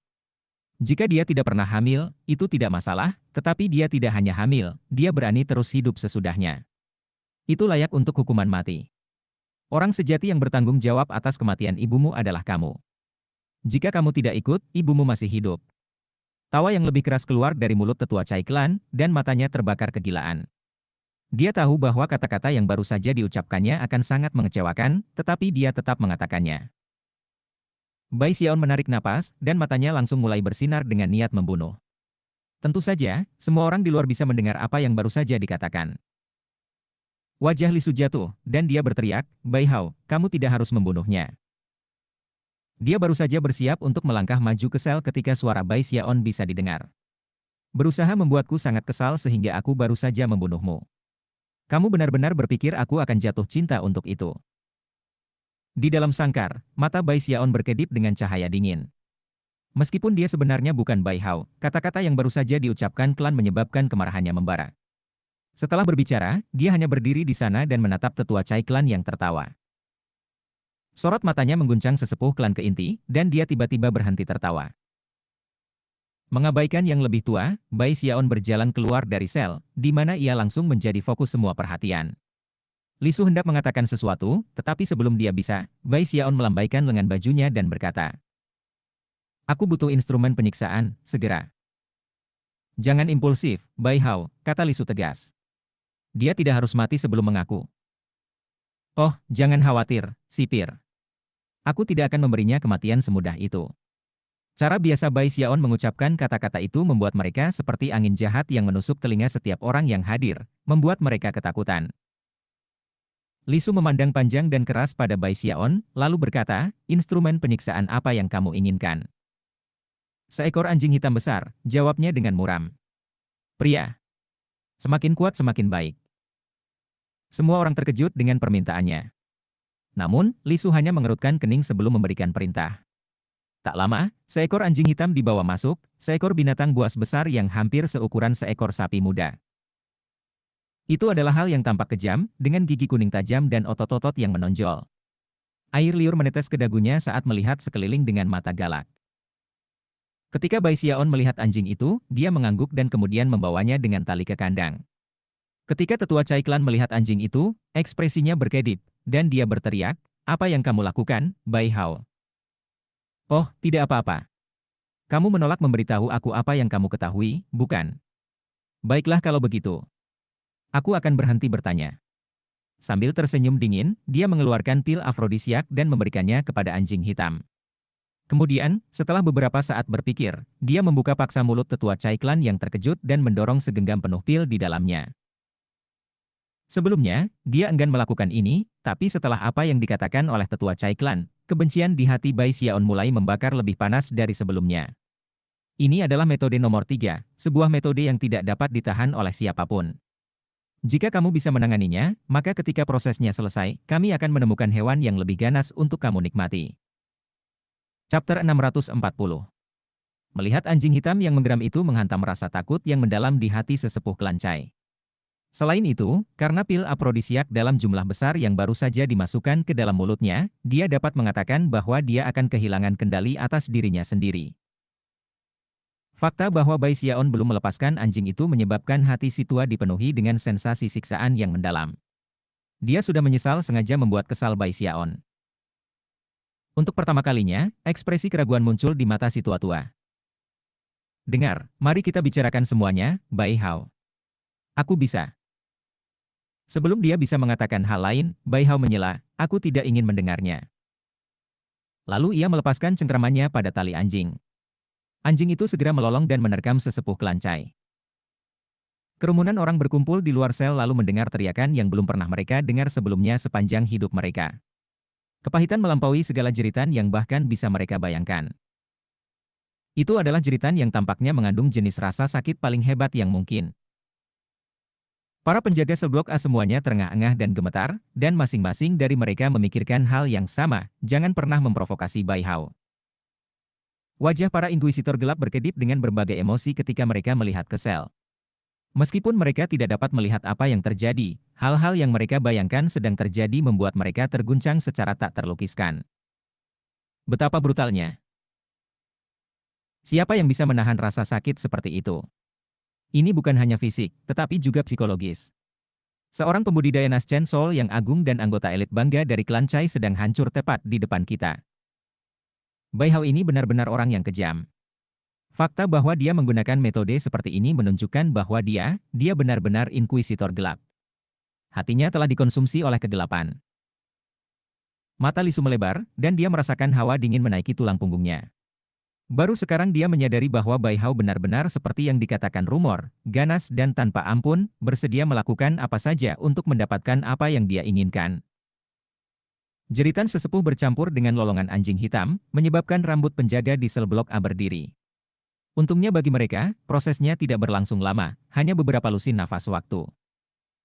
Jika dia tidak pernah hamil, itu tidak masalah, tetapi dia tidak hanya hamil, dia berani terus hidup sesudahnya. Itu layak untuk hukuman mati. Orang sejati yang bertanggung jawab atas kematian ibumu adalah kamu. Jika kamu tidak ikut, ibumu masih hidup. Tawa yang lebih keras keluar dari mulut tetua Cai Klan, dan matanya terbakar kegilaan. Dia tahu bahwa kata-kata yang baru saja diucapkannya akan sangat mengecewakan, tetapi dia tetap mengatakannya. Bai Xiaon menarik napas, dan matanya langsung mulai bersinar dengan niat membunuh. Tentu saja, semua orang di luar bisa mendengar apa yang baru saja dikatakan. Wajah Lisu jatuh, dan dia berteriak, Bai Hao, kamu tidak harus membunuhnya. Dia baru saja bersiap untuk melangkah maju ke sel ketika suara Bai Xiaon bisa didengar. Berusaha membuatku sangat kesal sehingga aku baru saja membunuhmu. Kamu benar-benar berpikir aku akan jatuh cinta untuk itu? Di dalam sangkar, mata Bai Xiaon berkedip dengan cahaya dingin. Meskipun dia sebenarnya bukan Bai Hao, kata-kata yang baru saja diucapkan klan menyebabkan kemarahannya membara. Setelah berbicara, dia hanya berdiri di sana dan menatap tetua Cai klan yang tertawa. Sorot matanya mengguncang sesepuh klan keinti, dan dia tiba-tiba berhenti tertawa. Mengabaikan yang lebih tua, Bai Xiaon berjalan keluar dari sel, di mana ia langsung menjadi fokus semua perhatian. Li Su hendak mengatakan sesuatu, tetapi sebelum dia bisa, Bai Xiaon melambaikan lengan bajunya dan berkata, "Aku butuh instrumen penyiksaan, segera." "Jangan impulsif, Bai Hao," kata Li Su tegas. "Dia tidak harus mati sebelum mengaku." "Oh, jangan khawatir, sipir. Aku tidak akan memberinya kematian semudah itu." Cara biasa Bai Xiaon mengucapkan kata-kata itu membuat mereka seperti angin jahat yang menusuk telinga setiap orang yang hadir, membuat mereka ketakutan. Li Su memandang panjang dan keras pada Bai Xiaon, lalu berkata, "Instrumen penyiksaan apa yang kamu inginkan?" "Seekor anjing hitam besar," jawabnya dengan muram. "Pria. Semakin kuat semakin baik." Semua orang terkejut dengan permintaannya. Namun, Li Su hanya mengerutkan kening sebelum memberikan perintah. Tak lama, seekor anjing hitam dibawa masuk, seekor binatang buas besar yang hampir seukuran seekor sapi muda. Itu adalah hal yang tampak kejam, dengan gigi kuning tajam dan otot-otot yang menonjol. Air liur menetes ke dagunya saat melihat sekeliling dengan mata galak. Ketika Bai Xiaon melihat anjing itu, dia mengangguk dan kemudian membawanya dengan tali ke kandang. Ketika tetua Cai Klan melihat anjing itu, ekspresinya berkedip, dan dia berteriak, "Apa yang kamu lakukan, Bai Hao?" "Oh, tidak apa-apa. Kamu menolak memberitahu aku apa yang kamu ketahui, bukan? Baiklah kalau begitu. Aku akan berhenti bertanya." Sambil tersenyum dingin, dia mengeluarkan pil afrodisiak dan memberikannya kepada anjing hitam. Kemudian, setelah beberapa saat berpikir, dia membuka paksa mulut tetua Cai Klan yang terkejut dan mendorong segenggam penuh pil di dalamnya. Sebelumnya, dia enggan melakukan ini, tapi setelah apa yang dikatakan oleh tetua Cai Klan, kebencian di hati Bai Xiaon mulai membakar lebih panas dari sebelumnya. Ini adalah metode nomor 3, sebuah metode yang tidak dapat ditahan oleh siapapun. Jika kamu bisa menanganinya, maka ketika prosesnya selesai, kami akan menemukan hewan yang lebih ganas untuk kamu nikmati. Chapter 640. Melihat anjing hitam yang menggeram itu menghantam rasa takut yang mendalam di hati sesepuh klan Cai. Selain itu, karena pil afrodisiak dalam jumlah besar yang baru saja dimasukkan ke dalam mulutnya, dia dapat mengatakan bahwa dia akan kehilangan kendali atas dirinya sendiri. Fakta bahwa Bai Xiaon belum melepaskan anjing itu menyebabkan hati si tua dipenuhi dengan sensasi siksaan yang mendalam. Dia sudah menyesal sengaja membuat kesal Bai Xiaon. Untuk pertama kalinya, ekspresi keraguan muncul di mata si tua-tua. "Dengar, mari kita bicarakan semuanya, Bai Hao. Aku bisa." Sebelum dia bisa mengatakan hal lain, Bai Hao menyela, "Aku tidak ingin mendengarnya." Lalu ia melepaskan cengkramannya pada tali anjing. Anjing itu segera melolong dan menerkam sesepuh klan Cai. Kerumunan orang berkumpul di luar sel lalu mendengar teriakan yang belum pernah mereka dengar sebelumnya sepanjang hidup mereka. Kepahitan melampaui segala jeritan yang bahkan bisa mereka bayangkan. Itu adalah jeritan yang tampaknya mengandung jenis rasa sakit paling hebat yang mungkin. Para penjaga sel blok A semuanya terengah-engah dan gemetar, dan masing-masing dari mereka memikirkan hal yang sama, jangan pernah memprovokasi Bai Hao. Wajah para inkuisitor gelap berkedip dengan berbagai emosi ketika mereka melihat ke sel. Meskipun mereka tidak dapat melihat apa yang terjadi, hal-hal yang mereka bayangkan sedang terjadi membuat mereka terguncang secara tak terlukiskan. Betapa brutalnya. Siapa yang bisa menahan rasa sakit seperti itu? Ini bukan hanya fisik, tetapi juga psikologis. Seorang pembudidaya Nas Chen Sol yang agung dan anggota elit bangga dari klan Cai sedang hancur tepat di depan kita. Bai Hao ini benar-benar orang yang kejam. Fakta bahwa dia menggunakan metode seperti ini menunjukkan bahwa dia benar-benar inkuisitor gelap. Hatinya telah dikonsumsi oleh kegelapan. Mata Li Su melebar, dan dia merasakan hawa dingin menaiki tulang punggungnya. Baru sekarang dia menyadari bahwa Bai Hao benar-benar seperti yang dikatakan rumor, ganas dan tanpa ampun, bersedia melakukan apa saja untuk mendapatkan apa yang dia inginkan. Jeritan sesepuh bercampur dengan lolongan anjing hitam, menyebabkan rambut penjaga di sel blok A berdiri. Untungnya bagi mereka, prosesnya tidak berlangsung lama, hanya beberapa lusin nafas waktu.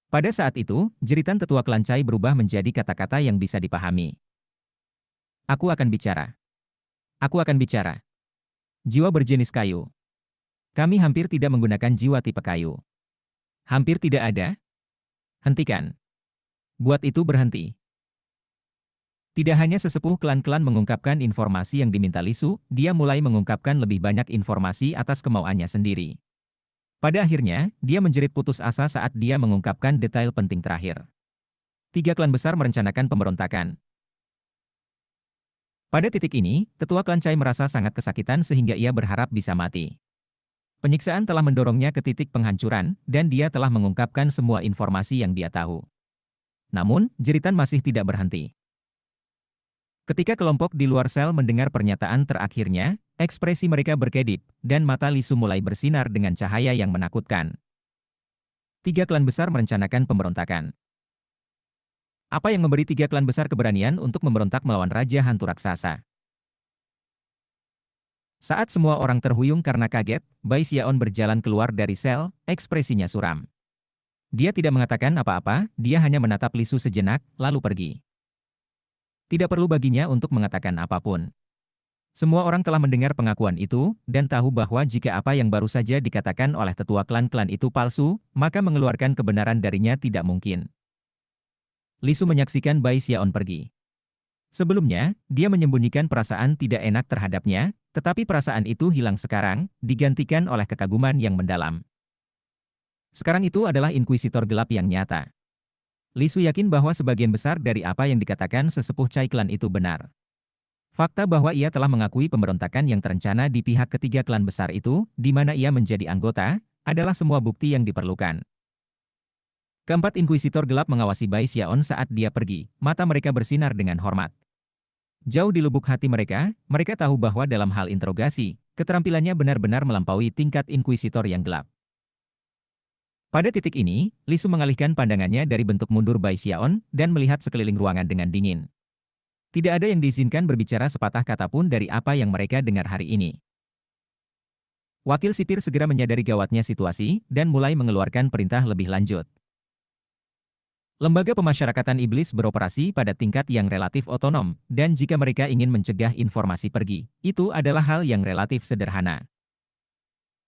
Pada saat itu, jeritan tetua klan Cai berubah menjadi kata-kata yang bisa dipahami. Aku akan bicara. Aku akan bicara. Jiwa berjenis kayu. Kami hampir tidak menggunakan jiwa tipe kayu. Hampir tidak ada. Hentikan. Buat itu berhenti. Tidak hanya sesepuh klan-klan mengungkapkan informasi yang diminta Lisu, dia mulai mengungkapkan lebih banyak informasi atas kemauannya sendiri. Pada akhirnya, dia menjerit putus asa saat dia mengungkapkan detail penting terakhir. 3 klan besar merencanakan pemberontakan. Pada titik ini, tetua klan Cai merasa sangat kesakitan sehingga ia berharap bisa mati. Penyiksaan telah mendorongnya ke titik penghancuran, dan dia telah mengungkapkan semua informasi yang dia tahu. Namun, jeritan masih tidak berhenti. Ketika kelompok di luar sel mendengar pernyataan terakhirnya, ekspresi mereka berkedip, dan mata Lisu mulai bersinar dengan cahaya yang menakutkan. 3 klan besar merencanakan pemberontakan. Apa yang memberi 3 klan besar keberanian untuk memberontak melawan Raja Hantu Raksasa? Saat semua orang terhuyung karena kaget, Bai Xiaon berjalan keluar dari sel, ekspresinya suram. Dia tidak mengatakan apa-apa, dia hanya menatap Lisu sejenak, lalu pergi. Tidak perlu baginya untuk mengatakan apapun. Semua orang telah mendengar pengakuan itu, dan tahu bahwa jika apa yang baru saja dikatakan oleh tetua klan-klan itu palsu, maka mengeluarkan kebenaran darinya tidak mungkin. Lisu menyaksikan Bai Xiaon pergi. Sebelumnya, dia menyembunyikan perasaan tidak enak terhadapnya, tetapi perasaan itu hilang sekarang, digantikan oleh kekaguman yang mendalam. Sekarang itu adalah inkuisitor gelap yang nyata. Lisu yakin bahwa sebagian besar dari apa yang dikatakan sesepuh Cai klan itu benar. Fakta bahwa ia telah mengakui pemberontakan yang terencana di pihak ketiga klan besar itu, di mana ia menjadi anggota, adalah semua bukti yang diperlukan. Keempat inkuisitor gelap mengawasi Bai Xiaon saat dia pergi, mata mereka bersinar dengan hormat. Jauh di lubuk hati mereka, mereka tahu bahwa dalam hal interogasi, keterampilannya benar-benar melampaui tingkat inkuisitor yang gelap. Pada titik ini, Lisu mengalihkan pandangannya dari bentuk mundur Bai Xiaon dan melihat sekeliling ruangan dengan dingin. Tidak ada yang diizinkan berbicara sepatah kata pun dari apa yang mereka dengar hari ini. Wakil sipir segera menyadari gawatnya situasi dan mulai mengeluarkan perintah lebih lanjut. Lembaga pemasyarakatan iblis beroperasi pada tingkat yang relatif otonom, dan jika mereka ingin mencegah informasi pergi, itu adalah hal yang relatif sederhana.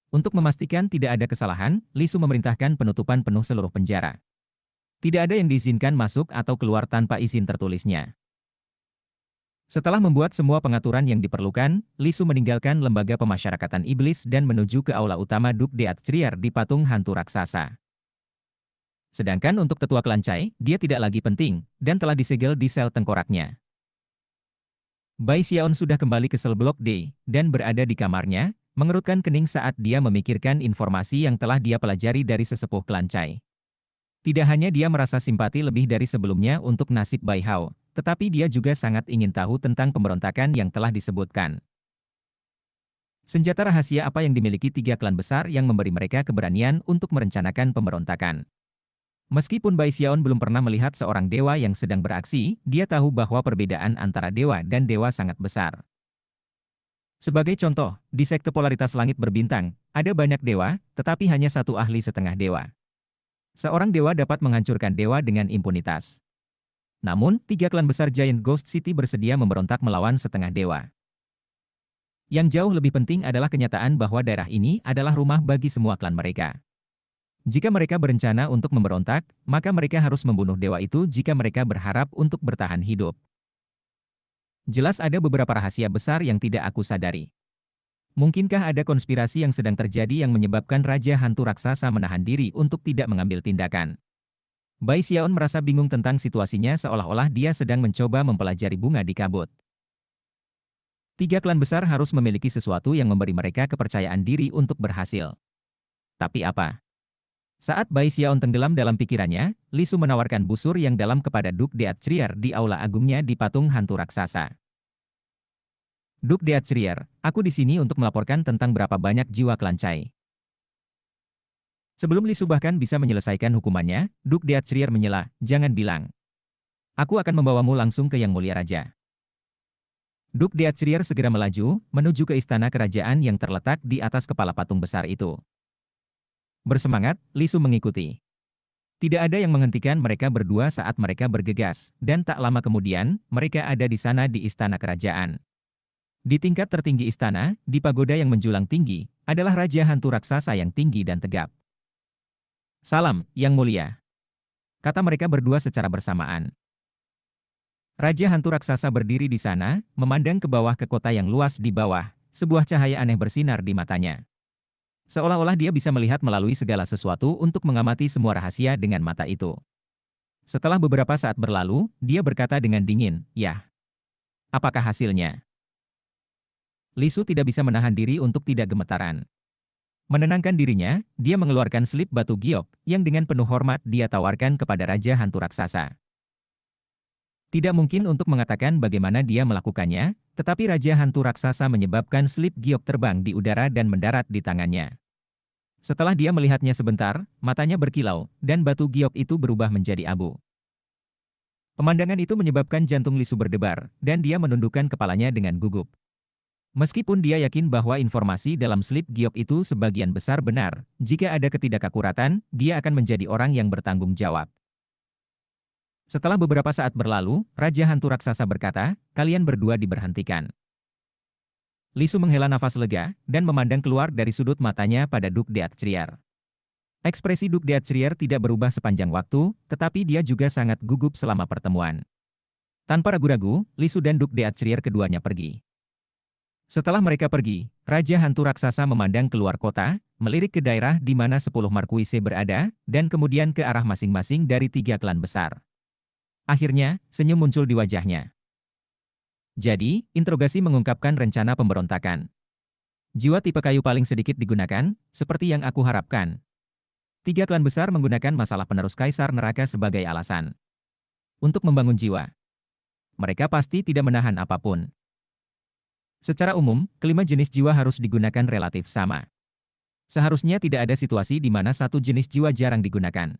Untuk memastikan tidak ada kesalahan, Lisu memerintahkan penutupan penuh seluruh penjara. Tidak ada yang diizinkan masuk atau keluar tanpa izin tertulisnya. Setelah membuat semua pengaturan yang diperlukan, Lisu meninggalkan lembaga pemasyarakatan iblis dan menuju ke aula utama Duk Deat Trier di patung hantu raksasa. Sedangkan untuk tetua klan Cai, dia tidak lagi penting, dan telah disegel di sel tengkoraknya. Bai Xiaon sudah kembali ke sel blok D, dan berada di kamarnya, mengerutkan kening saat dia memikirkan informasi yang telah dia pelajari dari sesepuh klan Cai. Tidak hanya dia merasa simpati lebih dari sebelumnya untuk nasib Bai Hao, tetapi dia juga sangat ingin tahu tentang pemberontakan yang telah disebutkan. Senjata rahasia apa yang dimiliki 3 klan besar yang memberi mereka keberanian untuk merencanakan pemberontakan. Meskipun Bai Xiaon belum pernah melihat seorang dewa yang sedang beraksi, dia tahu bahwa perbedaan antara dewa dan dewa sangat besar. Sebagai contoh, di sekte polaritas langit berbintang, ada banyak dewa, tetapi hanya satu ahli setengah dewa. Seorang dewa dapat menghancurkan dewa dengan impunitas. Namun, 3 klan besar Giant Ghost City bersedia memberontak melawan setengah dewa. Yang jauh lebih penting adalah kenyataan bahwa daerah ini adalah rumah bagi semua klan mereka. Jika mereka berencana untuk memberontak, maka mereka harus membunuh dewa itu jika mereka berharap untuk bertahan hidup. Jelas ada beberapa rahasia besar yang tidak aku sadari. Mungkinkah ada konspirasi yang sedang terjadi yang menyebabkan Raja Hantu Raksasa menahan diri untuk tidak mengambil tindakan? Bai Xiaon merasa bingung tentang situasinya seolah-olah dia sedang mencoba mempelajari bunga di kabut. 3 klan besar harus memiliki sesuatu yang memberi mereka kepercayaan diri untuk berhasil. Tapi apa? Saat Bai Xiaon tenggelam dalam pikirannya, Lisu menawarkan busur yang dalam kepada Duk Deat Trier di aula agungnya di patung hantu raksasa. Duk Deat Trier, aku di sini untuk melaporkan tentang berapa banyak jiwa klan Cai. Sebelum Lisu bahkan bisa menyelesaikan hukumannya, Duk Deat Trier menyela, jangan bilang. Aku akan membawamu langsung ke Yang Mulia Raja. Duk Deat Trier segera melaju, menuju ke istana kerajaan yang terletak di atas kepala patung besar itu. Bersemangat, Lisu mengikuti. Tidak ada yang menghentikan mereka berdua saat mereka bergegas, dan tak lama kemudian, mereka ada di sana di istana kerajaan. Di tingkat tertinggi istana, di pagoda yang menjulang tinggi, adalah Raja Hantu Raksasa yang tinggi dan tegap. "Salam, Yang Mulia," kata mereka berdua secara bersamaan. Raja Hantu Raksasa berdiri di sana, memandang ke bawah ke kota yang luas di bawah, sebuah cahaya aneh bersinar di matanya. Seolah-olah dia bisa melihat melalui segala sesuatu untuk mengamati semua rahasia dengan mata itu. Setelah beberapa saat berlalu, dia berkata dengan dingin, "Yah, apakah hasilnya?" Li Su tidak bisa menahan diri untuk tidak gemetaran. Menenangkan dirinya, dia mengeluarkan selip batu giok, yang dengan penuh hormat dia tawarkan kepada Raja Hantu Raksasa. Tidak mungkin untuk mengatakan bagaimana dia melakukannya, tetapi Raja Hantu Raksasa menyebabkan selip giok terbang di udara dan mendarat di tangannya. Setelah dia melihatnya sebentar, matanya berkilau, dan batu giok itu berubah menjadi abu. Pemandangan itu menyebabkan jantung Li Su berdebar, dan dia menundukkan kepalanya dengan gugup. Meskipun dia yakin bahwa informasi dalam selip giok itu sebagian besar benar, jika ada ketidakakuratan, dia akan menjadi orang yang bertanggung jawab. Setelah beberapa saat berlalu, Raja Hantu Raksasa berkata, "Kalian berdua diberhentikan." Li Su menghela nafas lega, dan memandang keluar dari sudut matanya pada Duk Deathrier. Ekspresi Duk Deathrier tidak berubah sepanjang waktu, tetapi dia juga sangat gugup selama pertemuan. Tanpa ragu-ragu, Li Su dan Duk Deathrier keduanya pergi. Setelah mereka pergi, Raja Hantu Raksasa memandang keluar kota, melirik ke daerah di mana 10 markuise berada, dan kemudian ke arah masing-masing dari 3 klan besar. Akhirnya, senyum muncul di wajahnya. Jadi, interogasi mengungkapkan rencana pemberontakan. Jiwa tipe kayu paling sedikit digunakan, seperti yang aku harapkan. 3 klan besar menggunakan masalah penerus Kaisar Neraka sebagai alasan. Untuk membangun jiwa. Mereka pasti tidak menahan apapun. Secara umum, kelima jenis jiwa harus digunakan relatif sama. Seharusnya tidak ada situasi di mana satu jenis jiwa jarang digunakan.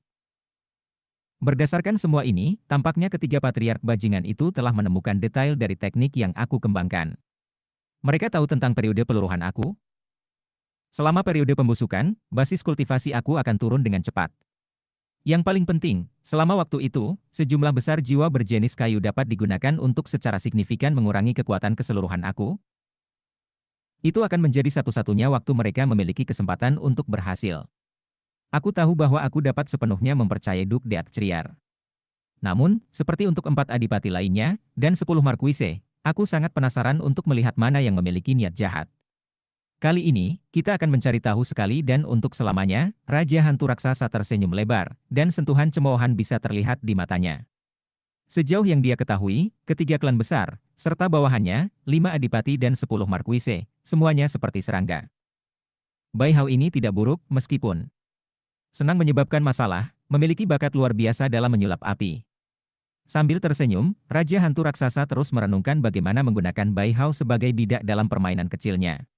Berdasarkan semua ini, tampaknya ketiga patriark bajingan itu telah menemukan detail dari teknik yang aku kembangkan. Mereka tahu tentang periode peluruhan aku. Selama periode pembusukan, basis kultivasi aku akan turun dengan cepat. Yang paling penting, selama waktu itu, sejumlah besar jiwa berjenis kayu dapat digunakan untuk secara signifikan mengurangi kekuatan keseluruhan aku. Itu akan menjadi satu-satunya waktu mereka memiliki kesempatan untuk berhasil. Aku tahu bahwa aku dapat sepenuhnya mempercayai Duk Deathrier. Namun, seperti untuk 4 adipati lainnya, dan 10 markuise, aku sangat penasaran untuk melihat mana yang memiliki niat jahat. Kali ini, kita akan mencari tahu sekali dan untuk selamanya. Raja Hantu Raksasa tersenyum lebar, dan sentuhan cemoohan bisa terlihat di matanya. Sejauh yang dia ketahui, ketiga klan besar, serta bawahannya, 5 adipati dan 10 markuise, semuanya seperti serangga. Bai Hao ini tidak buruk, meskipun senang menyebabkan masalah, memiliki bakat luar biasa dalam menyulap api. Sambil tersenyum, Raja Hantu Raksasa terus merenungkan bagaimana menggunakan Bai Hao sebagai bidak dalam permainan kecilnya.